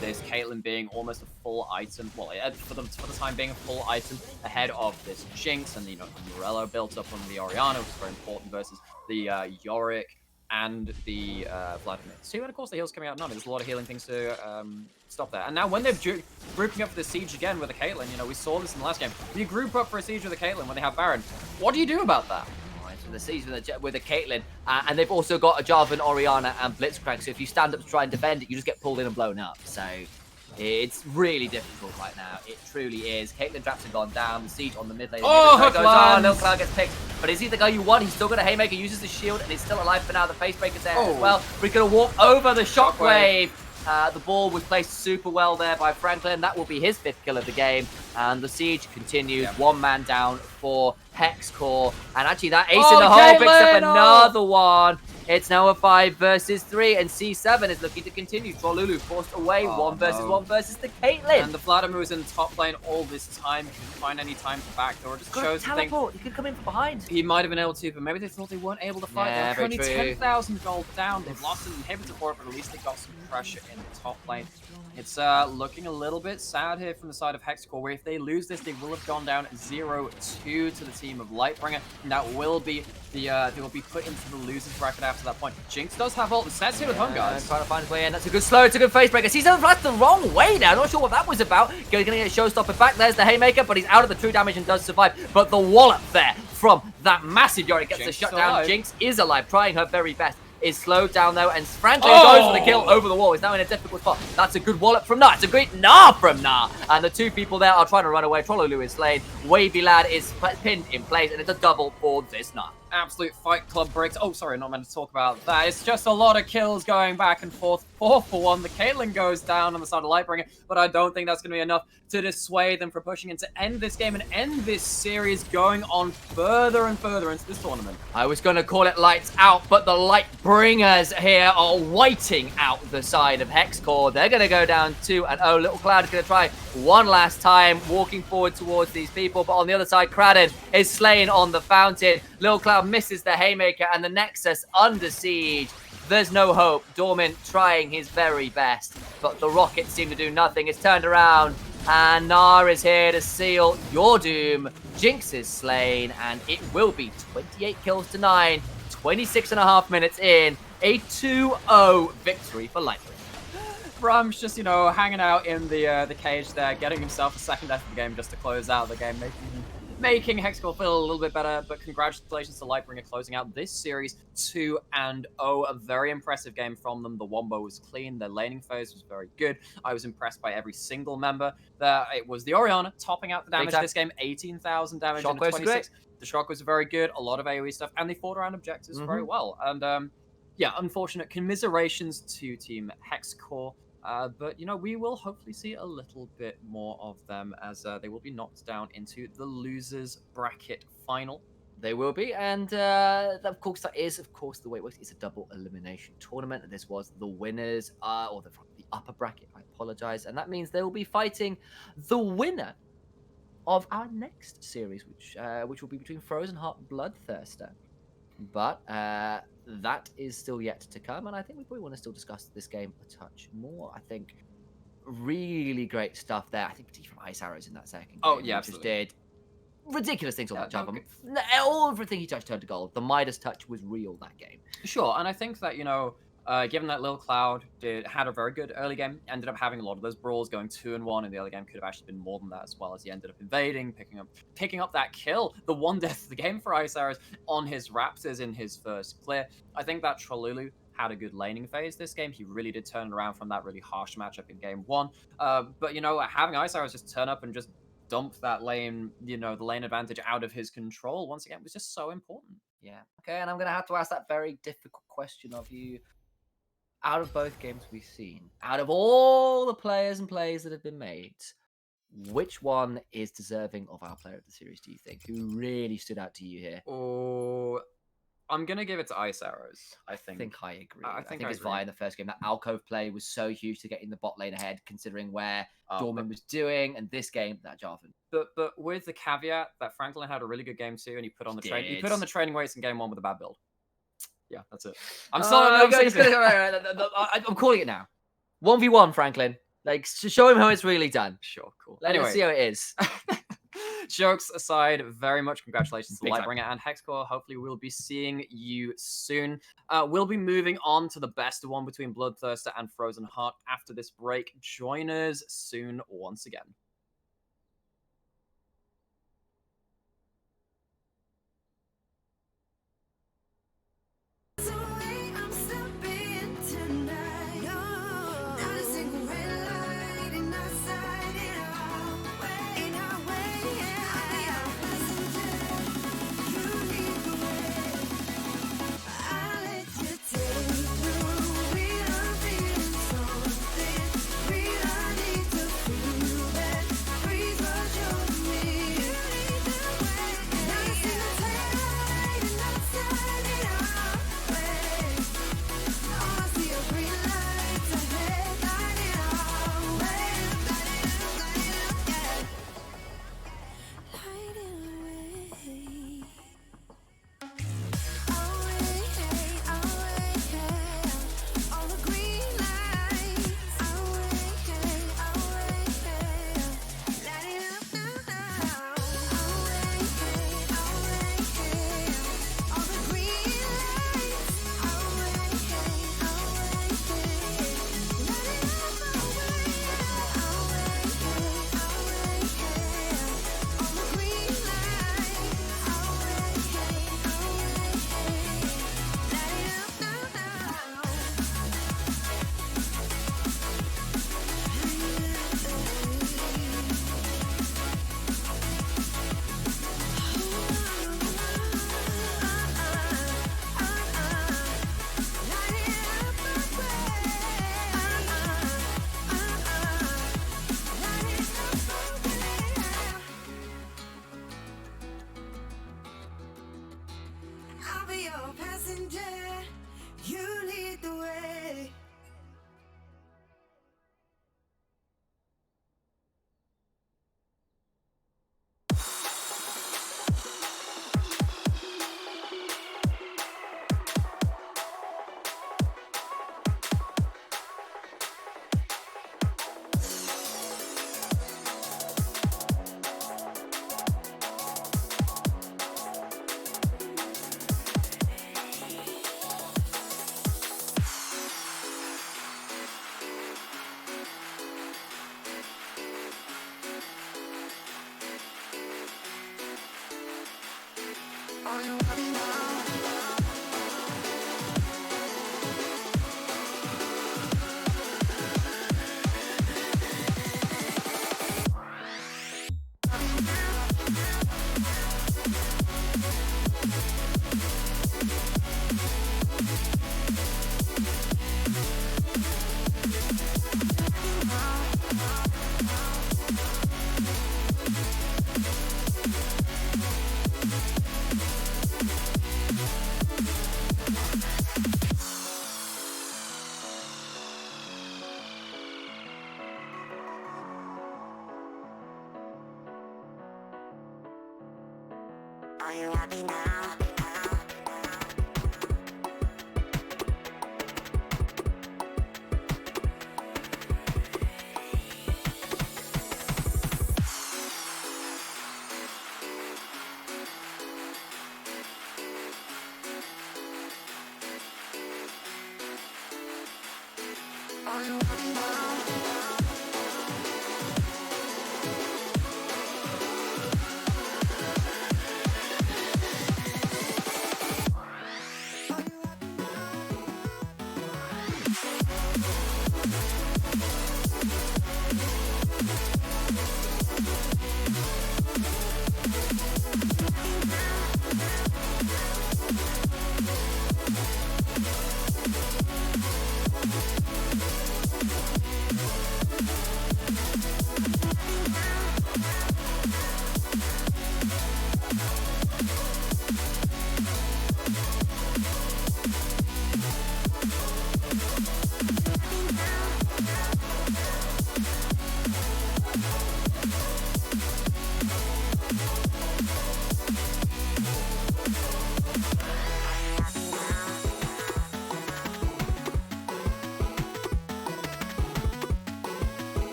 There's Caitlyn being almost a full item. Well, for the time being a full item ahead of this Jinx, and, Morello built up on the Orianna, which is very important versus the Yorick and the Vladimir. See, and of course the heal's coming out. There's a lot of healing things to stop that. And now when they're grouping up for the siege again with a Caitlyn, we saw this in the last game. You group up for a siege with a Caitlyn when they have Baron. What do you do about that? The siege with a Caitlyn, and they've also got a Jarvan, Orianna, and Blitzcrank. So if you stand up to try and defend it, you just get pulled in and blown up. So it's really difficult right now. It truly is. Caitlyn traps have gone down. The siege on the mid lane. Hook goes on. Little Cloud gets picked. But is he the guy you want? He's still got a Haymaker, uses the shield, and he's still alive for now. The Facebreaker's there as well. We're going to walk over the Shockwave. The ball was placed super well there by Franklin. That will be his 5th kill of the game. And the siege continues. Yep. 1 man down for Hexcore. And actually that ace in the hole picks up another one. It's now a 5 versus 3. And C7 is looking to continue. Trollulu forced away. 1 versus the Caitlyn. And the Vladimir was in top lane all this time. Couldn't find any time to backdoor. Just chose to think teleport. He could come in from behind. he might have been able to, but maybe they thought they weren't able to fight. Yeah, They're very only true. 10,000 gold down. They've lost an inhibitor for it, but at least they got some pressure in the top lane. It's looking a little bit sad here from the side of Hexcore, where if they lose this, they will have gone down 0-2 to the team of Lightbringer, and that will be they will be put into the losers bracket after that point. Jinx does have ult. Sets here with Hung, guys. Trying to find his way in. That's a good slow. It's a good facebreaker. C7 flashed the wrong way now. Not sure what that was about. Going to get Showstopper back. There's the Haymaker, but he's out of the true damage and does survive. But the wallop there from that massive Yorick gets the shutdown. Alive. Jinx is alive, trying her very best. Is slowed down though, and Franklin goes for the kill over the wall. He's now in a difficult spot. That's a good wallop from Nah. It's a great Nah from Nah. And the 2 people there are trying to run away. Trollolu is slain. Wavy Lad is pinned in place, and it's a double for this Nah. Absolute Fight Club breaks. Oh, sorry, not meant to talk about that. It's just a lot of kills going back and forth. 4 for 1. The Caitlyn goes down on the side of Lightbringer, but I don't think that's going to be enough to dissuade them from pushing in to end this game and end this series going on further and further into this tournament. I was going to call it lights out, but the Lightbringers here are whiting out the side of Hexcore. They're going to go down 2-0. Little Cloud is going to try one last time, walking forward towards these people, but on the other side, Kraden is slain on the fountain. Little Cloud misses the Haymaker, and the Nexus under siege. There's no hope. Dormant trying his very best, but the rockets seem to do nothing. It's turned around, and Nar is here to seal your doom. Jinx is slain, and it will be 28 kills to 9, 26.5 minutes in. A 2-0 victory for Lightbringer. Bram's just, hanging out in the cage there, getting himself a second death of the game just to close out the game, making Hexcore feel a little bit better. But congratulations to Lightbringer closing out this series 2-0. A very impressive game from them. The Wombo was clean. Their laning phase was very good. I was impressed by every single member. It was the Orianna topping out the damage this game, 18,000 damage in 26. The Shock was very good, a lot of AoE stuff, and they fought around objectives very well. And yeah, unfortunate commiserations to Team Hexcore. But, we will hopefully see a little bit more of them as they will be knocked down into the losers bracket final They will be, and of course, that is, of course, the way it works. It's a double elimination tournament, and this was the winners, or the upper bracket. I apologize, and that means they will be fighting the winner of our next series, which will be between Frozen Heart and Bloodthirster. But that is still yet to come, and I think we probably want to still discuss this game a touch more. I think really great stuff there. I think particularly from Ice Arrows in that second game. Oh, yeah, he just absolutely. did ridiculous things on Yeah, that jump. okay. Everything he touched turned to gold. The Midas touch was real that game. Sure, and I think that, given that Lil Cloud had a very good early game, ended up having a lot of those brawls going 2-1, and the early game could have actually been more than that, as well as he ended up invading, picking up that kill, the one death of the game for Ice Arrows on his Raptors in his first clear. I think that Trolulu had a good laning phase this game. He really did turn it around from that really harsh matchup in game 1. But having Ice Arrows just turn up and just dump that lane, the lane advantage out of his control once again was just so important. Yeah. Okay, and I'm going to have to ask that very difficult question of you. Out of both games we've seen, out of all the players and plays that have been made, which one is deserving of our player of the series, do you think? Who really stood out to you here? Oh, I'm going to give it to Ice Arrows, I think. I think I agree. I I think think it's Vi in the first game. That alcove play was so huge to getting the bot lane ahead, considering where Dorman was doing, and this game, that Jarvan. But with the caveat that Franklin had a really good game too, and he put on the training weights in game 1 with a bad build. Yeah, that's it. I'm sorry. I'm calling it now. 1v1, Franklin. Like, show him how it's really done. Sure, cool. Let's see how it is. Jokes aside, very much congratulations to Big time. Lightbringer and Hexcore. Hopefully we'll be seeing you soon. We'll be moving on to the best of one between Bloodthirster and Frozen Heart after this break. Join us soon once again. Are you happy now? Are you happy now?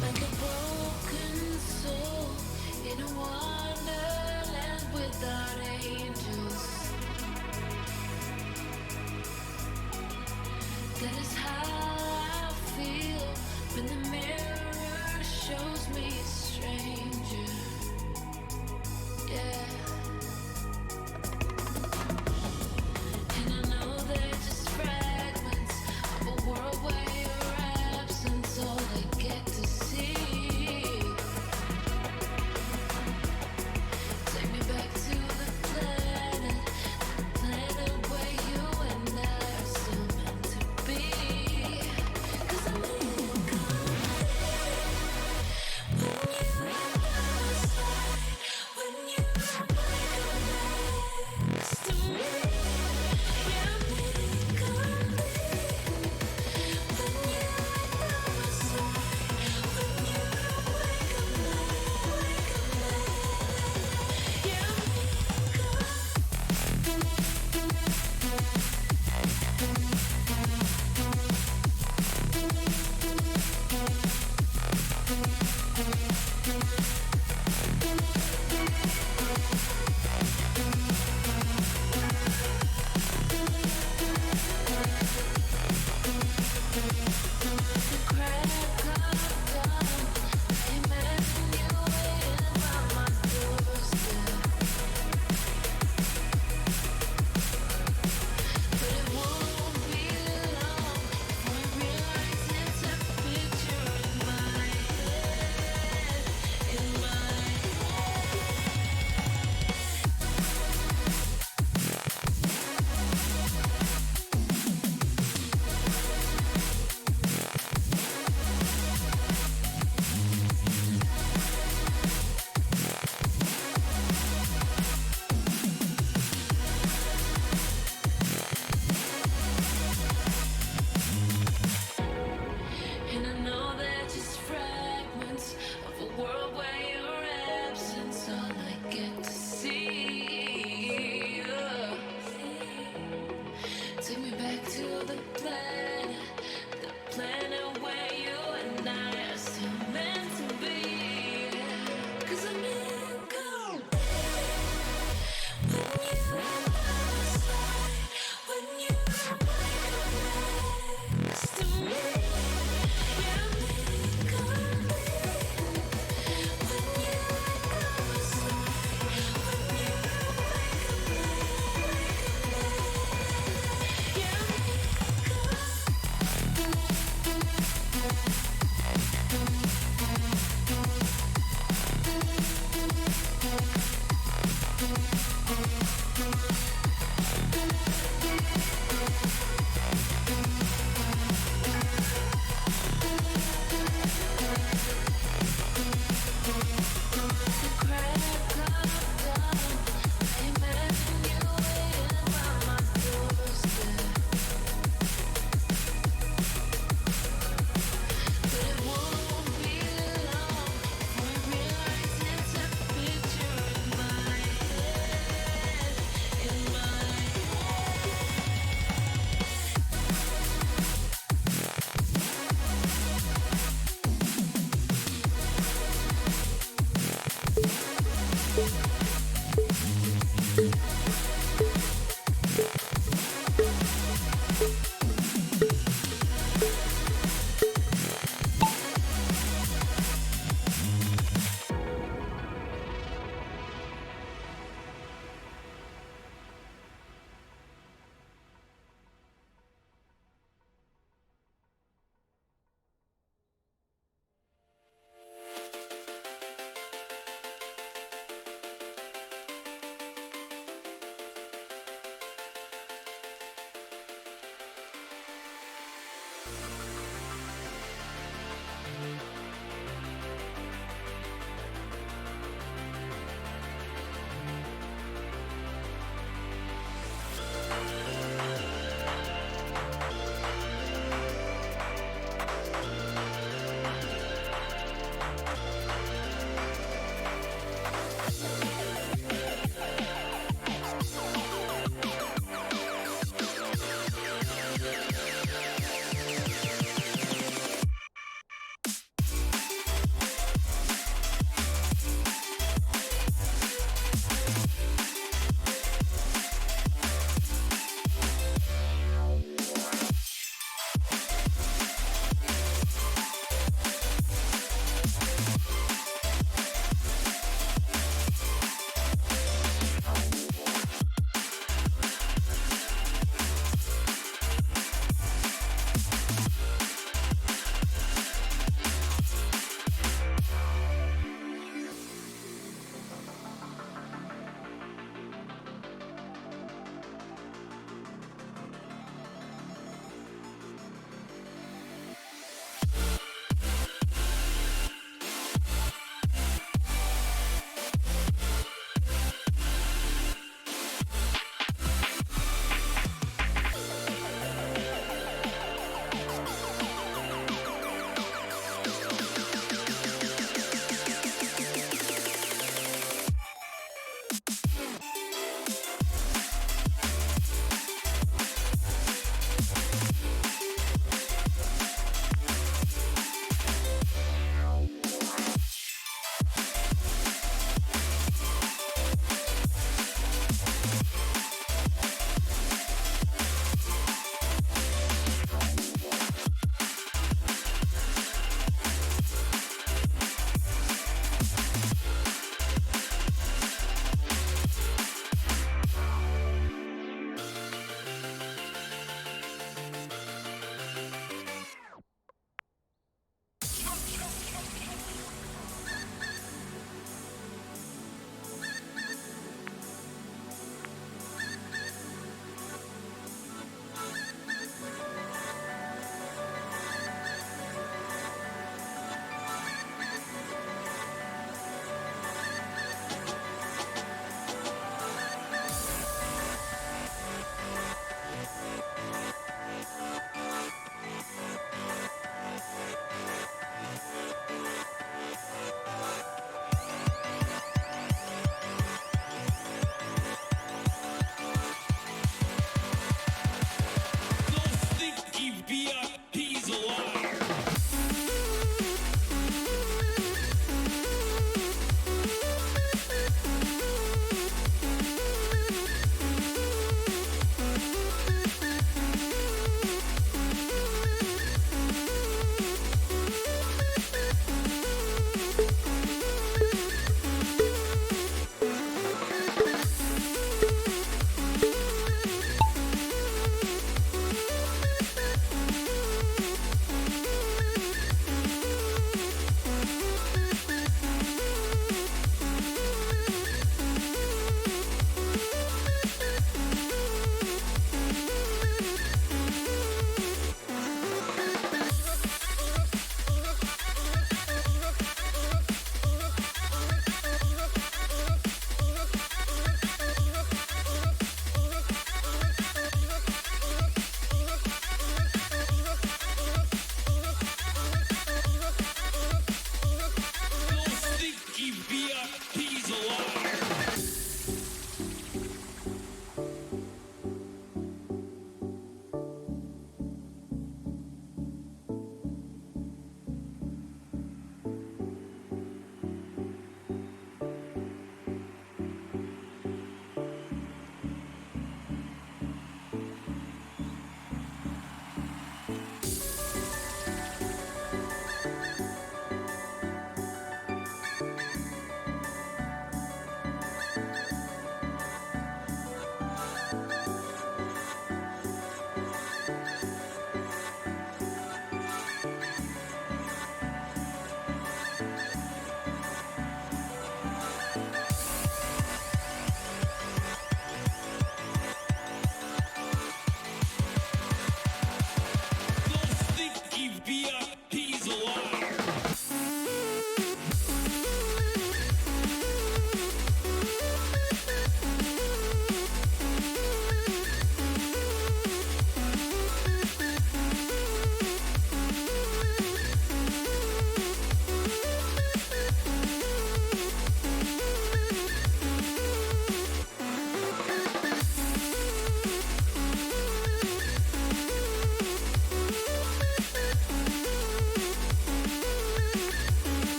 Like a broken soul in a wonderland without angels. That is how I feel when the mirror shows me a stranger. Yeah. And I know they're just fragments of a world where your absence all I get to see. Take me back to the planet where you and I are still meant to be. 'Cause I know you come when you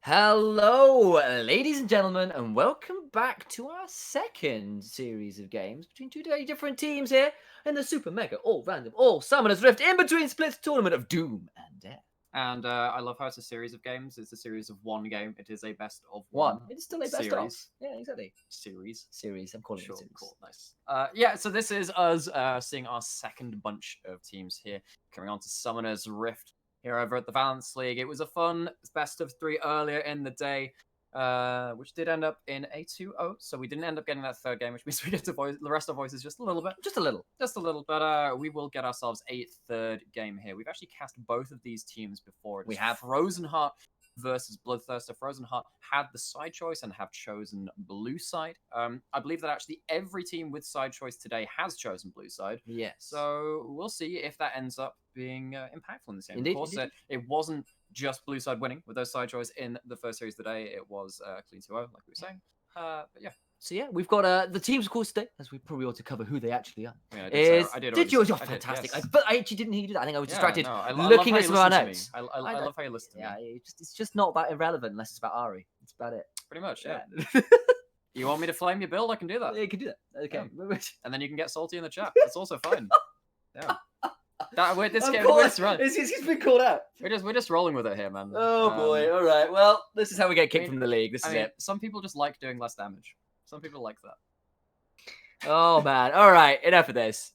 Hello, ladies and gentlemen, and welcome back to our second series of games between two very different teams here in the Super Mega All Random All Summoners Rift in between splits tournament of Doom and Death. And I love how it's a series of games. It's a series of one game. It is a best of One. one. It's still a best of. series. Yeah, exactly. Series. Series. I'm calling Sure, it series. cool, nice. Yeah, so this is us seeing our second bunch of teams here coming on to Summoners Rift here over at the Valence League. It was a fun best of three earlier in the day, which did end up in a 2-0. So we didn't end up getting that third game, which means we get to voice the rest of voices just a little bit. Just a little. Just a little, but we will get ourselves a third game here. We've actually cast both of these teams before. We have. Frozen Heart versus Bloodthirster. Frozen Heart had the side choice and have chosen blue side. I believe that actually every team with side choice today has chosen blue side. Yes. So we'll see if that ends up being impactful in this game. Indeed, of course, indeed. it wasn't just blue side winning with those side choice in the first series of the day. It was clean 2-0, like we were saying. But yeah. So yeah, we've got the teams, of course, today, as we probably ought to cover who they actually are. I mean, Is I did did you? already You're say- I did, fantastic. yes. But I actually didn't hear you do that. I think I was distracted I looking love at how some of you our listen to me. notes. I love how you listen to Yeah, me. it's just not that irrelevant unless it's about Ari. That's about it. Pretty much, yeah. Yeah. You want me to flame your build? I can do that. You can do that. Okay. And then you can get salty in the chat. That's also fine. Yeah. This Of game, course, we're he's been called out. just rolling with it here, man. Oh boy! All right. Well, this is how we get kicked I mean- from the league. This is it. Some people just like doing less damage. Some people like that. Oh man! All right. Enough of this.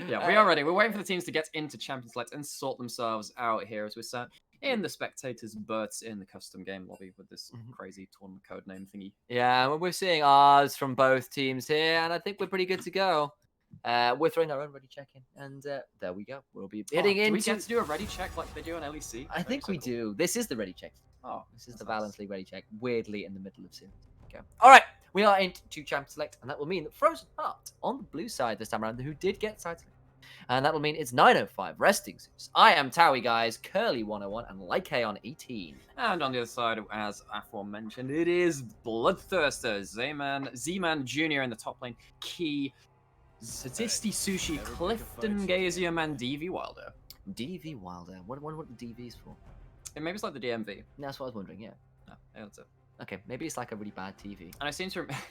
Yeah, we are ready. We're waiting for the teams to get into Champions Select and sort themselves out here as we're sat in the spectators' berths in the custom game lobby with this crazy tournament code name thingy. Yeah, well, we're seeing ours from both teams here, and I think we're pretty good to go. We're throwing our own ready check in, and there we go. We'll be hitting Do into. we get to do a ready check like they do on LEC? I think we do. This is the ready check. Oh, This is the that's nice. Valence League ready check. Weirdly, in the middle of series. Okay. All right, we are into Champ Select, and that will mean that Frozen Heart on the blue side this time around, who did get side select. And that will mean it's 905 Resting Zeus. I am Towie, guys, Curly 101, and Lyke on 18. And on the other side, as aforementioned, it is Bloodthirster, Z-Man Jr. in the top lane, Key, Satisti Sushi, Clifton Gazium, and DV Wilder. DV Wilder. What the DV's for? And maybe it's like the DMV. That's what I was wondering. Yeah. No, yeah, that's it. Okay, maybe it's like a really bad TV. And I seem to remember.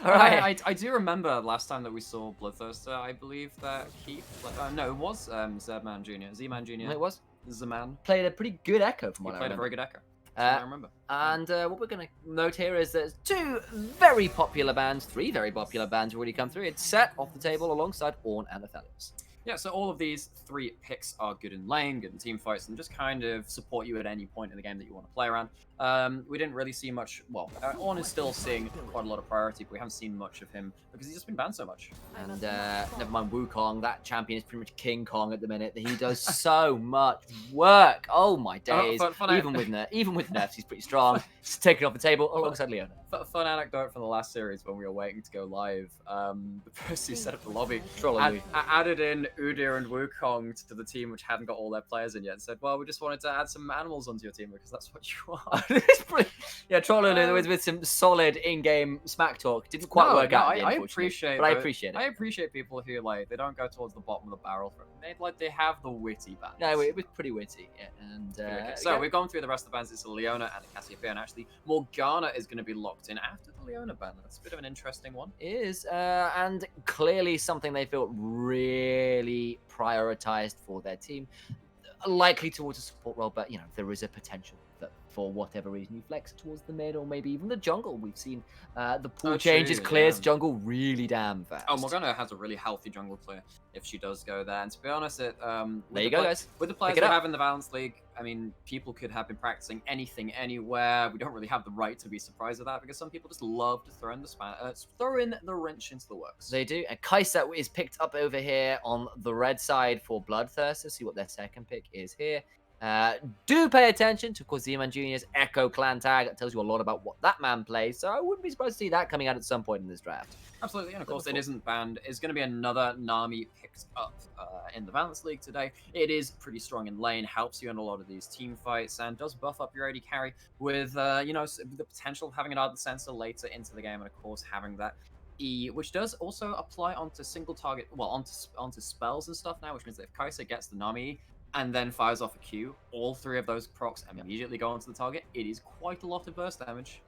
Alright. I do remember last time that we saw Bloodthirster. I believe that Keith. No, it was Z-Man Jr. Z-Man Jr. It was Z-Man. played a pretty good echo from He what I played a remember. very good echo. I remember. And what we're going to note here is there's two very popular bands, three very popular bands already come through. It's set off the table alongside Ornn and Aphelios. Yeah, so all of these three picks are good in lane, good in team fights, and just kind of support you at any point in the game that you want to play around. We didn't really see much. Well, Ornn is still seeing quite a lot of priority, but we haven't seen much of him because he's just been banned so much. And never mind Wukong, that champion is pretty much King Kong at the minute. He does so much work. Oh my days! Even with nerfs, he's pretty strong. He's taken off the table alongside Leona. Fun anecdote from the last series when we were waiting to go live. The person who set up the lobby Trolling added in Udyr and Wukong to the team, which hadn't got all their players in yet, and said, "Well, we just wanted to add some animals onto your team because that's what you are." It's pretty, yeah, Trollolulu with some solid in-game smack talk. Didn't quite work out. I appreciate, but I appreciate it. I appreciate people who they don't go towards the bottom of the barrel for it. They have the witty bands. No, it was pretty witty. Yeah, and Okay, so we've gone through the rest of the bands. It's a Leona and a Cassiopeia, and actually Morgana is going to be locked in after the Leona ban. That's a bit of an interesting one. is and clearly something they felt really prioritized for their team. Likely towards a support role, but there is a potential that for whatever reason you flex towards the mid or maybe even the jungle. We've seen the pool changes, clears jungle really damn fast. Oh, Morgana has a really healthy jungle clear if she does go there. And to be honest, there you go, guys. With the players we have in the Valence League, I mean, people could have been practicing anything, anywhere. We don't really have the right to be surprised at that because some people just love to throw in the wrench into the works. They do. And Kaisa is picked up over here on the red side for Bloodthirster. See what their second pick is here. Do pay attention to, of course, Z-Man Jr.'s Echo Clan tag. That tells you a lot about what that man plays. So I wouldn't be surprised to see that coming out at some point in this draft. Absolutely, and of course it isn't banned. It's going to be another Nami picked up in the Valence League today. It is pretty strong in lane, helps you in a lot of these team fights, and does buff up your AD carry with, the potential of having an Ardent Sensor later into the game, and of course having that E, which does also apply onto single target, onto spells and stuff now, which means that if Kaisa gets the Nami E, and then fires off a Q, all three of those procs immediately go onto the target. It is quite a lot of burst damage.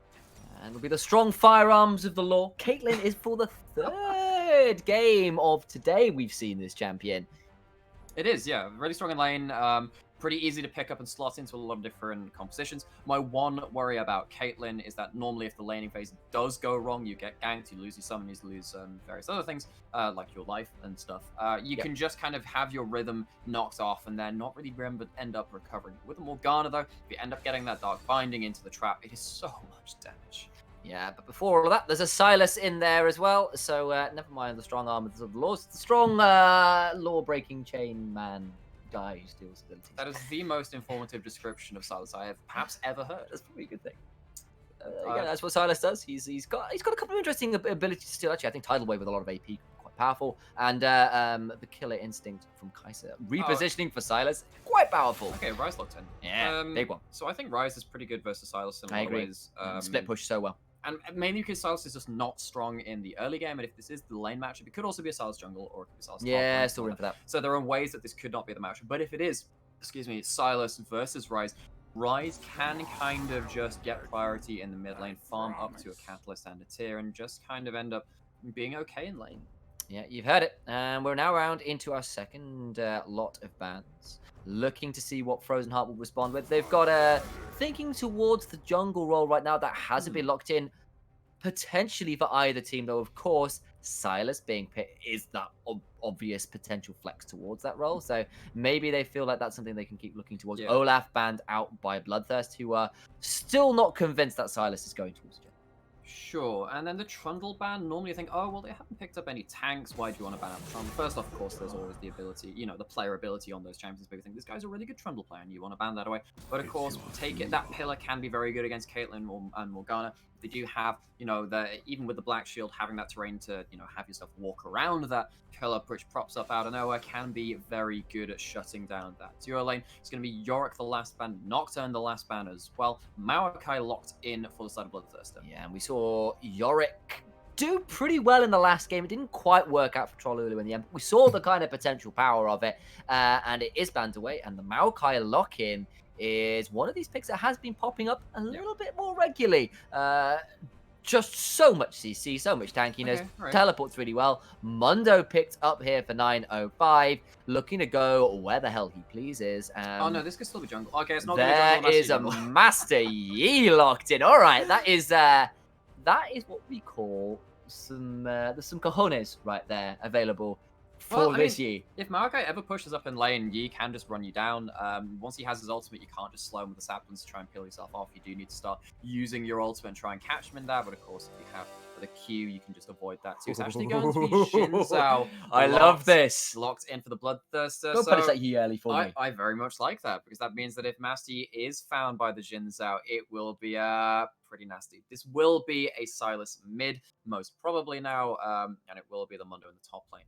And it'll be the strong firearms of the law. Caitlyn is for the third game of today we've seen this champion. It is, yeah. Really strong in lane. Pretty easy to pick up and slot into a lot of different compositions. My one worry about Caitlyn is that normally if the laning phase does go wrong, you get ganked, you lose your summon, you lose various other things, like your life and stuff. You can just kind of have your rhythm knocked off and then not really end up recovering. With the Morgana, though, if you end up getting that Dark Binding into the trap, it is so much damage. Yeah, but before all of that, there's a Silas in there as well. So never mind the strong armors of the laws. The strong law-breaking chain man guy who steals abilities. That is the most informative description of Silas I have perhaps ever heard. That's probably a good thing. Yeah, that's what Silas does. He's got a couple of interesting abilities to steal. Actually, I think Tidal Wave with a lot of AP quite powerful. And the killer instinct from Kaiser repositioning for Silas, quite powerful. Okay, Rise locked in. Yeah, big one. So I think Rise is pretty good versus Silas in a I lot of agree. ways. Split push so well. And mainly because Silas is just not strong in the early game, and if this is the lane matchup, it could also be a Silas jungle or it could be Silas top Yeah, lane, still room for that. So there are ways that this could not be the matchup. But if it is, Silas versus Rise, Rise can kind of just get priority in the mid lane, farm up to a Catalyst and a Tier, and just kind of end up being okay in lane. Yeah, you've heard it. And we're now round into our second lot of bans. Looking to see what Frozen Heart will respond with. They've got thinking towards the jungle role right now that hasn't been locked in. Potentially for either team, though, of course, Silas being picked is that obvious potential flex towards that role. So maybe they feel like that's something they can keep looking towards. Yeah. Olaf banned out by Bloodthirst, who are still not convinced that Silas is going towards Jen. Sure, and then the Trundle ban, normally you think, oh, well, they haven't picked up any tanks, why do you want to ban out the Trundle? First off, of course, there's always the ability, the player ability on those champions, but you think, this guy's a really good Trundle player, and you want to ban that away. But of course, take it, that pillar can be very good against Caitlyn and Morgana. They do have, even with the Black Shield, having that terrain to, have yourself walk around that pillar, which props up out of nowhere, can be very good at shutting down that duo lane. It's going to be Yorick the last ban, Nocturne the last ban as well. Maokai locked in for the side of Bloodthirster. Yeah, and we saw Yorick do pretty well in the last game. It didn't quite work out for Trollulu in the end. We saw the kind of potential power of it, and it is banned away. And the Maokai lock-in is one of these picks that has been popping up a little bit more regularly. Just so much CC, so much tankiness, Okay, right. teleports really well. Mundo picked up here for 905, looking to go where the hell he pleases. Oh no, this could still be jungle. Okay, it's not There going to be is a jungle. Master Yi locked in. All right, that is what we call some there's some cojones right there available for Well, I this mean, Yi. If Maokai ever pushes up in lane, Yi can just run you down. Once he has his ultimate, you can't just slow him with the saplings to try and peel yourself off. You do need to start using your ultimate and try and catch him in there. But of course, if you have the Q, you can just avoid that too. It's actually going to be Xin Zhao. I love this. Locked in for the Bloodthirster. Don't punish that Yi early for me. I very much like that, because that means that if Master Yi is found by the Xin Zhao, it will be pretty nasty. This will be a Silas mid, most probably now, and it will be the Mundo in the top lane.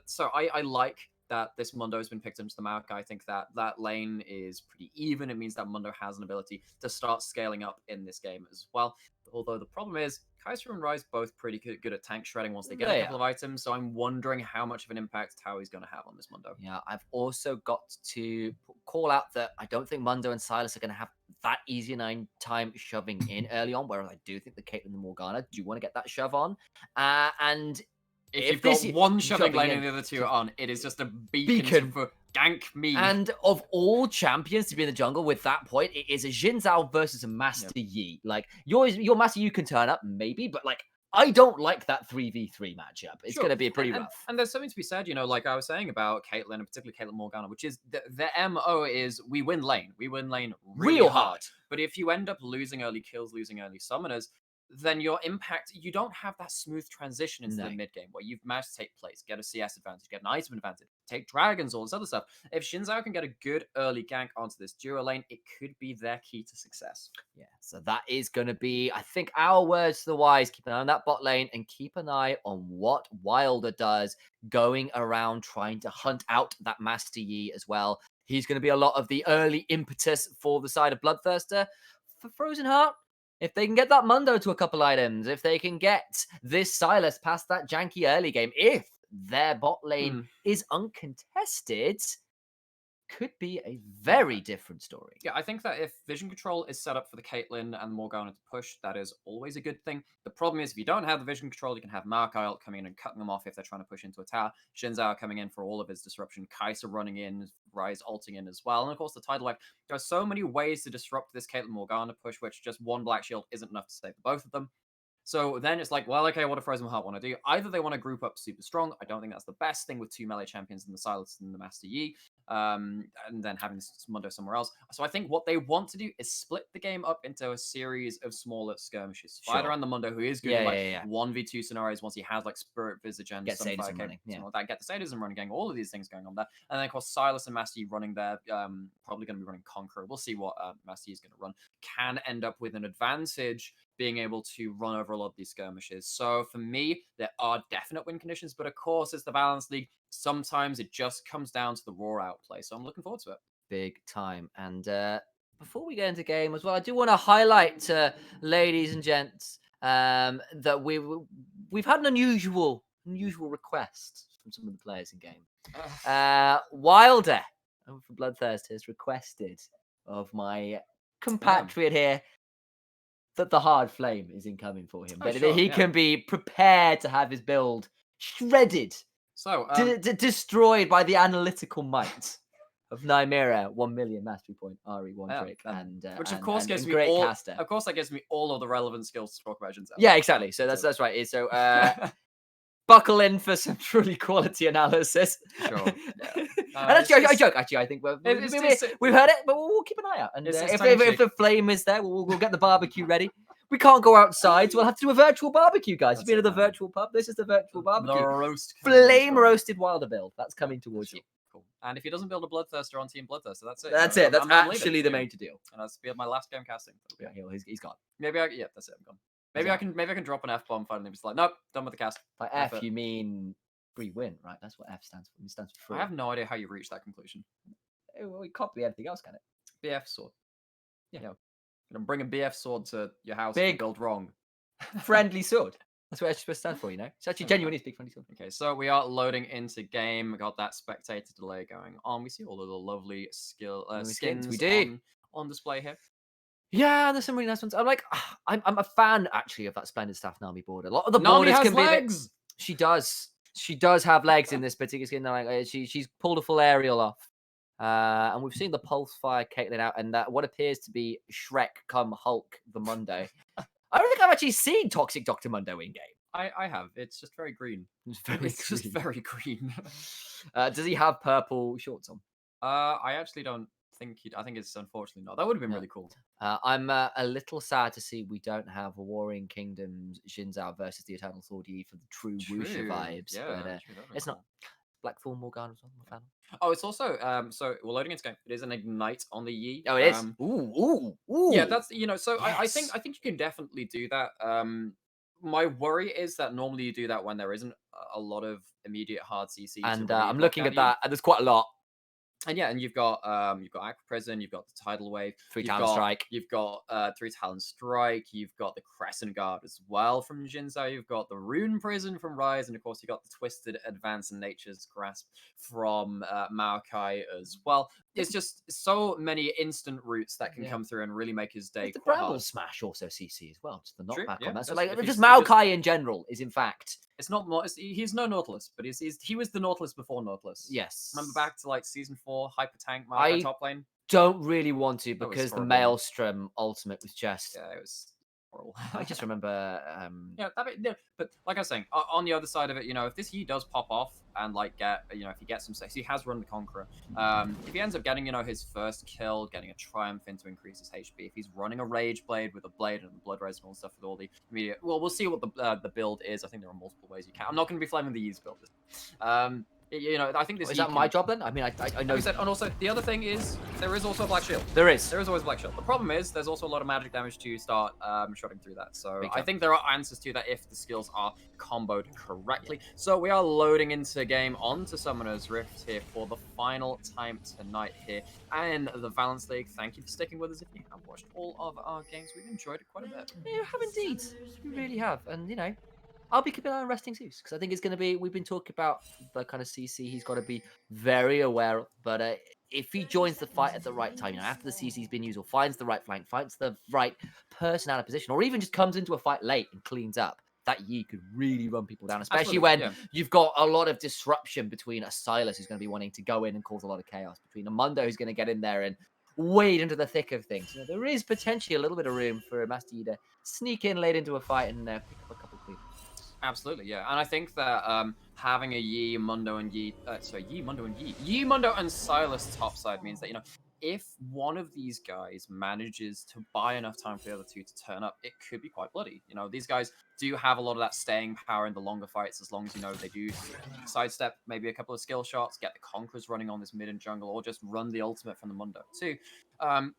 So I like that this Mundo has been picked into the Maokai. I think that lane is pretty even. It means that Mundo has an ability to start scaling up in this game as well. Although the problem is, Kaiser and Rise both pretty good at tank shredding once they get a couple of items, so I'm wondering how much of an impact Towie's going to have on this Mundo. Yeah, I've also got to call out that I don't think Mundo and Silas are going to have that easy time shoving in early on, whereas I do think the Caitlyn and the Morgana do want to get that shove on. And if you've got one shoving lane and the other two are on, it is just a beacon for gank me. And of all champions to be in the jungle with that point, it is a Xin Zhao versus a Master Yi. Like, your Master Yi can turn up, maybe, but like, I don't like that 3v3 matchup. It's going to be pretty rough. And there's something to be said, like I was saying about Caitlyn, and particularly Caitlyn Morgana, which is the MO is we win lane. We win lane real hard. But if you end up losing early kills, losing early summoners, then your impact, you don't have that smooth transition into the mid game where you've managed to take place, get a CS advantage, get an item advantage, take dragons, all this other stuff. If Xin Zhao can get a good early gank onto this duo lane, it could be their key to success. Yeah, so that is going to be, I think, our words to the wise. Keep an eye on that bot lane and keep an eye on what Wilder does going around trying to hunt out that Master Yi as well. He's going to be a lot of the early impetus for the side of Bloodthirster. For Frozen Heart, if they can get that Mundo to a couple items, if they can get this Silas past that janky early game, if their bot lane is uncontested, could be a very different story. Yeah, I think that if vision control is set up for the Caitlyn and Morgana to push, that is always a good thing. The problem is, if you don't have the vision control, you can have Maokai ult coming in and cutting them off if they're trying to push into a tower. Xin Zhao coming in for all of his disruption, Kaiser running in, Rise ulting in as well. And of course, the tidal wave. There are so many ways to disrupt this Caitlyn Morgana push, which just one Black Shield isn't enough to save both of them. So then it's like, well, okay, what do Frozen Heart want to do? Either they want to group up super strong. I don't think that's the best thing with two melee champions in the Silas and the Master Yi, and then having this Mundo somewhere else. So I think what they want to do is split the game up into a series of smaller skirmishes. Spider and the Mundo, who is good in 1v2 scenarios once he has like Spirit Visage and get something sadism running. Like that, get the sadism running, getting all of these things going on there. And then of course Silas and Master Yi running there, probably going to be running Conqueror. We'll see what Master Yi is going to run. Can end up with an advantage being able to run over a lot of these skirmishes. So for me, there are definite win conditions, but of course, it's the Balance League. Sometimes it just comes down to the raw outplay. So I'm looking forward to it. Big time. And before we get into game as well, I do want to highlight, ladies and gents, that we've had an unusual request from some of the players in game. Wilder from Bloodthirst has requested of my compatriot here that the hard flame is incoming for him, that he can be prepared to have his build shredded, so destroyed by the analytical might of Nymera, 1 million mastery point, RE1 trick, and which of course gives me great all. caster. Of course, that gives me all of the relevant skills to talk about Jinzao. Yeah, exactly. So that's right. So buckle in for some truly quality analysis. Sure. Yeah. And actually, I joke. Actually, I think we've heard it, but we'll keep an eye out. And if the flame is there, we'll get the barbecue ready. We can't go outside, so we'll have to do a virtual barbecue, guys. You've been to the virtual pub. This is the virtual barbecue. Flame roasted Wilder build. That's coming towards you. Cool. And if he doesn't build a Bloodthirster on Team Bloodthirster, that's it. That's it. That's actually the main to deal. And that's my last game casting. Yeah, he's gone. Maybe that's it. I'm gone. Maybe I can drop an F bomb finally. It's like, nope, done with the cast. By F, you mean free win, right? That's what F stands for. It stands for free. I have no idea how you reach that conclusion. Well, it can't be anything else, can it? BF sword. Yeah. Gonna bring a BF sword to your house. Big build wrong. Friendly sword. That's what it's supposed to stand for, you know? It's actually genuinely big friendly sword. Okay, so we are loading into game. We got that spectator delay going on. We see all of the lovely skins we do on display here. Yeah, there's some really nice ones. I'm a fan actually of that splendid staff Nami board. A lot of the Nami borders has can legs. She does. She does have legs in this particular skin. Like she's pulled a full aerial off. And we've seen the pulse fire Caitlyn out, and that what appears to be Shrek come Hulk the Mundo. I don't think I've actually seen Toxic Dr. Mundo in game. I have. It's just very green. It's just very green. Does he have purple shorts on? I actually don't think I think it's unfortunately not. That would have been really cool. I'm a little sad to see we don't have a Warring Kingdoms Jinzao versus the Eternal Sword Yi for the true Wuxia vibes. Yeah, but it's not. Blackthorn Morgana as well. Oh, it's also so we're loading into game. It is an ignite on the Yi. Oh, it is. Ooh. Yeah, that's So yes. I think you can definitely do that. My worry is that normally you do that when there isn't a lot of immediate hard CC. And I'm looking at that, and there's quite a lot. And yeah, and you've got Aqua Prison, you've got the Tidal Wave, 3 Talon Strike, you've got 3 Talon Strike, you've got the Crescent Guard as well from Jinzao, you've got the Rune Prison from Rise, and of course you've got the Twisted Advance and Nature's Grasp from Maokai as well. It's just so many instant routes that can come through and really make his day. The Bramble Smash also CC as well, just the knockback on that. So like just Maokai in general is in fact. It's not more. He's no Nautilus, but he was the Nautilus before Nautilus. Yes. Remember back to like season 4, Hyper Tank, Maokai top lane. Don't really want to because the Maelstrom ultimate was just. Yeah, it was horrible. I just remember. But like I was saying, on the other side of it, if this Yi does pop off and like get, if he gets some sex, he has run the Conqueror. If he ends up getting, his first kill, getting a Triumph in to increase his HP, if he's running a Rage Blade with a Blade and Blood Res and all stuff with all the immediate, well, we'll see what the build is. I think there are multiple ways you can. I'm not going to be flaming the Yi's build. I think this is that my job then? I mean, I know. And also, the other thing is there is also a Black Shield. There is always a Black Shield. The problem is there's also a lot of magic damage to start shotting through that. So I think there are answers to that if the skills are comboed correctly. Yeah. So we are loading into game onto Summoner's Rift here for the final time tonight here and the Valence League. Thank you for sticking with us. If you have watched all of our games, we've enjoyed it quite a bit. Yeah, you have indeed. You really have, and I'll be keeping an eye on Resting Zeus because I think it's going to be. We've been talking about the kind of CC he's got to be very aware of. But if he joins the fight at the right time, after the CC's been used, or finds the right flank, finds the right person out of position, or even just comes into a fight late and cleans up, that Yi could really run people down, especially when you've got a lot of disruption between a Silas who's going to be wanting to go in and cause a lot of chaos, between a Mundo who's going to get in there and wade into the thick of things. There is potentially a little bit of room for Master Yi to sneak in late into a fight and pick up a couple of clean. Absolutely, yeah. And I think that having a Yi, Mundo, and Yi, Yi, Mundo, and Silas topside means that, if one of these guys manages to buy enough time for the other two to turn up, it could be quite bloody. You know, these guys do have a lot of that staying power in the longer fights, as long as, you know, they do sidestep maybe a couple of skill shots, get the Conquerors running on this mid and jungle, or just run the ultimate from the Mundo too.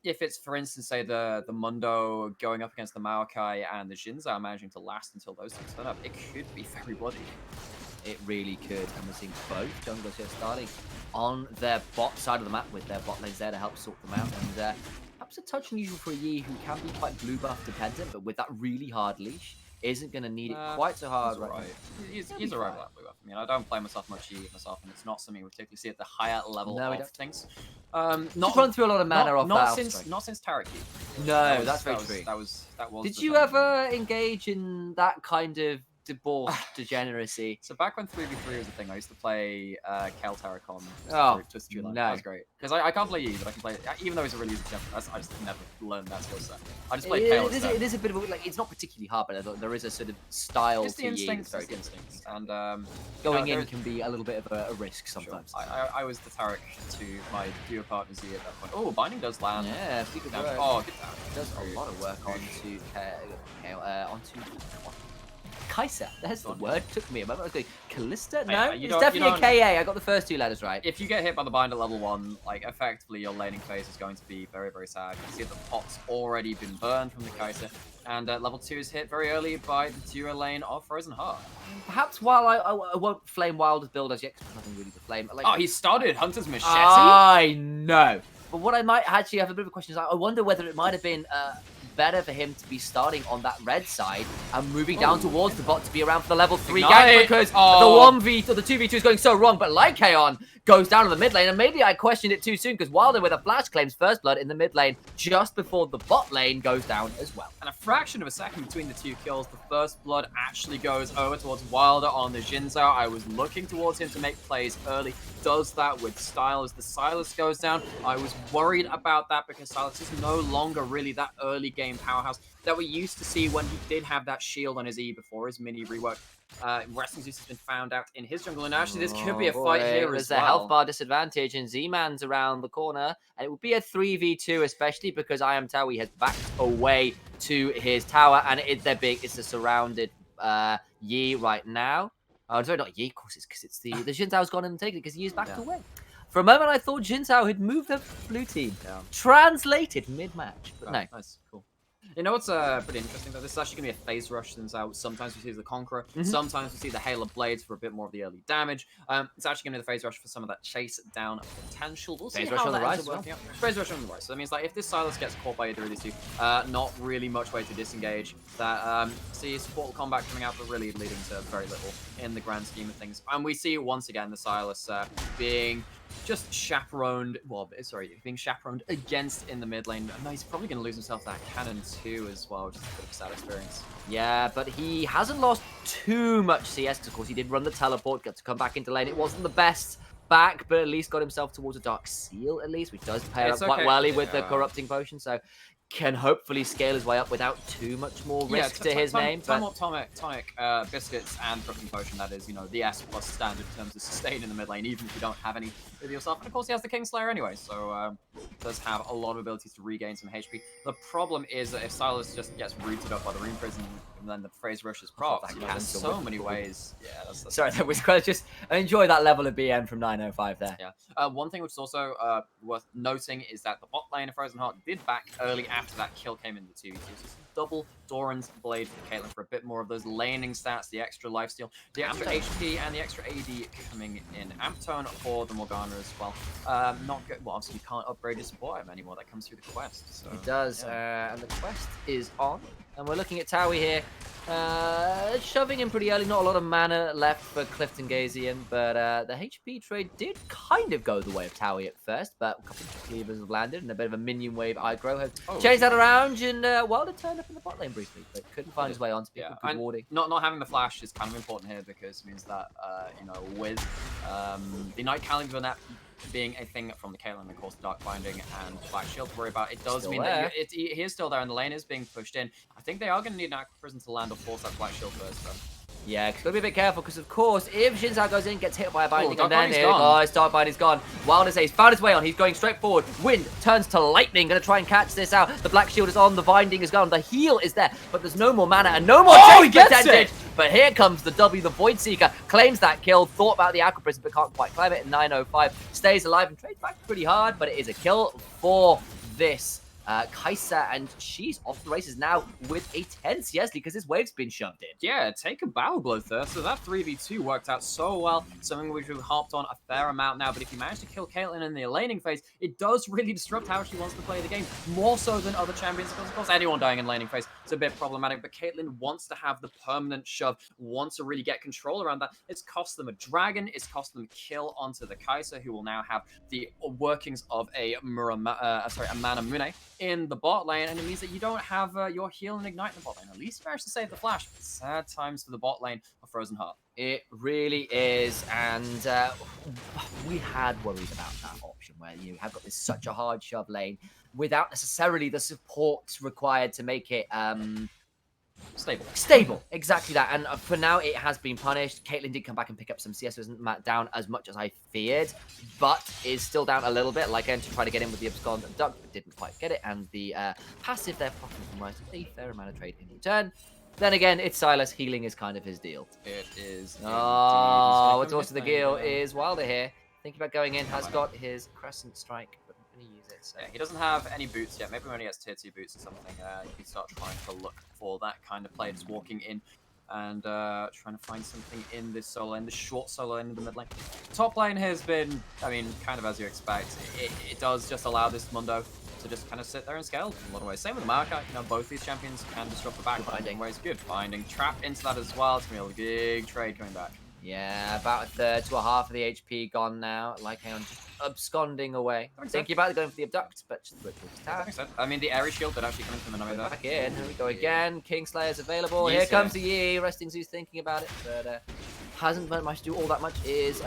If it's, for instance, say the Mundo going up against the Maokai and the Jinzao managing to last until those two turn up, it could be very bloody. It really could, and we're seeing both junglers here starting on their bot side of the map with their bot lanes there to help sort them out. And perhaps a touch unusual for a Yi, who can be quite blue buff dependent, but with that really hard leash, isn't going to need it quite so hard. He's alright. He's alright with that blue buff. I mean, I don't play myself much Yi myself, and it's not something we particularly see at the higher level of things. Not run through a lot of mana off not that. Not since Tarek Yi. No, that's very true. That was. Did you ever engage in that kind of debauched degeneracy? So back when 3v3 was a thing, I used to play Kel Terracon. Twisted True Line. No. That was great. Because I can't play Yi, but I can play, even though he's a really easy champion, I just never learned that skill set. I just play Kale instead. It is a bit of a, like, it's not particularly hard, but there is a sort of style it's the to Yi. instincts, Very it's the different. instincts. And going in can be a little bit of a risk Sure. sometimes. I was the Tarek to my duo partner's Yi at that point. Oh, Binding does land. Yeah, good Down. work. Oh, good down. Does a lot of work onto Kai'Sa. There's the word. Took me a moment. I was going Callista. No, you it's don't- definitely you a KA. I got the first two letters right. If you get hit by the bind at level 1, like, effectively your laning phase is going to be very, very sad. You can see the pot's already been burned from the Kai'Sa, and level 2 is hit very early by the duo lane of Frozen Heart. Perhaps while I won't flame Wild build as yet, because there's nothing really to flame. Like, Oh, he started Hunter's Machete? I know. But what I might actually have a bit of a question is, I wonder whether it might have been better for him to be starting on that red side and moving down towards the bot to be around for the level 3 gank, because the 1v or the 2v2 is going so wrong. But Lycaon goes down to the mid lane, and maybe I questioned it too soon, because Wilder with a flash claims first blood in the mid lane just before the bot lane goes down as well. And a fraction of a second between the two kills, the first blood actually goes over towards Wilder on the Jinzao. I was looking towards him to make plays early. Does that with style as the Silas goes down. I was worried about that because Silas is no longer really that early game powerhouse that we used to see when he did have that shield on his E before his mini rework. Resting Zeus has been found out in his jungle, and actually this could be a fight here as well. There's a health bar disadvantage, and Z-Man's around the corner, and it would be a 3v2, especially because I Am Taui has backed away to his tower, and it's a surrounded Yi right now. Oh, sorry, not Yi, of course, it's because it's the Jinzao's gone in and taken it because Yi is backed away. For a moment, I thought Jinzao had moved the blue team. Translated mid-match, but no. Nice, cool. You know what's pretty interesting though? This is actually going to be a phase rush since sometimes we see the Conqueror, sometimes we see the Hail of Blades for a bit more of the early damage. It's actually going to be the phase rush for some of that chase down potential. We'll see phase how rush on the that rise ends as up working out. Phase rush on the rise. So that means like if this Silas gets caught by either of these two, not really much way to disengage. That see support combat coming out, but really leading to very little in the grand scheme of things. And we see once again the Silas being just chaperoned, being chaperoned against in the mid lane. No, he's probably going to lose himself that cannon too as well, which is a bit of a sad experience. Yeah, but he hasn't lost too much CS, because of course he did run the teleport, got to come back into lane. It wasn't the best back, but at least got himself towards a Dark Seal, at least, which does pair up quite well with the Corrupting Potion, so can hopefully scale his way up without too much more risk to his name. Tonic, biscuits, and Corrupting Potion, that is, you know, the S plus standard in terms of sustain in the mid lane, even if you don't have any with yourself. And of course, he has the Kingslayer anyway, so does have a lot of abilities to regain some HP. The problem is that if Silas just gets rooted up by the Rune Prison, and then the phase rush is propped, there's so many ways. Yeah, that's sorry, that was just enjoy that level of BM from 905 there. Yeah. One thing which is also worth noting is that the bot lane of Frozen Heart did back early after that kill came in the 2v2. So double Doran's Blade for Caitlyn for a bit more of those laning stats, the extra lifesteal, the extra HP, and the extra AD coming in. Amp Tone for the Morgana as well. Not good. Well, obviously you can't upgrade your support item anymore. That comes through the quest. So, it does, and the quest is on. And we're looking at Taui here, shoving in pretty early. Not a lot of mana left for Clifton Gazian, but the HP trade did kind of go the way of Taui at first, but a couple of cleavers have landed, and a bit of a minion wave aggro has changed that around, and Wilder turned up in the bot lane briefly, but couldn't find his way onto people. Good warding. Not having the flash is kind of important here, because it means that, you know, with the Night Calendar Net being a thing from the Caitlyn, and of course the Dark Binding and Black Shield to worry about, it does mean that he is still there and the lane is being pushed in. I think they are going to need an Aqua Prison to land or force that Black Shield first, though. Yeah, got to be a bit careful because, of course, if Shinzao goes in, gets hit by a binding, Dark and then Binding's gone. Dark Binding's gone. Wilder's Ace found his way on. He's going straight forward. Wind turns to lightning. Going to try and catch this out. The Black Shield is on. The binding is gone. The heal is there, but there's no more mana and no more he gets percentage. it! But here comes the W. The Void Seeker claims that kill. Thought about the Aqua Prism, but can't quite climb it. 905 stays alive and trades back pretty hard, but it is a kill for this Kai'Sa, and she's off the races now with a 10 CS because his wave's been shoved in. Yeah, take a Battle Bloodthirster. That 3v2 worked out so well, something which we've harped on a fair amount now, but if you manage to kill Caitlyn in the laning phase, it does really disrupt how she wants to play the game, more so than other champions, because of course anyone dying in laning phase is a bit problematic, but Caitlyn wants to have the permanent shove, wants to really get control around that. It's cost them a dragon, it's cost them a kill onto the Kai'Sa, who will now have the workings of a Mana Mune in the bot lane, and it means that you don't have your heal and ignite in the bot lane. At least you managed to save the flash. Sad times for the bot lane of Frozen Heart. It really is, and we had worried about that option where you have got this such a hard shove lane without necessarily the support required to make it Stable, exactly that. And for now, it has been punished. Caitlyn did come back and pick up some CS, wasn't down as much as I feared, but is still down a little bit. Like to try to get in with the Abscond and Duck, but didn't quite get it. And the passive there, popping from Rice, a fair amount of trade in return. Then again, it's Silas. Healing is kind of his deal. It is. Oh, what's also the deal is Wilder here. Thinking about going in, has got his Crescent Strike, but not going to use it. So. Yeah, he doesn't have any boots yet. Maybe when he gets tier 2 boots or something, you can start trying to look for that kind of play. Just walking in and trying to find something in this solo lane, the short solo lane in the mid lane. Top lane has been, I mean, kind of as you expect. It does just allow this Mundo to just kind of sit there and scale in a lot of ways. Same with Marika, you know, both these champions can disrupt the back line in ways. Good finding trap into that as well. It's going to be a big trade coming back. Yeah, about a third to a half of the HP gone now. Like I'm just absconding away. Thinking about going for the abduct, but just the attack. I mean, the airy shield did actually come in from the Nami there. Back in. Here we go again. Kingslayer's available. Here comes the Yi. Resting Zoo's thinking about it, but hasn't much to do all that much. Is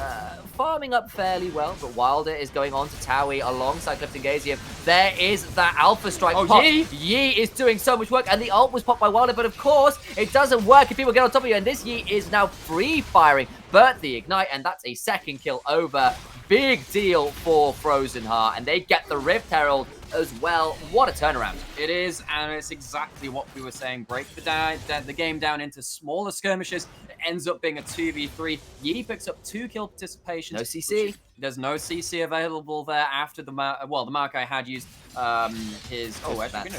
farming up fairly well, but Wilder is going on to Towie alongside Clifton Gazium. There is that Alpha Strike pop. Yi is doing so much work, and the ult was popped by Wilder, but of course, it doesn't work if people get on top of you, and this Yi is now free-firing, but the Ignite, and that's a second kill over. Big deal for Frozen Heart, and they get the Rift Herald as well. What a turnaround. It is, and it's exactly what we were saying. Break the game down into smaller skirmishes. It ends up being a 2v3. Yi picks up 2 kill participations. No CC. There's no CC available there after the mark. Well, the mark I had used his. Oh, actually,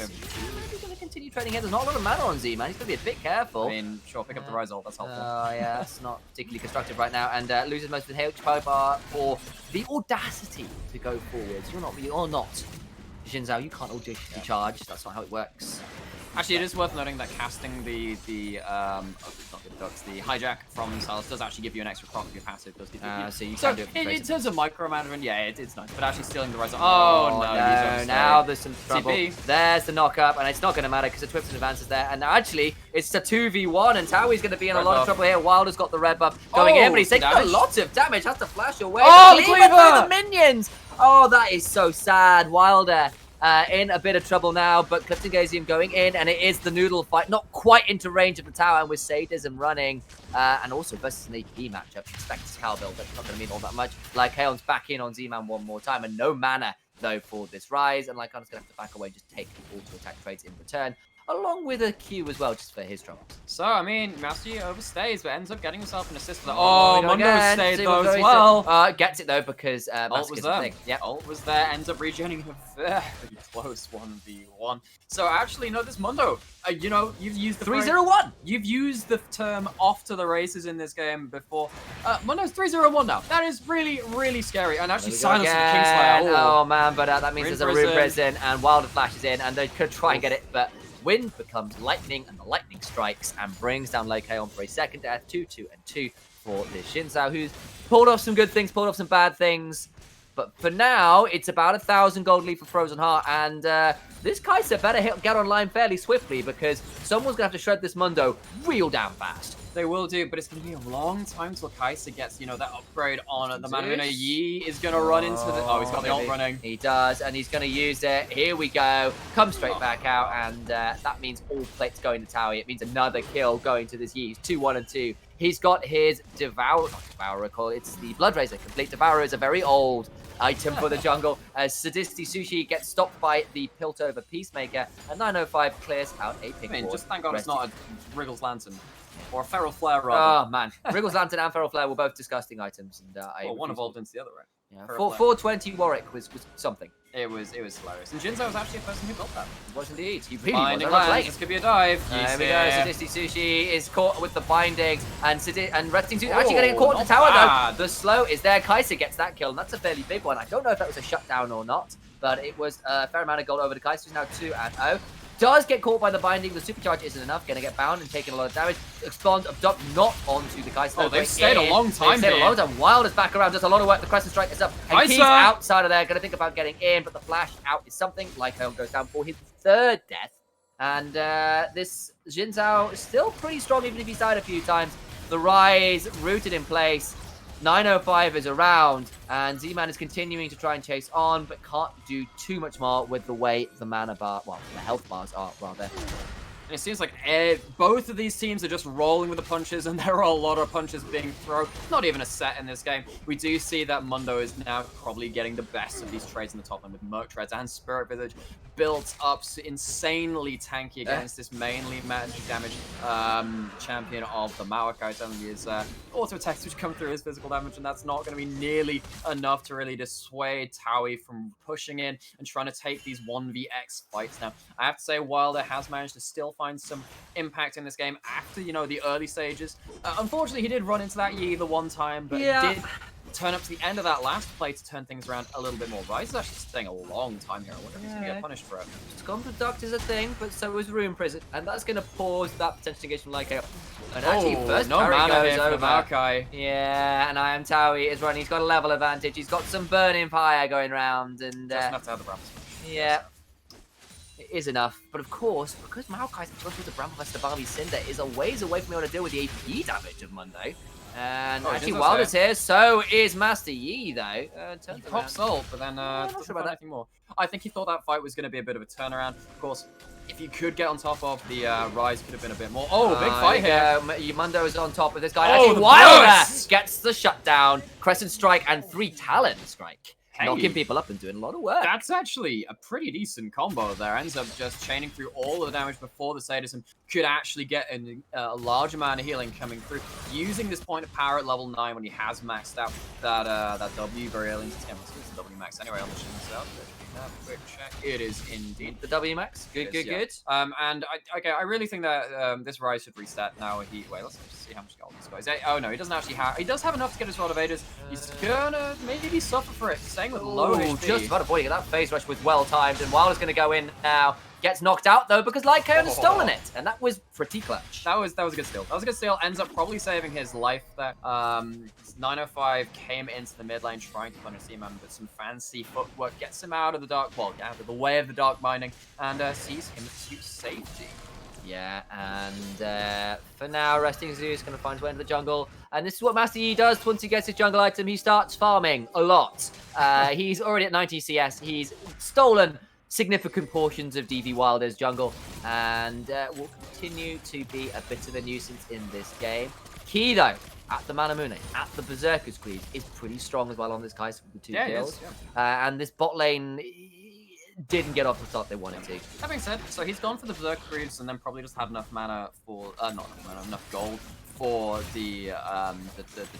he's going to continue trading here. There's not a lot of mana on Z, man. He's going to be a bit careful. I mean, sure, pick up the Rise ult. That's helpful. Oh, yeah, that's not particularly constructive right now. And loses most of the HP bar for the audacity to go forwards. You're not. Jinzhao, you can't all charge. That's not how it works. Actually, it is worth noting that casting the hijack from Silas does actually give you an extra proc if your passive does give you. So you can do it. In terms of micromanagement, yeah, it's nice. But actually stealing the res. Oh no! Now there's some trouble. TP. There's the knock-up, and it's not going to matter because the Twipson advances there. And actually, it's a 2v1, and Towie's going to be in a lot of trouble here. Wilder's got the red buff going in, but he's taking a lot of damage. Has to flash away. Oh, the Cleaver through the minions! Oh, that is so sad. Wilder in a bit of trouble now, but Clifton Gazium going in, and it is the noodle fight, not quite into range of the tower, and with Sadism running, and also versus an AP matchup, expect Cal build, that's not going to mean all that much. Lycaon's back in on Z-Man one more time, and no mana, though, for this rise, and Lycaon's going to have to back away and just take the auto-attack trades in return, along with a Q as well, just for his troubles. So, I mean, Master overstays, but ends up getting himself an assist for that. Oh, Mundo stayed though as well. Gets it though, because ult was there. Yeah, ult was there, ends up regenerating a very close 1v1. So, actually, no, this Mundo, you know, you've used the 3-0-1. You've used the term off to the races in this game before. Mundo's 3-0-1 now. That is really, really scary. And actually silences the Kingslayer. Oh, man, but that means there's a Rune Prison, and Wilder flashes in, and they could try and get it, but Wind becomes lightning, and the lightning strikes and brings down Lycaon for a second death. 2-2 and 2 for this Jinzhao, who's pulled off some good things, pulled off some bad things. But for now, it's about 1,000 gold lead for Frozen Heart, and this Kai'Sa better get online fairly swiftly because someone's going to have to shred this Mundo real damn fast. They will do, but it's going to be a long time till Kai'Sa gets, you know, that upgrade on the Mana. Yi is going to run into the... Oh, he's got the ult running. He does, and he's going to use it. Here we go. Come straight back out, and that means all plates going to Towie. It means another kill going to this Yi. He's 2-1 and 2 He's got his Devourer, it's the Blood Razor. Complete Devourer is a very old item for the jungle, as Sadisty Sushi gets stopped by the Pilt-over Peacemaker, and 905 clears out a pink ward. Just thank God it's not a Wriggles Lantern. Or a Feral Flare, rather. Oh, man. Wriggles Lantern and Feral Flare were both disgusting items. And one evolved into the other, right? Yeah. 420 Warwick was something. It was hilarious. And Jinzo was actually a person who built that. It was indeed. He really Binding was. Lens. This could be a dive. There we go. Sadisty Sushi is caught with the bindings, and Resting Sushi actually going to get caught in the tower, though. The slow is there. Kaiser gets that kill, and that's a fairly big one. I don't know if that was a shutdown or not, but it was a fair amount of gold over to Kaiser, who's now 2-0. Does get caught by the binding. The supercharge isn't enough. Going to get bound and taking a lot of damage. Expand, abduct, not onto the Kaiser. Oh, they've stayed a long time They've stayed here. a long time. Wild is back around. Does a lot of work. The Crescent Strike is up. And Kaiser! he's outside of there. Going to think about getting in, but the flash out is something. Lycaon goes down for his third death. And this Jin Zhao is still pretty strong, even if he's died a few times. The Rise rooted in place. 905 is around, and Z-Man is continuing to try and chase on, but can't do too much more with the way the mana bar, well, the health bars are, rather. And it seems like both of these teams are just rolling with the punches, and there are a lot of punches being thrown. Not even a set in this game. We do see that Mundo is now probably getting the best of these trades in the top lane with Merc Treads and Spirit Visage built up insanely tanky against this mainly magic damage champion of the Maokai. Telling you his auto attacks which come through his physical damage, and that's not going to be nearly enough to really dissuade Taui from pushing in and trying to take these 1vx fights. Now, I have to say, Wilder has managed to still find some impact in this game after, the early stages. Unfortunately, he did run into that Yi the one time, but did turn up to the end of that last play to turn things around a little bit more. Rise is actually staying a long time here. I wonder if he's going to get punished for it. Conduct is a thing, but so is Rune Prison, and that's going to pause that potential engagement like a... And actually, first no parry mana goes here for over. Maokai. Yeah, and I am Taui is running. He's got a level advantage. He's got some Burning Fire going round, and Just enough to have the Bramble. yeah, it is enough. But of course, because Maokai's just with the Bramble Vesta Barbie Cinder is a ways away from being able to deal with the AP damage of Monday. And actually, Jinzo's Wilder's here, so is Master Yi, though. He pops ult, but then doesn't sure about find anything more. I think he thought that fight was going to be a bit of a turnaround. Of course, if you could get on top of the Rise, could have been a bit more. Oh, big fight here. Mundo is on top of this guy. Oh, Actually, the Wilder burst! gets the shutdown, Crescent Strike, and 3 Talon Strike. Hey. Knocking people up and doing a lot of work. That's actually a pretty decent combo there. Ends up just chaining through all of the damage before the sadism could actually get a large amount of healing coming through. Using this point of power at level 9 when he has maxed out that W very early into the game. It's a W max anyway on the Shin itself. Quick check. It is indeed The W max. Good, good, good. And I really think that this Rise should reset now. Let's just see how much gold this guy is. Oh no, he doesn't actually have. He does have enough to get his Rod of Ages. He's gonna maybe suffer for it. Staying with low HP. Just about avoiding it. That phase rush was well timed, and Wilder's going to go in now. Gets knocked out though because Lycaon has stolen it, and that was pretty clutch. That was a good steal. That was a good steal. Ends up probably saving his life there. 905 came into the mid lane trying to punish C-Man with some fancy footwork, gets him out of the dark, well, out of the way of the dark binding, and sees him to safety. Yeah, and for now, Resting Zoo is going to find his way into the jungle. And this is what Master Yi does once he gets his jungle item. He starts farming a lot. He's already at 90 CS. He's stolen significant portions of DV Wilder's jungle and will continue to be a bit of a nuisance in this game. Key, though, at the Manamune, at the Berserker's Greed, is pretty strong as well on this Kaiser with the 2 kills. And this bot lane didn't get off the start they wanted to. That being said, so he's gone for the Berserker Greaves and then probably just had enough mana for, not enough mana, enough gold for the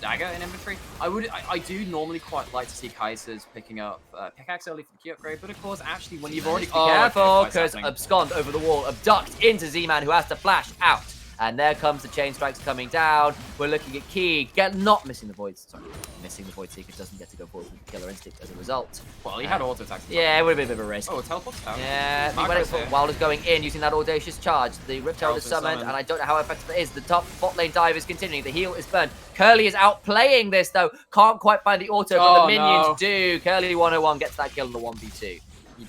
dagger in inventory. I do normally quite like to see Kaisers picking up pickaxe early for the key upgrade, but of course, actually, when you've already... Be careful, because Abscond over the wall, abduct into Z-Man, who has to flash out. And there comes the chain strikes coming down. We're looking at Key, not missing the Void. Sorry, missing the Void Seeker doesn't get to go forward with the Killer Instinct as a result. Well, he had auto attacks. Yeah, it would have been a bit of a risk. Oh, teleport's down. Yeah, Wilder's going in using that audacious charge. The Rip Herald is summoned, and I don't know how effective it is. The top bot lane dive is continuing. The heal is burned. Curly is outplaying this, though. Can't quite find the auto, but the minions do. Curly 101 gets that kill in the 1v2.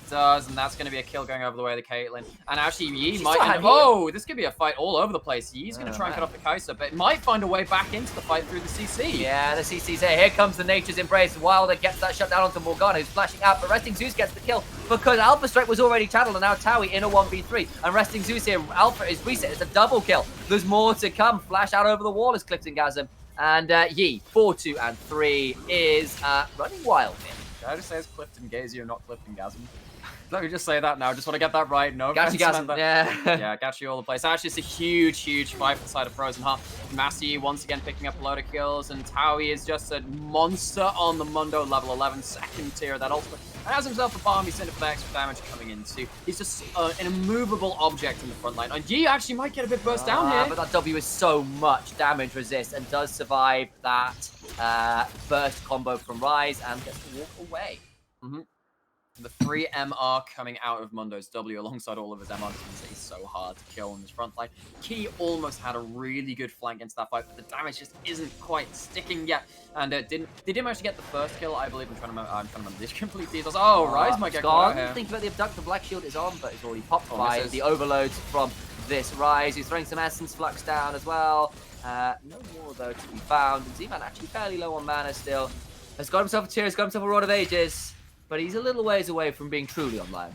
He does, and that's going to be a kill going over the way of the Caitlyn. And actually, Yi She might... still had heat. Oh, this could be a fight all over the place. Yi's going to try and man. cut off the Kai'Sa, but might find a way back into the fight through the CC. Yeah, the CC's here. Here comes the Nature's Embrace. Wilder gets that shut down onto Morgana, who's flashing out, but Resting Zeus gets the kill because Alpha Strike was already channeled, and now Towie in a 1v3. And Resting Zeus here, Alpha is reset. It's a double kill. There's more to come. Flash out over the wall is Cliftongasm. And Yi, 4-2 and 3 is running wild here. Did I just say it's Clifton Gazier, not Cliftongasm? Let me just say that now. I just want to get that right. No offense, Gachigasm, man, yeah. Yeah, Gachi all the place. Actually, it's a huge, huge fight inside of Frozen Heart. Massey once again picking up a load of kills, and Towie is just a monster on the Mundo level 11, second tier. That ultimate. And has himself a bomb. He's sent it for the extra damage coming in too. He's just an immovable object in the front line. And Yi actually might get a bit burst down here. But that W is so much damage resist and does survive that burst combo from Rise and gets to walk away. The free MR coming out of Mundo's W alongside all of his MR means that he's so hard to kill on his front line. Key almost had a really good flank into that fight, but the damage just isn't quite sticking yet. And they didn't manage to get the first kill, I believe. I'm trying to remember these complete details. Oh, Rise might get caught out here. Think about the abductor. Black Shield is on, but it's already popped by misses. the overloads from this Rise. He's throwing some Essence Flux down as well. No more, though, to be found. And Z-Man actually fairly low on mana still. Has got himself a tier, has got himself a Rod of Ages. But he's a little ways away from being truly online.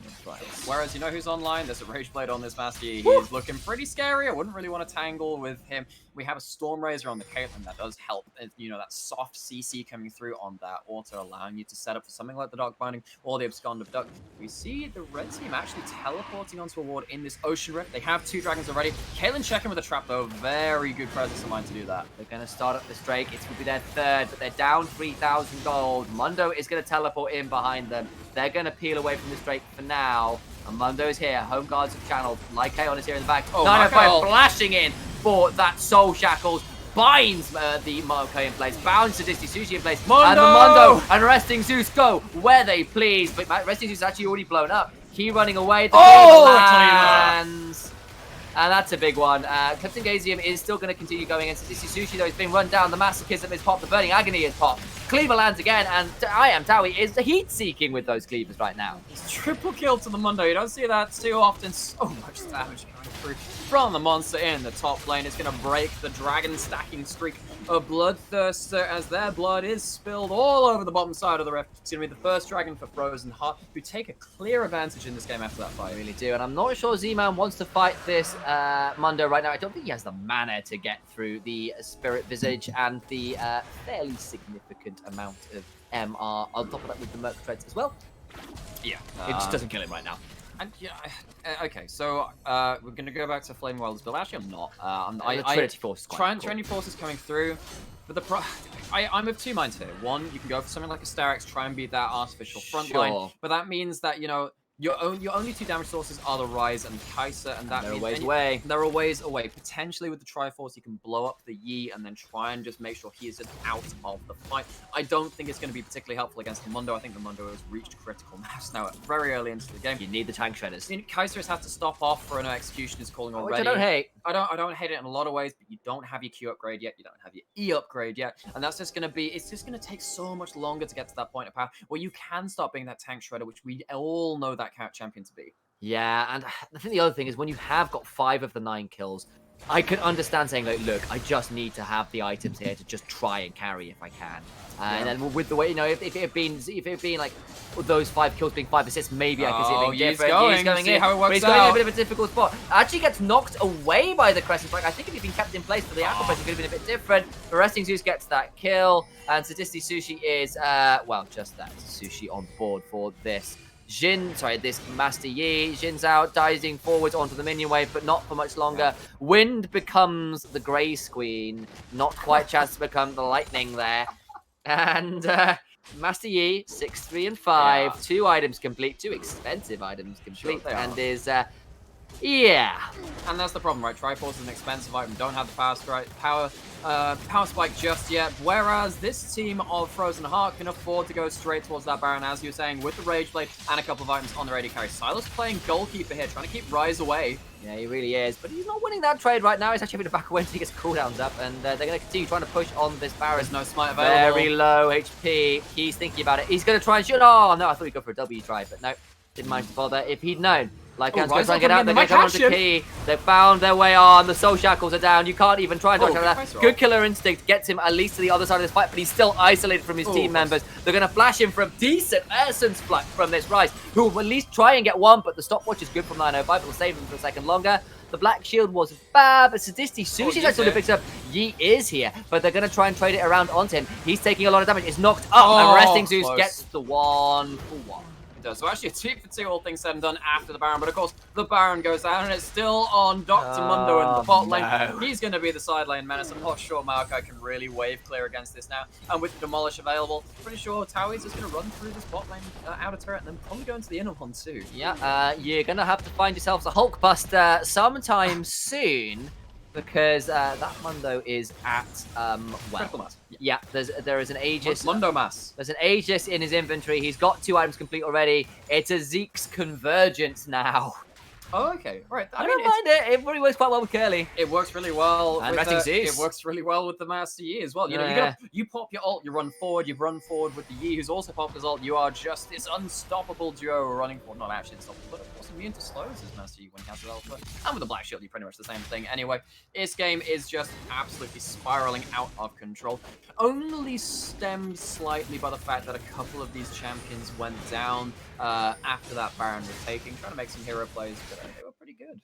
Whereas, you know who's online? There's a Rageblade on this Master Yi. He's looking pretty scary. I wouldn't really want to tangle with him. We have a Storm Razor on the Caitlyn that does help. You know, that soft CC coming through on that auto, allowing you to set up for something like the Dark Binding or the Abscond Abduct. We see the red team actually teleporting onto a ward in this Ocean Rift. They have 2 dragons already. Caitlyn checking with a trap, though. Very good presence of mind to do that. They're going to start up this Drake. It will be their third, but they're down 3,000 gold. Mundo is going to teleport in behind them. They're going to peel away from this Drake for now. And Mundo's here. Home guards have channeled. Like Kaon is here in the back. Oh, 905 flashing in for that Soul Shackles. Binds the Maokai in place. Bounds to Disney Sushi in place. Mundo! And the Mundo and Resting Zeus go where they please. But Resting Zeus is actually already blown up. Key running away. The lands. And that's a big one. Clifton Gazium is still going to continue going into Disney Sushi, though. He's been run down. The Masochism is popped. The Burning Agony is popped. Cleaver lands again, and I Am Towie is heat-seeking with those Cleavers right now. Triple kill to the Mundo. You don't see that too often. So much damage going through from the monster in the top lane. It's going to break the dragon stacking streak of Bloodthirster as their blood is spilled all over the bottom side of the rift. It's going to be the first dragon for Frozen Heart, who take a clear advantage in this game after that fight. I really do, and I'm not sure Z-Man wants to fight this Mundo right now. I don't think he has the mana to get through the Spirit Visage and the fairly significant amount of MR on top of that with the Merc Treads as well. Yeah. It just doesn't kill him right now. And yeah, okay, so we're gonna go back to Flame Wild's build. Actually, I'm not. The Trinity Force is quite cool. Trinity Force is coming through, but I'm of 2 minds here. One, you can go for something like a Starex, try and beat that artificial front line, but that means that, you know, your only 2 damage sources are the Rise and Kai'Sa, and that They're means a ways away. They're a ways away. Potentially with the Triforce, you can blow up the Yi and then try and just make sure he is out of the fight. I don't think it's going to be particularly helpful against the Mundo. I think the Mundo has reached critical mass now very early into the game. You need the tank shredders. Kai'Sa has had to stop off for an Executioner's calling already. Which I don't hate. I don't hate it in a lot of ways, but you don't have your Q upgrade yet. You don't have your E upgrade yet, and that's just going to be. It's just going to take so much longer to get to that point of power where you can start being that tank shredder, which we all know that cat champion to be. Yeah, and I think the other thing is when you have got 5 of the 9 kills, I can understand saying, like, look, I just need to have the items here to just try and carry if I can. And then with the way, you know, if it had been like those 5 kills being 5 assists, maybe I could see it being different. He's going in, how it works but he's going in a bit of a difficult spot. Actually gets knocked away by the Crescent Strike. I think if he'd been kept in place for the Aqua Press, it could have been a bit different. The Resting Zeus gets that kill, and Sadisty Sushi is, well, just that. Sushi on board for this. This Master Yi. Jin's out, diving forwards onto the minion wave, but not for much longer. Wind becomes the Grey Queen. Not quite chance to become the Lightning there. And Master Yi, 6, 3, and 5. Yeah. 2 items complete. 2 expensive items complete. Sure, and is, yeah. And that's the problem, right? Triforce is an expensive item. Don't have the power spike just yet. Whereas this team of Frozen Heart can afford to go straight towards that Baron, as you were saying, with the Rage Blade and a couple of items on the ready carry. Silas playing goalkeeper here, trying to keep Rise away. Yeah, he really is. But he's not winning that trade right now. He's actually having to back away until he gets cooldowns up. And they're going to continue trying to push on this Baron. There's no smite available. Very low HP. He's thinking about it. He's going to try and shoot. Oh, no, I thought he'd go for a W try, but no. Didn't mind to bother. If he'd known, like, Oh, Glen's going to try Rise and get up out. They're again, going to come onto they the catch key. They found their way on. The soul shackles are down. You can't even try and dodge Oh, out good of face that. roll. Good killer instinct gets him at least to the other side of this fight, but he's still isolated from his Oh, team close. members. They're going to flash him from decent essence flux from this Rise, who will at least try and get one, but the stopwatch is good from 905. It'll save him for a second longer. The black shield was bad, but Sadisti Sushi's Yee's actually here. picks up. Yi is here, but they're going to try and trade it around onto him. He's taking a lot of damage. It's knocked up, and Resting Zeus close. gets the 1-for-1. It does. So actually a 2 for 2, all things said and done, after the Baron. But of course, the Baron goes down, and it's still on Dr. Mundo in the bot lane. no. He's going to be the side lane menace. I'm not sure Maokai can really wave clear against this now. And with the Demolish available, pretty sure Towie's just going to run through this bot lane outer turret and then probably go into the inner one too. Yeah, you're going to have to find yourselves a Hulk Buster sometime soon, because that Mundo is at, Critical mass. yeah, there is an Aegis. Mundo mass. There's an Aegis in his inventory. He's got 2 items complete already. It's a Zeke's Convergence now. Oh, okay. Right. I don't mind it. It really works quite well with Curly. It works really well. And with Resting the, Zeus. It works really well with the Master Yi as well. You know, Yeah. you pop your ult, you run forward with the Yi, who's also popped his ult. You are just this unstoppable duo running forward. Not actually unstoppable, but of course immune to slows as Master Yi when he has his alpha. And with the Black Shield, you're pretty much the same thing. Anyway, this game is just absolutely spiraling out of control. Only stemmed slightly by the fact that a couple of these champions went down after that Baron was taken, trying to make some hero plays, but they were pretty good.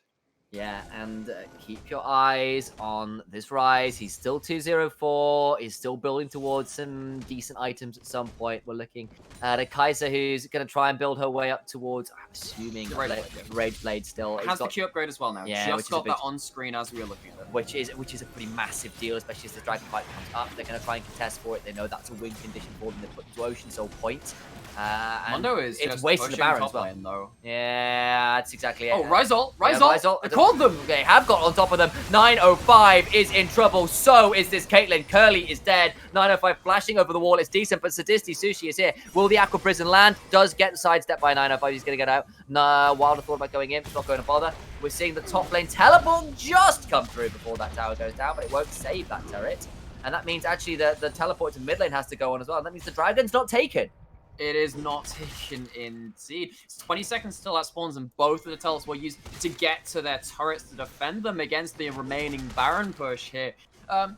Yeah, and keep your eyes on this Rise. He's still 204. He's still building towards some decent items at some point. We're looking at a Kaiser who's going to try and build her way up towards, I'm assuming, Rage Blade still. Has the Q upgrade as well now. Yeah, which just is got a big- that on screen as we were looking at it. which is a pretty massive deal, especially as the Dragon Fight comes up. They're going to try and contest for it. They know that's a win condition for them. They put into Ocean Soul Point. And Mondo is it's just wasting the pushing Baron top as well. lane, though. Yeah, that's exactly it. Oh, Rise ult! Yeah, Rise ult! I called them! They have got on top of them. 905 is in trouble. So is this Caitlyn. Curly is dead. 905 flashing over the wall. It's decent, but Sadisti Sushi is here. Will the Aqua Prison land? Does get sidestepped by 905. He's going to get out. No, Wilder thought about going in. It's not going to bother. We're seeing the top lane teleport just come through before that tower goes down, but it won't save that turret. And that means actually the teleport to mid lane has to go on as well. And that means the dragon's not taken. It is not taken indeed. It's 20 seconds still at spawns, and both of the teleports were used to get to their turrets to defend them against the remaining Baron push here.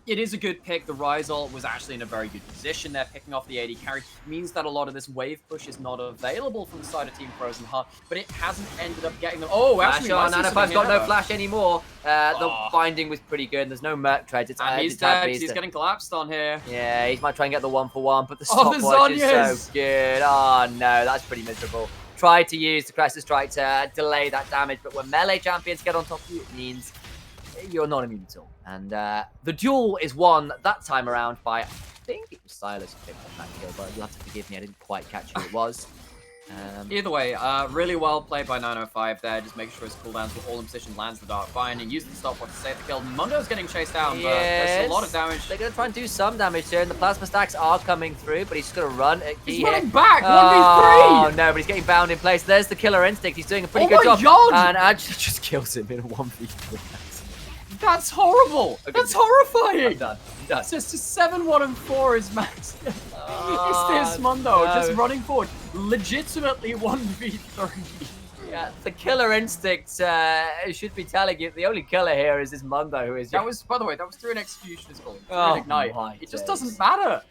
It is a good pick. The Rise ult was actually in a very good position there, picking off the AD carry. Means that a lot of this wave push is not available from the side of Team Frozen Heart, but it hasn't ended up getting them. Oh, actually, Flash on. 905's got no flash anymore. The Oh. binding was pretty good. There's no Merc treads. It's And he's it's Tad dead. Beast. He's getting collapsed on here. Yeah, he might try and get the 1-for-1, but the Oh, the stopwatch is Zhonya's! so good. Oh no, that's pretty miserable. Tried to use the Crescent Strike to delay that damage, but when melee champions get on top of you, it means you're not immune at all. And the duel is won that time around by, I think it was Silas who picked up that kill, but you'll have to forgive me, I didn't quite catch who it was. Either way, really well played by 905 there, just making sure his cooldowns were all in position, lands the Dark Bind, and used the stopwatch to save the kill. Mundo's getting chased down, but there's a lot of damage. They're going to try and do some damage here, and the plasma stacks are coming through, but he's just going to run at key He's here. running back, Oh 1v3! no, but he's getting bound in place. There's the killer instinct. He's doing a pretty Oh good my job. God! And actually just kills him in a 1v3. That's horrible! Okay. That's horrifying! I'm done. Done. It's just a 7-1 and 4 is max. It's this Mundo no. just running forward, legitimately 1v3. Yeah, the killer instinct should be telling you the only killer here is this Mundo who is. That was, by the way, that was through an Executioner's call. Through Oh an Ignite. my It just days. doesn't matter.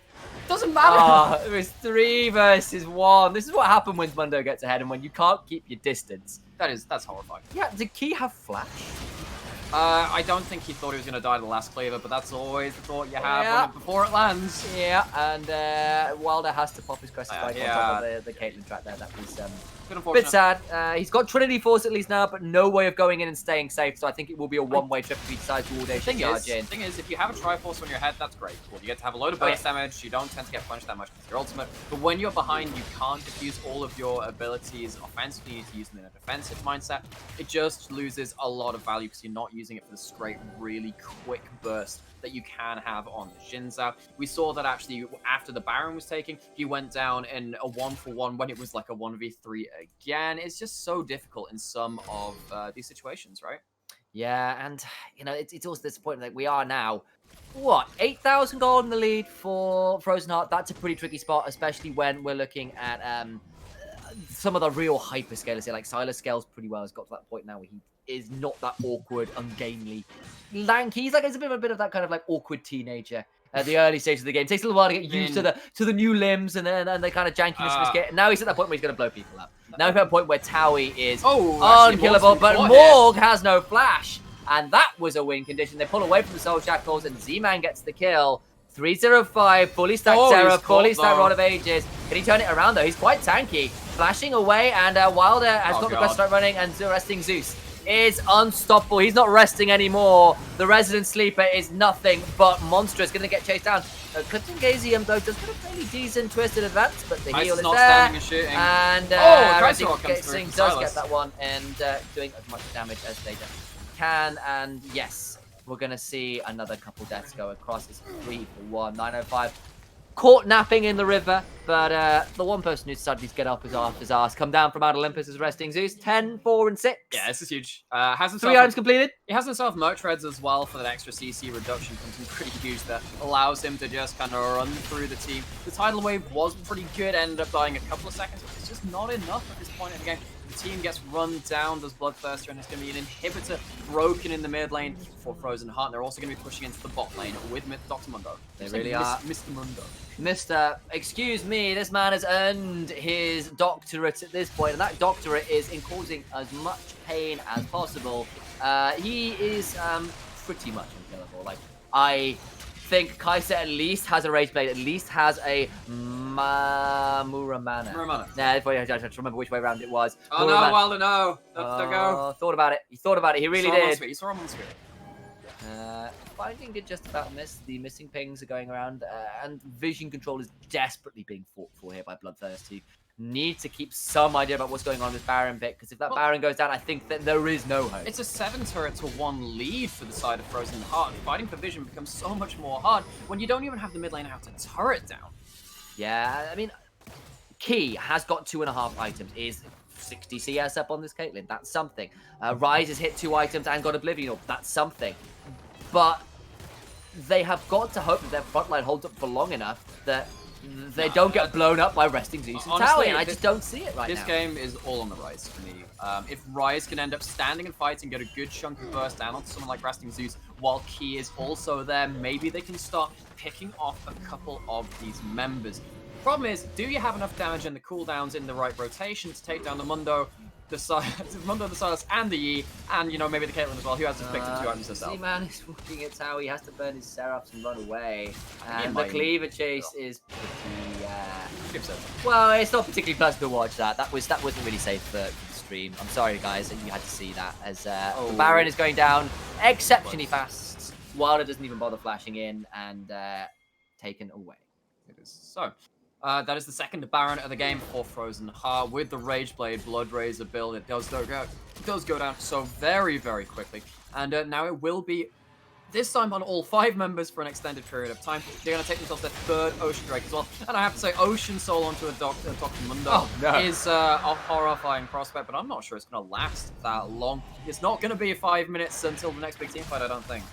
It doesn't matter. Ah, it was 3 versus 1. This is what happens when Mundo gets ahead and when you can't keep your distance. That's horrifying. Yeah, did Key have flash? I don't think he thought he was going to die to the last cleaver, but that's always the thought you have Yeah. before it lands. Yeah, and Wilder has to pop his Crescent Strike on top yeah. of the Caitlyn track there. That was Bit a unfortunate. bit sad. He's got Trinity Force at least now, but no way of going in and staying safe. So I think it will be a one-way trip if he decides to audacious charge in. Thing is, if you have a Triforce on your head, that's great. Cool. You get to have a load of burst damage. You don't tend to get punched that much with your ultimate. But when you're behind, you can't diffuse all of your abilities offensively. You need to use them in a defensive mindset. It just loses a lot of value because you're not using it for the straight, really quick burst that you can have on the Xin Zhao. We saw that actually after the Baron was taken, he went down in a 1-for-1 when it was like a 1v3 again. It's just so difficult in some of these situations, right? Yeah, and you know it's also disappointing that we are now, what, 8,000 gold in the lead for Frozen Heart. That's a pretty tricky spot, especially when we're looking at some of the real hyperscalers here, like Silas scales pretty well, has got to that point now where he is not that awkward, ungainly, lanky. He's a bit of that kind of like awkward teenager at the early stage of the game. It takes a little while to get used to the new limbs and the kind of jankiness of his kit. And now he's at that point where he's going to blow people up. Now he's at a point where Towie is unkillable, but Morg has no flash. And that was a win condition. They pull away from the Soul Shackles, and Z-Man gets the kill. 305, fully stacked Terror, fully stacked Rod of Ages. Can he turn it around, though? He's quite tanky. Flashing away, and Wilder has got the quest start running, and resting Zeus is unstoppable. He's not resting anymore. The Resident Sleeper is nothing but monstrous. Going to get chased down. Cutting Gazium, though, does get a fairly decent twisted advance, but the heal is there. And shooting. And Resting does get that one, and doing as much damage as they can. And yes, we're going to see another couple deaths go across. It's 3 for 1, 905. Caught napping in the river, but the one person who decided to get up his ass, come down from Mount Olympus is resting Zeus. 10, 4, and 6. Yeah, this is huge. Has 3 items completed. He has himself Merc Treads as well for that extra CC reduction. Something pretty huge that allows him to just kind of run through the team. The tidal wave was pretty good, ended up dying a couple of seconds, but it's just not enough at this point in the game. The team gets run down, does Bloodthirster, and it's going to be an inhibitor broken in the mid lane for Frozen Heart. And they're also going to be pushing into the bot lane with Dr. Mundo. They really are. Mr. Mundo. Excuse me, this man has earned his doctorate at this point, and that doctorate is in causing as much pain as possible. He is pretty much unkillable. Like, I think Kaiser at least has a Rage Blade, at least has a Muramana. Nah, I have to remember which way around it was. Oh Muramana. no, Wilder, no. Don't go. Thought about it. He thought about it. He really did. He saw him on the screen. Finding it just about miss. The missing pings are going around, and vision control is desperately being fought for here by Bloodthirsty. Need to keep some idea about what's going on with Baron pick, because if that Baron goes down, I think that there is no hope. It's a 7 turret to 1 lead for the side of Frozen Heart. Fighting for vision becomes so much more hard when you don't even have the mid lane out to turret down. Yeah, I mean, Key has got 2.5 items. Is 60 CS up on this Caitlyn? That's something. Rise has hit 2 items and got Oblivion Orb. That's something. But they have got to hope that their front line holds up for long enough that they don't get blown up by resting Zeus and Towie, and I just don't see it right now. This game is all on the Rise for me. If Rise can end up standing and fighting, get a good chunk of burst down onto someone like Resting Zeus, while Key is also there, maybe they can start picking off a couple of these members. Problem is, do you have enough damage and the cooldowns in the right rotation to take down the Mundo, the Silas, and the Yi, and, you know, maybe the Caitlyn as well, who has just picked up 2 items herself. Z-Man is looking at how he has to burn his Seraphs and run away. And the Cleaver Chase is pretty, well, it's not particularly pleasant to watch that. That wasn't really safe for the stream. I'm sorry, guys, that you had to see that, as the Baron is going down exceptionally fast. Wilder doesn't even bother flashing in, and taken away. It is. So, that is the second Baron of the game for Frozen Heart. With the Rage Blade Blood Razor build, it does go down so very, very quickly. And now it will be, this time on all 5 members for an extended period of time. They're going to take themselves their 3rd Ocean Drake as well. And I have to say, Ocean Soul onto a Dr. Mundo is a horrifying prospect, but I'm not sure it's going to last that long. It's not going to be 5 minutes until the next big team fight, I don't think.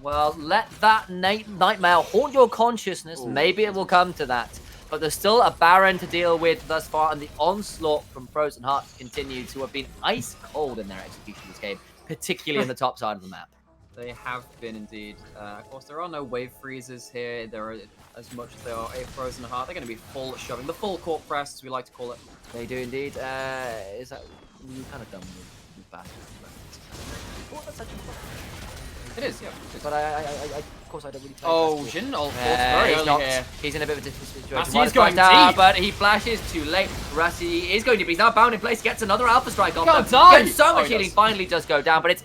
Well, let that nightmare haunt your consciousness. Ooh. Maybe it will come to that. But there's still a Baron to deal with thus far, and the onslaught from Frozen Heart continues, who have been ice cold in their execution this game, particularly in the top side of the map. They have been indeed. Of course, there are no wave freezes here. There are, as much as there are a Frozen Heart, they're going to be full shoving. The full court press, as we like to call it. They do indeed. Is that kind of done with bastards? Oh, that's actually fun. It is, yeah. But of course, I don't really play. Oh, Jin very early here. He's in a bit of a difficult situation. He's going deep. But he flashes too late. Rassi is going to be. He's now bound in place. Gets another Alpha Strike off. Gets so much healing. Finally does go down. But it's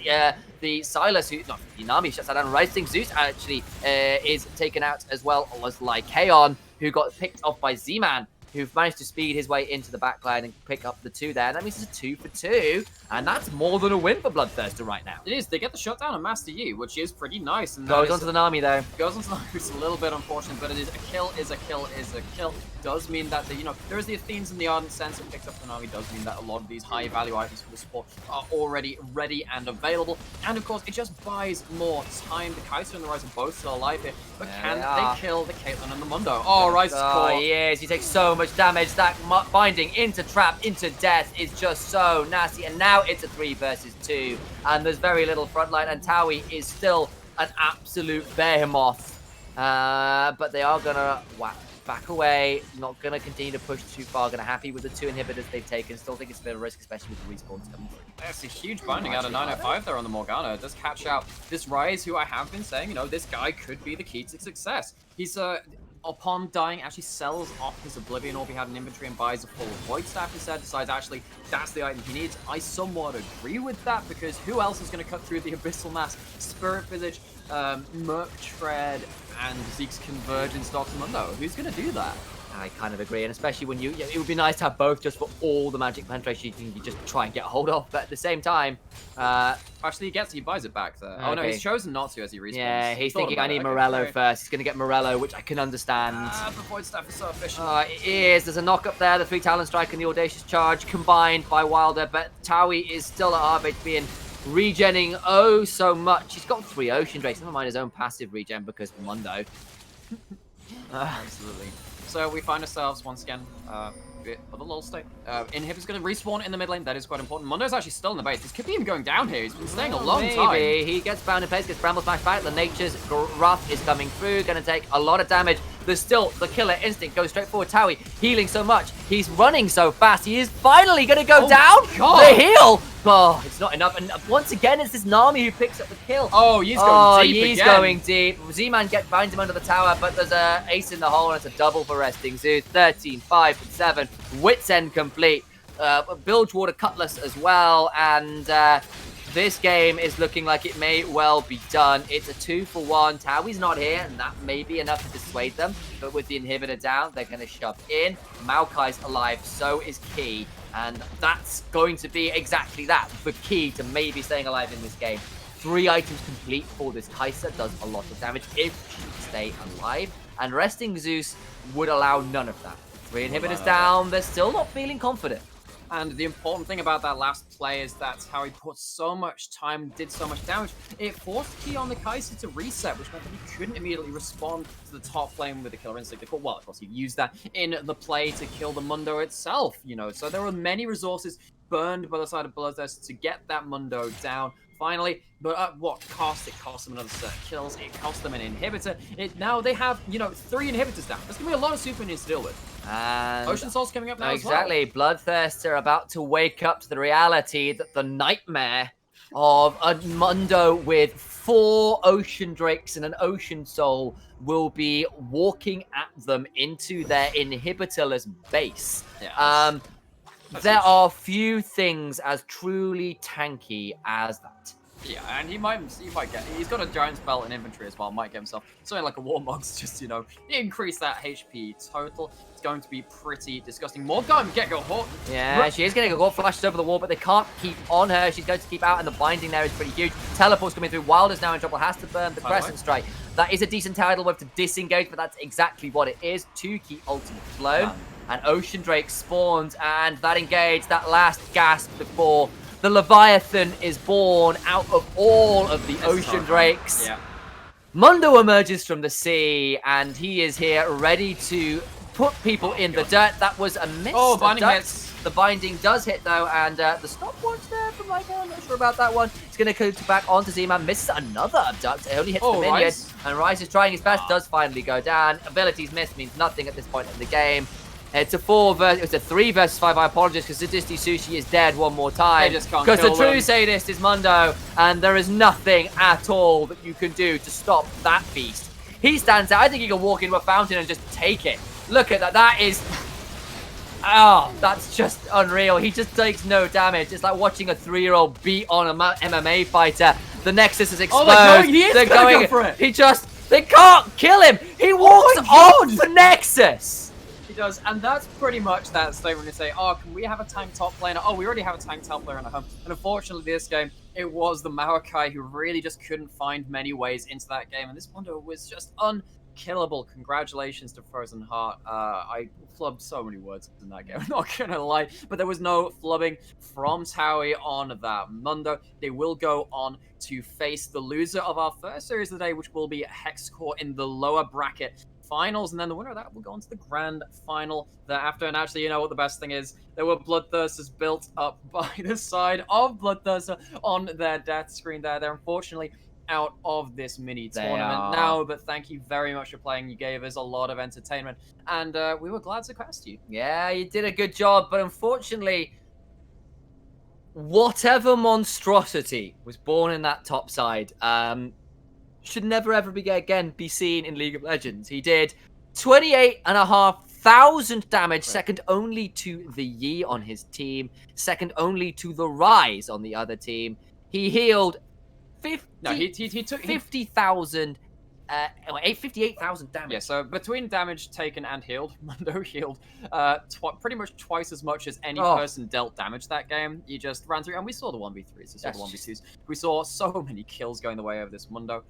the Silas who, not Inami, shuts that down. Rising Zeus actually is taken out as well as Lycaon, who got picked off by Z-Man, who managed to speed his way into the backline and pick up the 2 there. That means it's a 2 for 2, and that's more than a win for Bloodthirster right now. It is. They get the shutdown on Master Yi, which is pretty nice. And goes onto the Nami, though. Goes onto the Nami, which is a little bit unfortunate, but it is a kill, is a kill, is a kill. Does mean that, there is the Athenes and the Ardent Sense that picked up the Nami. Does mean that a lot of these high-value items for the support are already ready and available. And, of course, it just buys more time. The Kaiser and the Rise are both still alive here, but can they kill the Caitlyn and the Mundo? Oh, Rise is caught. Yes, he takes so much damage. That binding into trap, into death is just so nasty. And now it's a 3 versus 2. And there's very little front line. And Towie is still an absolute behemoth. But they are going to back away. Not going to continue to push too far. Going to happy with the 2 inhibitors they've taken. Still think it's a bit of a risk, especially with the respawns coming through. That's a huge binding out of 905 there on the Morgana. It does catch out this Ryze, who I have been saying, this guy could be the key to success. He's, upon dying, actually sells off his Oblivion Orb he had in inventory and buys a full Void Staff instead. Decides, actually, that's the item he needs. I somewhat agree with that, because who else is going to cut through the Abyssal Mass, Spirit Visage, Merc Tread, and Zeke's Convergence Dr. Mundo? Who's going to do that? I kind of agree, and especially when it would be nice to have both just for all the magic penetration you can just try and get a hold of, but at the same time, actually he buys it back there. Oh no, he's chosen not to as he respawns. Yeah, he's thinking I need Morello first. He's going to get Morello, which I can understand. The Void Staff is so efficient. It is. There's a knock up there, the 3 Talon Strike and the Audacious Charge combined by Wilder, but Towie is still at half HP and regenning oh so much. He's got 3 Ocean Drakes, never mind his own passive regen because Mundo. Absolutely. So we find ourselves once again a bit of a lull state. Inhib's going to respawn in the mid lane. That is quite important. Mundo's actually still in the base. This could be him going down here. He's been staying a long time. He gets bound in place, gets Bramble Smash back. The Nature's Wrath is coming through. Going to take a lot of damage. There's still the killer instinct. Goes straight forward. Towie healing so much. He's running so fast. He is finally going to go down. God. The heal. Oh, it's not enough. And once again, it's this Nami who picks up the kill. Oh, he's going deep he's again. going deep. Z-Man binds him under the tower, but there's a ace in the hole, and it's a double for resting Zeus. 13, 5, and 7. Wits End complete. Bilgewater Cutlass as well, and this game is looking like it may well be done. It's a 2-for-1. Towie's not here, and that may be enough to dissuade them. But with the inhibitor down, they're going to shove in. Maokai's alive, so is Key. And that's going to be exactly that, the key to maybe staying alive in this game. 3 items complete for this Kai'Sa does a lot of damage if she can stay alive. And resting Zeus would allow none of that. 3 inhibitors down, they're still not feeling confident. And the important thing about that last play is that's how he put so much time, did so much damage. It forced Key on the Kai'Sa to reset, which meant that he couldn't immediately respond to the top lane with the killer instinct. Well, of course, he used that in the play to kill the Mundo itself, So there were many resources burned by the side of Bloodthirst to get that Mundo down. Finally, but at what cost? It cost them another set of kills. It cost them an inhibitor. Now they have, 3 inhibitors down. There's going to be a lot of super minions to deal with. And Ocean Soul's coming up now exactly. as well. Bloodthirst are about to wake up to the reality that the nightmare of a Mundo with 4 Ocean Drakes and an Ocean Soul will be walking at them into their inhibitorless base. Yeah, there are few things as truly tanky as that. Yeah, and he might get. He's got a Giant's Belt in inventory as well. Might get himself something like a Warmog's, just increase that HP total. It's going to be pretty disgusting. Morgana get go hot. Yeah, she is getting a gold flashes over the wall, but they can't keep on her. She's going to keep out, and the binding there is pretty huge. Teleport's coming through. Wilder's now in trouble. Has to burn the Crescent Strike. That is a decent tidal wave to disengage, but that's exactly what it is. 2 keep ultimate flown. And Ocean Drake spawns, and that engage, that last gasp before the Leviathan is born out of all of the Ocean Drakes. Yeah. Mundo emerges from the sea, and he is here ready to put people in the dirt. That was a miss. Oh, binding hits. The binding does hit, though, and the stopwatch there from Lyco, I'm not sure about that one. It's going to go back onto Z-Man, misses another abduct. It only hits the minion, and Ryze is trying his best, does finally go down. Abilities miss means nothing at this point in the game. It's a 3 versus 5. I apologize because Sadisty Sushi is dead one more time. Because the true sadist is Mundo, and there is nothing at all that you can do to stop that beast. He stands out. I think he can walk into a fountain and just take it. Look at that. That is... Oh, that's just unreal. He just takes no damage. It's like watching a 3-year-old beat on an MMA fighter. The Nexus is exposed. Oh, they're going for it. They can't kill him. He walks off the Nexus. He does, and that's pretty much that statement to say, oh, can we have a tank top laner? Oh, we already have a tank top player in the home. And unfortunately, this game, it was the Maokai who really just couldn't find many ways into that game. And this Mundo was just unkillable. Congratulations to Frozen Heart. I flubbed so many words in that game, I'm not gonna lie. But there was no flubbing from Towie on that Mundo. They will go on to face the loser of our first series of the day, which will be Hexcore in the lower bracket finals, and then the winner of that will go on to the grand final thereafter. And actually, you know what the best thing is? There were Bloodthirsters built up by the side of Bloodthirster on their death screen there. They're unfortunately out of this mini tournament now, but thank you very much for playing. You gave us a lot of entertainment, and we were glad to cast you. Yeah, you did a good job, but unfortunately, whatever monstrosity was born in that top side should never ever be seen in League of Legends. He did 28,500 damage, second only to the Yi on his team, second only to the Rise on the other team. He healed 50,000, 58,000 damage. Yeah, so between damage taken and healed, Mundo healed pretty much twice as much as any person dealt damage that game. You just ran through, and we saw the 1v3s, we saw the 1v2s. We saw so many kills going the way of this Mundo.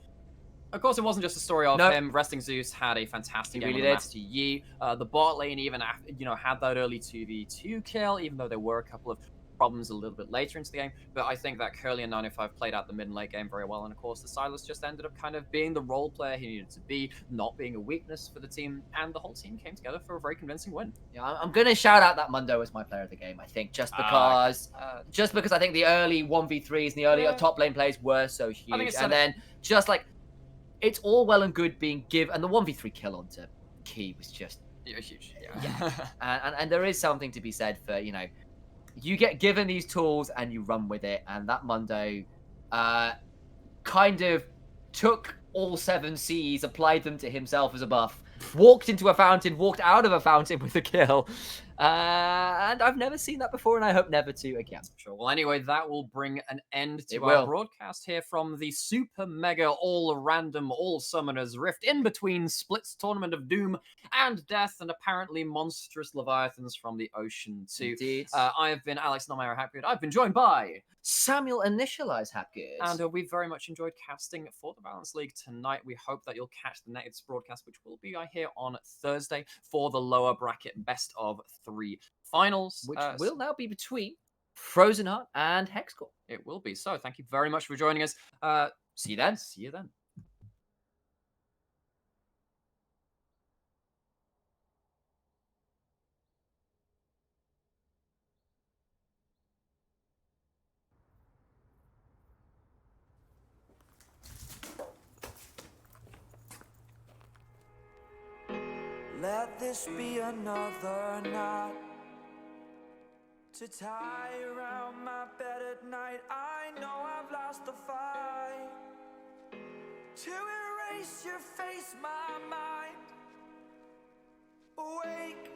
Of course, it wasn't just a story of him. Resting Zeus had a fantastic game with Master Yi. The bot lane even, had that early 2v2 kill, even though there were a couple of problems a little bit later into the game. But I think that Curly and 905 played out the mid and late game very well. And of course, the Silas just ended up kind of being the role player he needed to be, not being a weakness for the team. And the whole team came together for a very convincing win. Yeah, I'm going to shout out that Mundo as my player of the game, I think, just because I think the early 1v3s and the early top lane plays were so huge. And then just like, it's all well and good being given, and the 1v3 kill onto Key was just huge. Yeah. and there is something to be said for, you get given these tools and you run with it, and that Mundo kind of took all 7 Cs, applied them to himself as a buff, walked into a fountain, walked out of a fountain with a kill. And I've never seen that before, and I hope never to again. Sure. Well, anyway, that will bring an end to our broadcast here from the super mega all random all summoners rift in between Split's Tournament of Doom and Death, and apparently monstrous leviathans from the ocean too. Indeed. I have been Alex Nomero Hapgood. I've been joined by Samuel Initialize Hapgood. And we've very much enjoyed casting for the Balance League tonight. We hope that you'll catch the next broadcast, which will be here on Thursday for the lower bracket best of 3 finals. Which will now be between Frozen Heart and Hexcore. It will be. So thank you very much for joining us. See you then. See you then. Let this be another knot to tie around my bed at night. I know I've lost the fight. To erase your face, my mind. Awake.